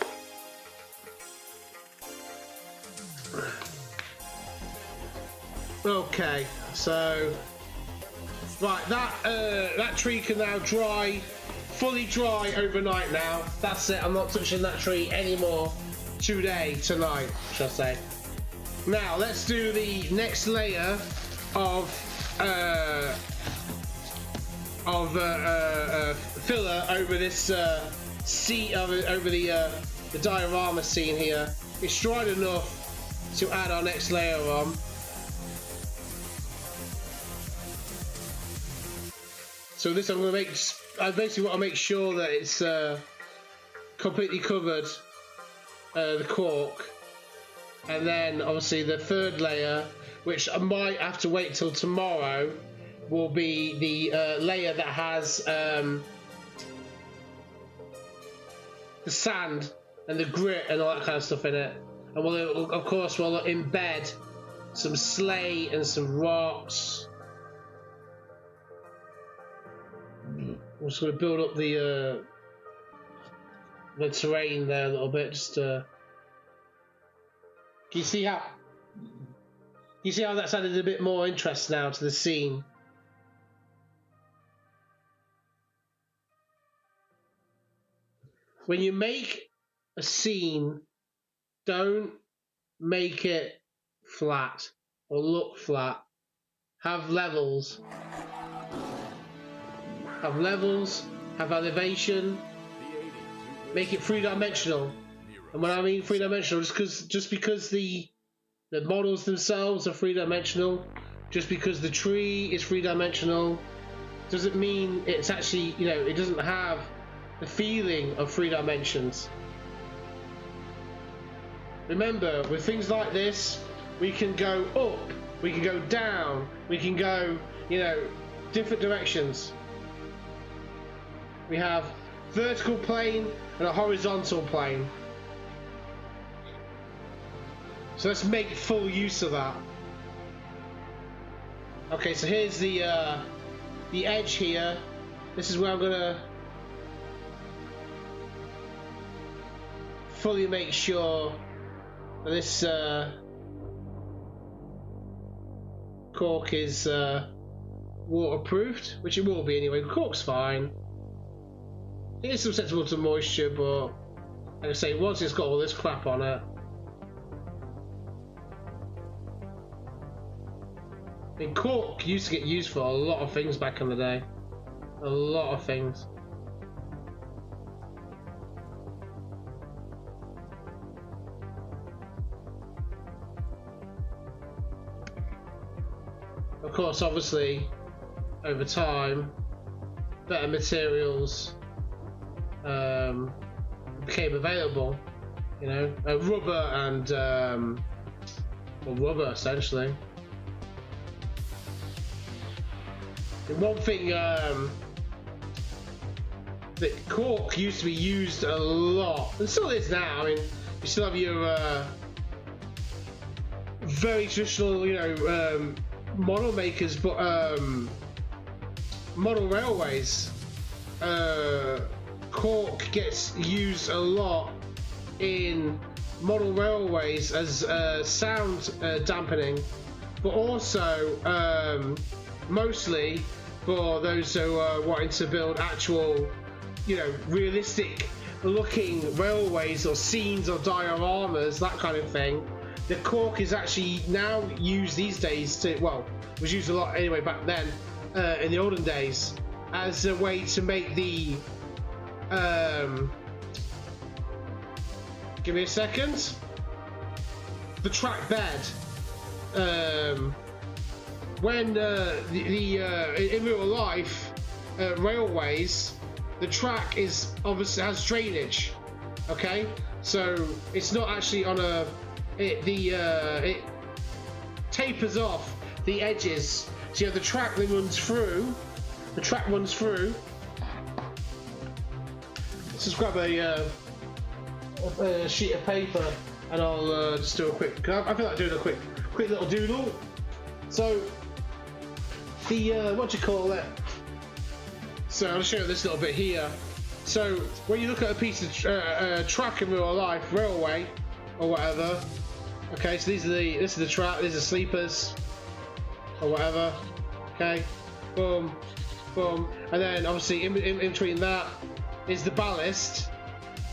Okay, so right, that tree can now dry, fully dry overnight now. That's it. I'm not touching that tree anymore tonight, shall I say. Now let's do the next layer of filler over this over the diorama scene here. it's dried enough to add our next layer on. So this I'm going to make, I basically want to make sure that it's completely covered, the cork. And then obviously the third layer, which I might have to wait till tomorrow, will be the layer that has the sand and the grit and all that kind of stuff in it. And we'll, of course, we'll embed some slate and some rocks. I'm just going to build up the terrain there a little bit. Just can you see how? You see how that's added a bit more interest now to the scene? When you make a scene, don't make it flat or look flat. Have levels. Have levels, have elevation, make it three-dimensional. And when I mean three-dimensional, just because the models themselves are three-dimensional, just because the tree is three-dimensional, doesn't mean it's actually, you know, it doesn't have the feeling of 3 dimensions. Remember, with things like this, we can go up, we can go down, we can go, you know, different directions. We have vertical plane and a horizontal plane. So let's make full use of that. Okay, so here's the edge here. This is where I'm gonna fully make sure that this cork is waterproofed, which it will be anyway. Cork's fine. It is susceptible to moisture, but like I say, once it's got all this crap on it. I mean, cork used to get used for a lot of things back in the day. A lot of things. Of course, obviously, over time, better materials became available, you know, rubber and well, rubber essentially. And one thing that cork used to be used a lot, and still is now. I mean, you still have your very traditional, you know, model makers, but model railways. Cork gets used a lot in model railways as sound dampening, but also mostly for those who are wanting to build actual, you know, realistic looking railways or scenes or dioramas, that kind of thing. The cork is actually now used these days to, well, it was used a lot anyway back then, in the olden days, as a way to make the give me a second, the track bed. When in real life railways, the track is obviously has drainage, okay, so it's not actually on a it tapers off the edges, so you have the track that runs through. The track runs through. Let's just grab a sheet of paper and I'll just do a quick. I feel like doing a quick little doodle. So the what do you call it? So I'll show you this little bit here. So when you look at a piece of track in real life, railway or whatever. Okay, so this is the track. These are sleepers or whatever. Okay, boom, boom, and then obviously in between that is the ballast.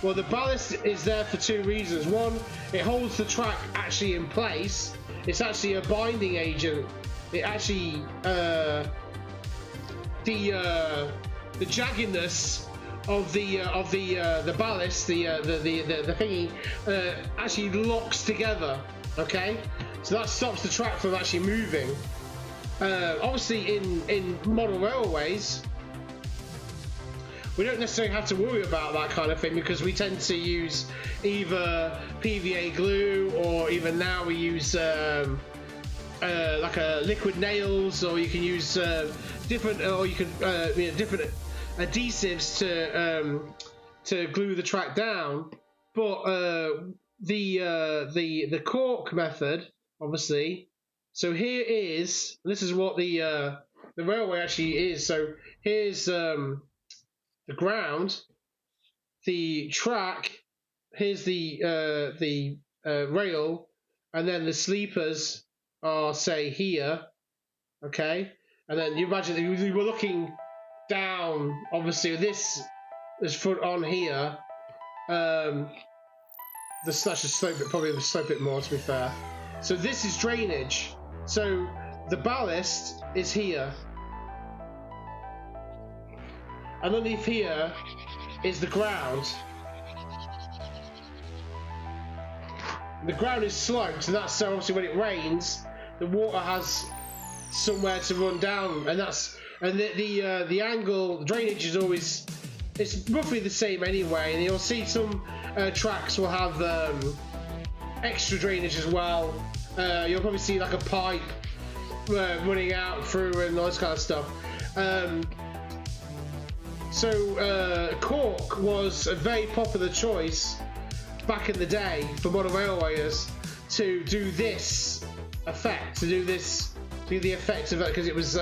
Well, the ballast is there for 2 reasons. One, it holds the track actually in place. It's actually a binding agent. It actually the jaggedness of the ballast, the thingy, actually locks together. Okay, so that stops the track from actually moving. Obviously, in model railways, we don't necessarily have to worry about that kind of thing because we tend to use either PVA glue, or even now we use like a liquid nails, or you can use different, or you can different adhesives to glue the track down. But the cork method, obviously. So here is, this is what the railway actually is. So here's the ground, the track. Here's the rail, and then the sleepers are, say, here. Okay, and then you imagine that we're looking down. Obviously, this is front on here. This should slope it, probably slope it more, to be fair. So this is drainage. So the ballast is here. Underneath here is the ground. The ground is sloped, and that's so obviously when it rains, the water has somewhere to run down, and the angle, the drainage is always, it's roughly the same anyway. And you'll see some tracks will have extra drainage as well. You'll probably see like a pipe running out through and all this kind of stuff. So cork was a very popular choice back in the day for model railwayers to do this effect, to do the effect of it, because it was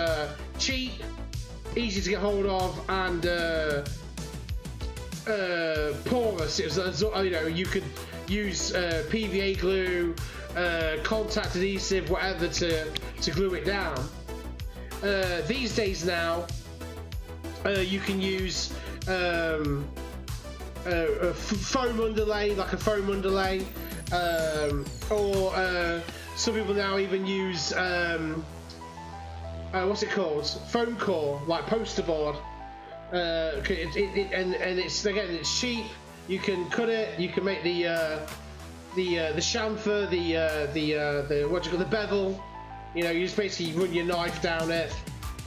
cheap, easy to get hold of, and porous. It was, you could use PVA glue, contact adhesive, whatever to glue it down. These days now, you can use a foam underlay, like a foam underlay, or some people now even use what's it called? Foam core, like poster board. And it's, again, it's cheap. You can cut it. You can make the chamfer, the what do you call, the bevel. You know, you just basically run your knife down it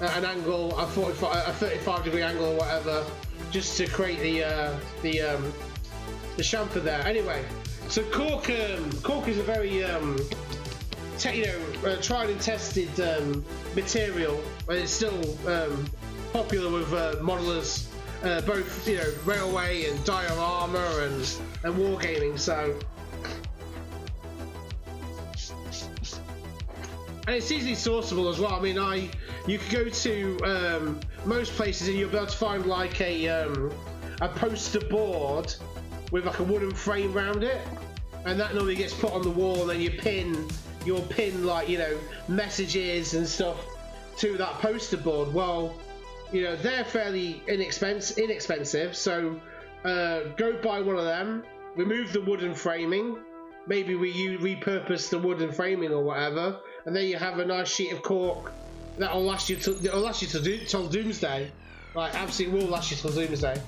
at an angle, a 35-degree angle or whatever, just to create the chamfer there. Anyway, so cork is a very tried and tested material, and it's still popular with modelers, both railway and diorama and wargaming. So, and it's easily sourceable as well. I mean, you could go to most places and you'll be able to find like a poster board with like a wooden frame around it, and that normally gets put on the wall, and then you'll pin like messages and stuff to that poster board. Well, they're fairly inexpensive, so go buy one of them, remove the wooden framing, maybe repurpose the wooden framing or whatever, and then you have a nice sheet of cork that'll last you till doomsday. Like, absolutely will last you till doomsday.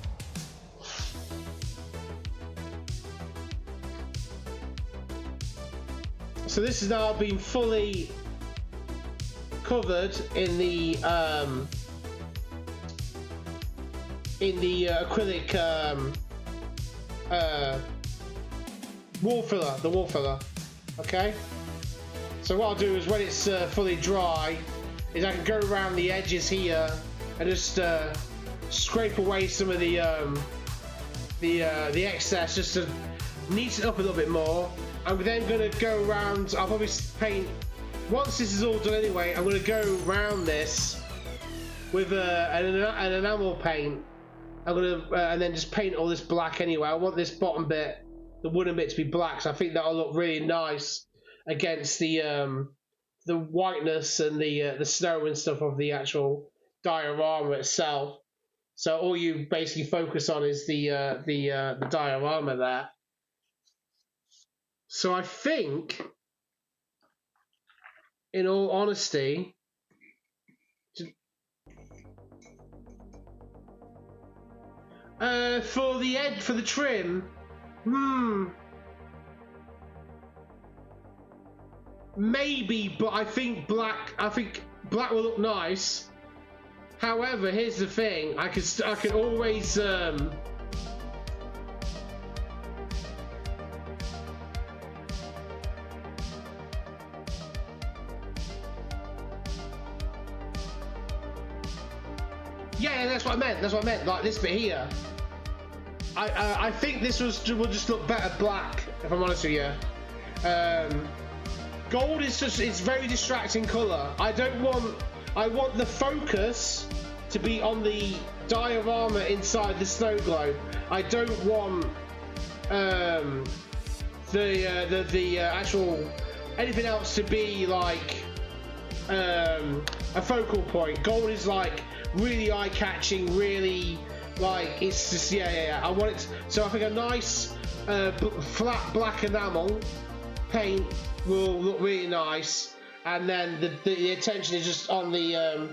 So this has now been fully covered in the acrylic wall filler, okay? So what I'll do is, when it's fully dry, is I can go around the edges here and just scrape away some of the excess, just to neaten it up a little bit more. I'm then going to go around, I'll probably paint, once this is all done anyway, I'm going to go around this with an enamel paint. I'm going to, and then just paint all this black anyway. I want this bottom bit, the wooden bit, to be black, so I think that'll look really nice against the whiteness and the snow and stuff of the actual diorama itself. So all you basically focus on is the diorama there. So I think, in all honesty, For the edge, for the trim, maybe, but I think black will look nice. However, here's the thing: I can always yeah, that's what I meant. That's what I meant. Like this bit here. I think this will just look better black. If I'm honest with you, gold is it's very distracting color. I want the focus to be on the diorama inside the Snowglobe. I don't want the actual anything else to be like a focal point. Gold is like really eye-catching, really like it's just yeah. I want it so I think a nice flat black enamel paint will look really nice, and then the attention is just on the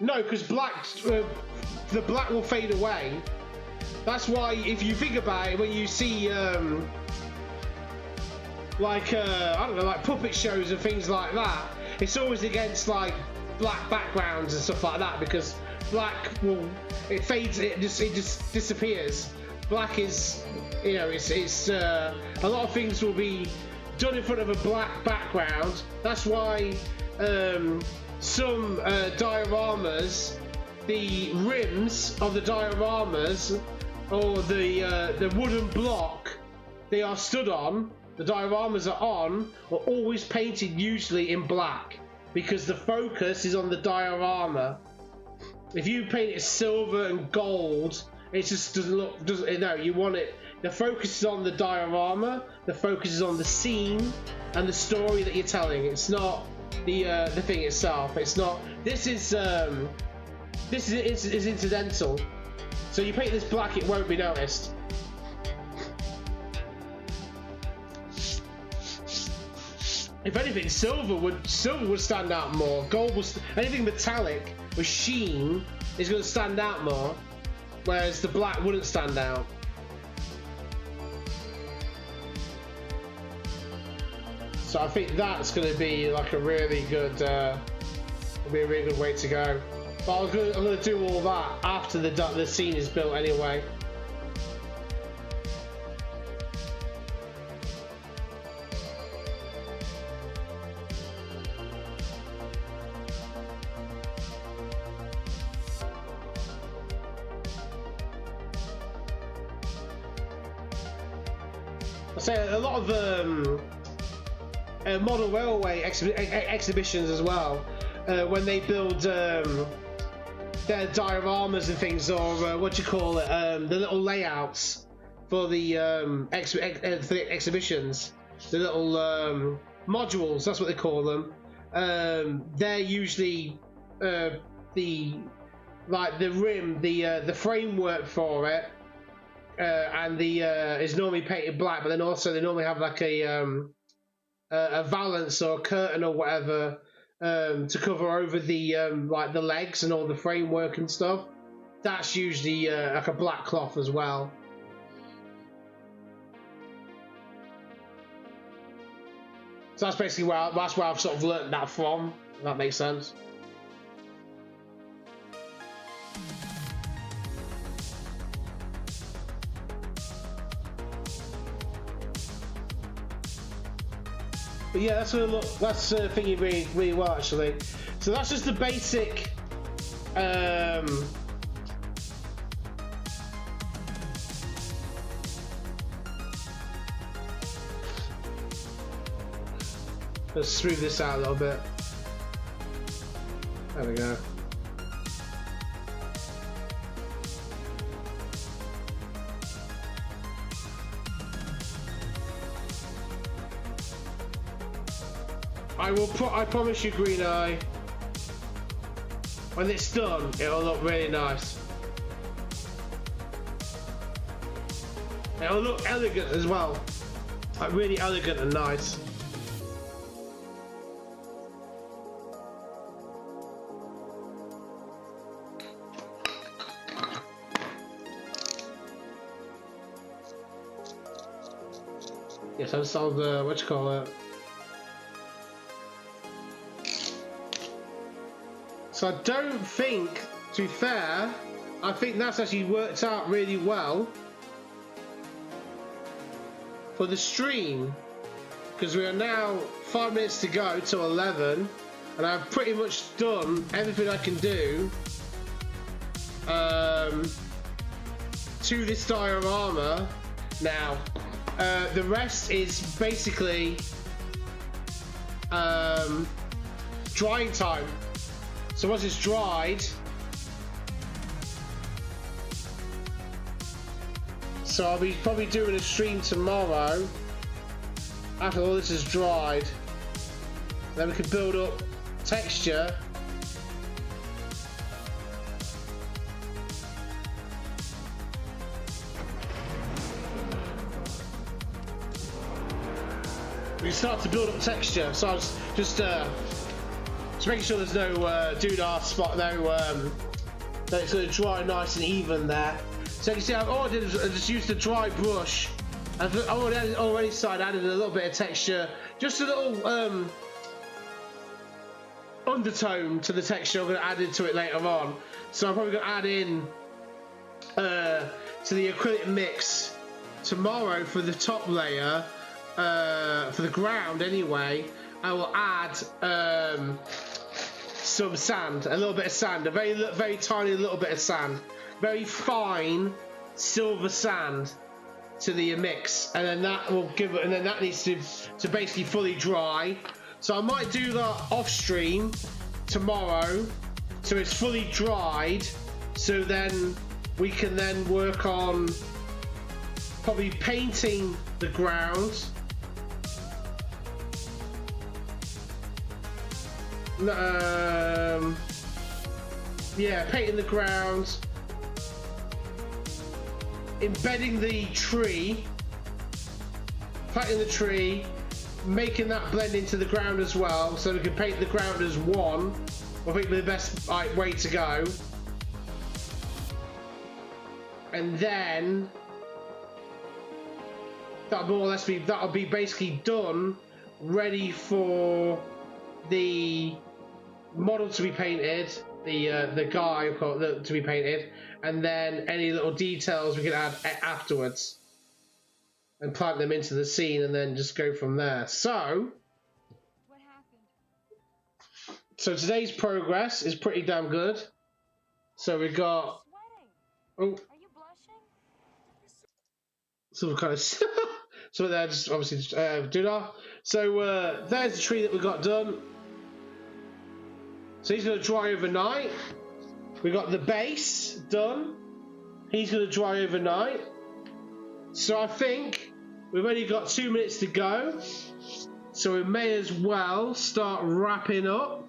no, because black the black will fade away. That's why if you think about it, when you see like I don't know, like puppet shows and things like that, it's always against like black backgrounds and stuff like that, because black it fades, it just disappears. Black is, you know, it's a lot of things will be done in front of a black background. That's why some dioramas, the rims of the dioramas or the wooden block they are stood on, the dioramas are on, are always painted usually in black, because the focus is on the diorama. If you paint it silver and gold, it just doesn't look. No, you want it. The focus is on the diorama. The focus is on the scene and the story that you're telling. It's not the thing itself. It's not. This is incidental. So you paint this black, it won't be noticed. If anything, silver would stand out more. Gold was anything metallic with sheen is going to stand out more, whereas the black wouldn't stand out. So I think that's going to be like a really good, way to go. But I'm going to do all that after the scene is built anyway. I say a lot of model railway exhibitions as well, when they build their dioramas and things, or what do you call it, the little layouts for the exhibitions, the little modules, that's what they call them. They're usually the rim, the framework for it, and is normally painted black, but then also they normally have like a valance or a curtain or whatever to cover over the like the legs and all the framework and stuff. That's usually like a black cloth as well. So that's basically where I've sort of learnt that from. If that makes sense. But yeah, that's thinking really, really well actually. So that's just the basic. Let's smooth this out a little bit. There we go. I promise you, Green Eye, when it's done, it'll look really nice. It'll look elegant as well, like really elegant and nice. Yes, I installed the what you call it. So I don't think, to be fair, I think that's actually worked out really well for the stream, because we are now 5 minutes to go till 11, and I've pretty much done everything I can do to this diorama now. The rest is basically drying time. So once it's dried, so I'll be probably doing a stream tomorrow after all this is dried. Then we can build up texture. We start to build up texture. So I was just making sure there's no doodah spot, that it's going to dry nice and even there. So you can see all I did is I just used a dry brush. I've already started adding a little bit of texture, just a little undertone to the texture. I'm going to add into it later on. So I'm probably going to add in to the acrylic mix tomorrow for the top layer, for the ground anyway. I will add some sand, a little bit of sand, a very tiny little bit of sand, very fine silver sand to the mix, and then that will give it, and then that needs to basically fully dry. So I might do that off stream tomorrow, so it's fully dried, so then we can then work on probably painting the ground. Yeah, painting the ground, embedding the tree, planting the tree, making that blend into the ground as well, so we can paint the ground as one. I think the best way to go. And then that'll be basically done, ready for the model to be painted, the guy to be painted, and then any little details we can add afterwards and plant them into the scene, and then just go from there. So what happened? So today's progress is pretty damn good. So we got Sweating. Are you blushing? some kind of so there just obviously do that. So there's the tree that we got done. So he's going to dry overnight. We got the base done. He's going to dry overnight. So I think we've only got 2 minutes to go. So we may as well start wrapping up.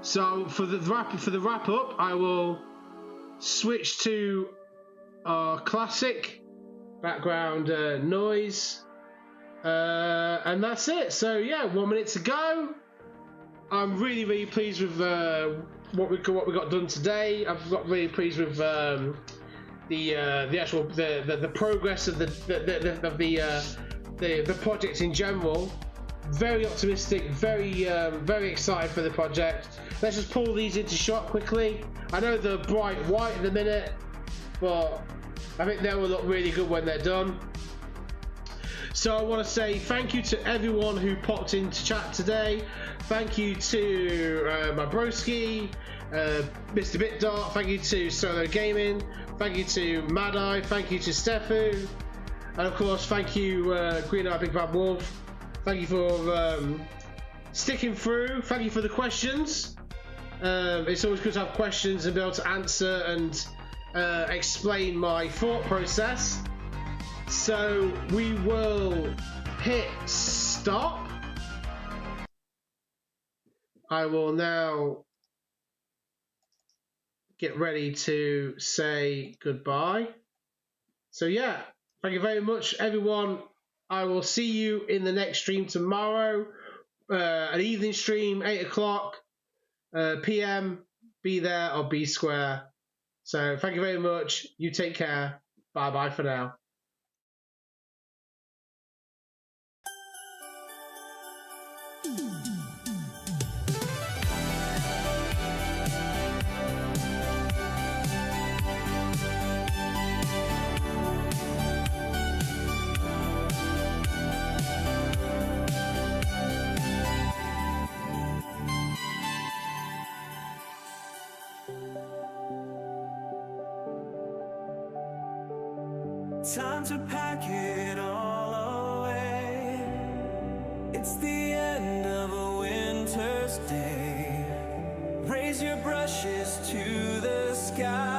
So for the wrap up, I will switch to our classic background noise, and that's it. So yeah, 1 minute to go. I'm really pleased with what we got done today. I've got really pleased with the actual the progress of the project in general. Very optimistic, very excited for the project. Let's just pull these into shot quickly. I know they're bright white in the minute, but I think they will look really good when they're done. So I want to say thank you to everyone who popped into chat today. Thank you to my broski, Mr. BitDart. Thank you to Solo Gaming. Thank you to Mad Eye. Thank you to Stefu. And of course, thank you, Green Eye Big Bad Wolf. Thank you for sticking through. Thank you for the questions. It's always good to have questions and be able to answer and explain my thought process. So we will hit stop. I will now get ready to say goodbye. So yeah, thank you very much, everyone. I will see you in the next stream tomorrow, an evening stream, 8 o'clock p.m. Be there or be square. So thank you very much. You take care. Bye bye for now. Time to pack it all away. It's the end of a winter's day. Raise your brushes to the sky.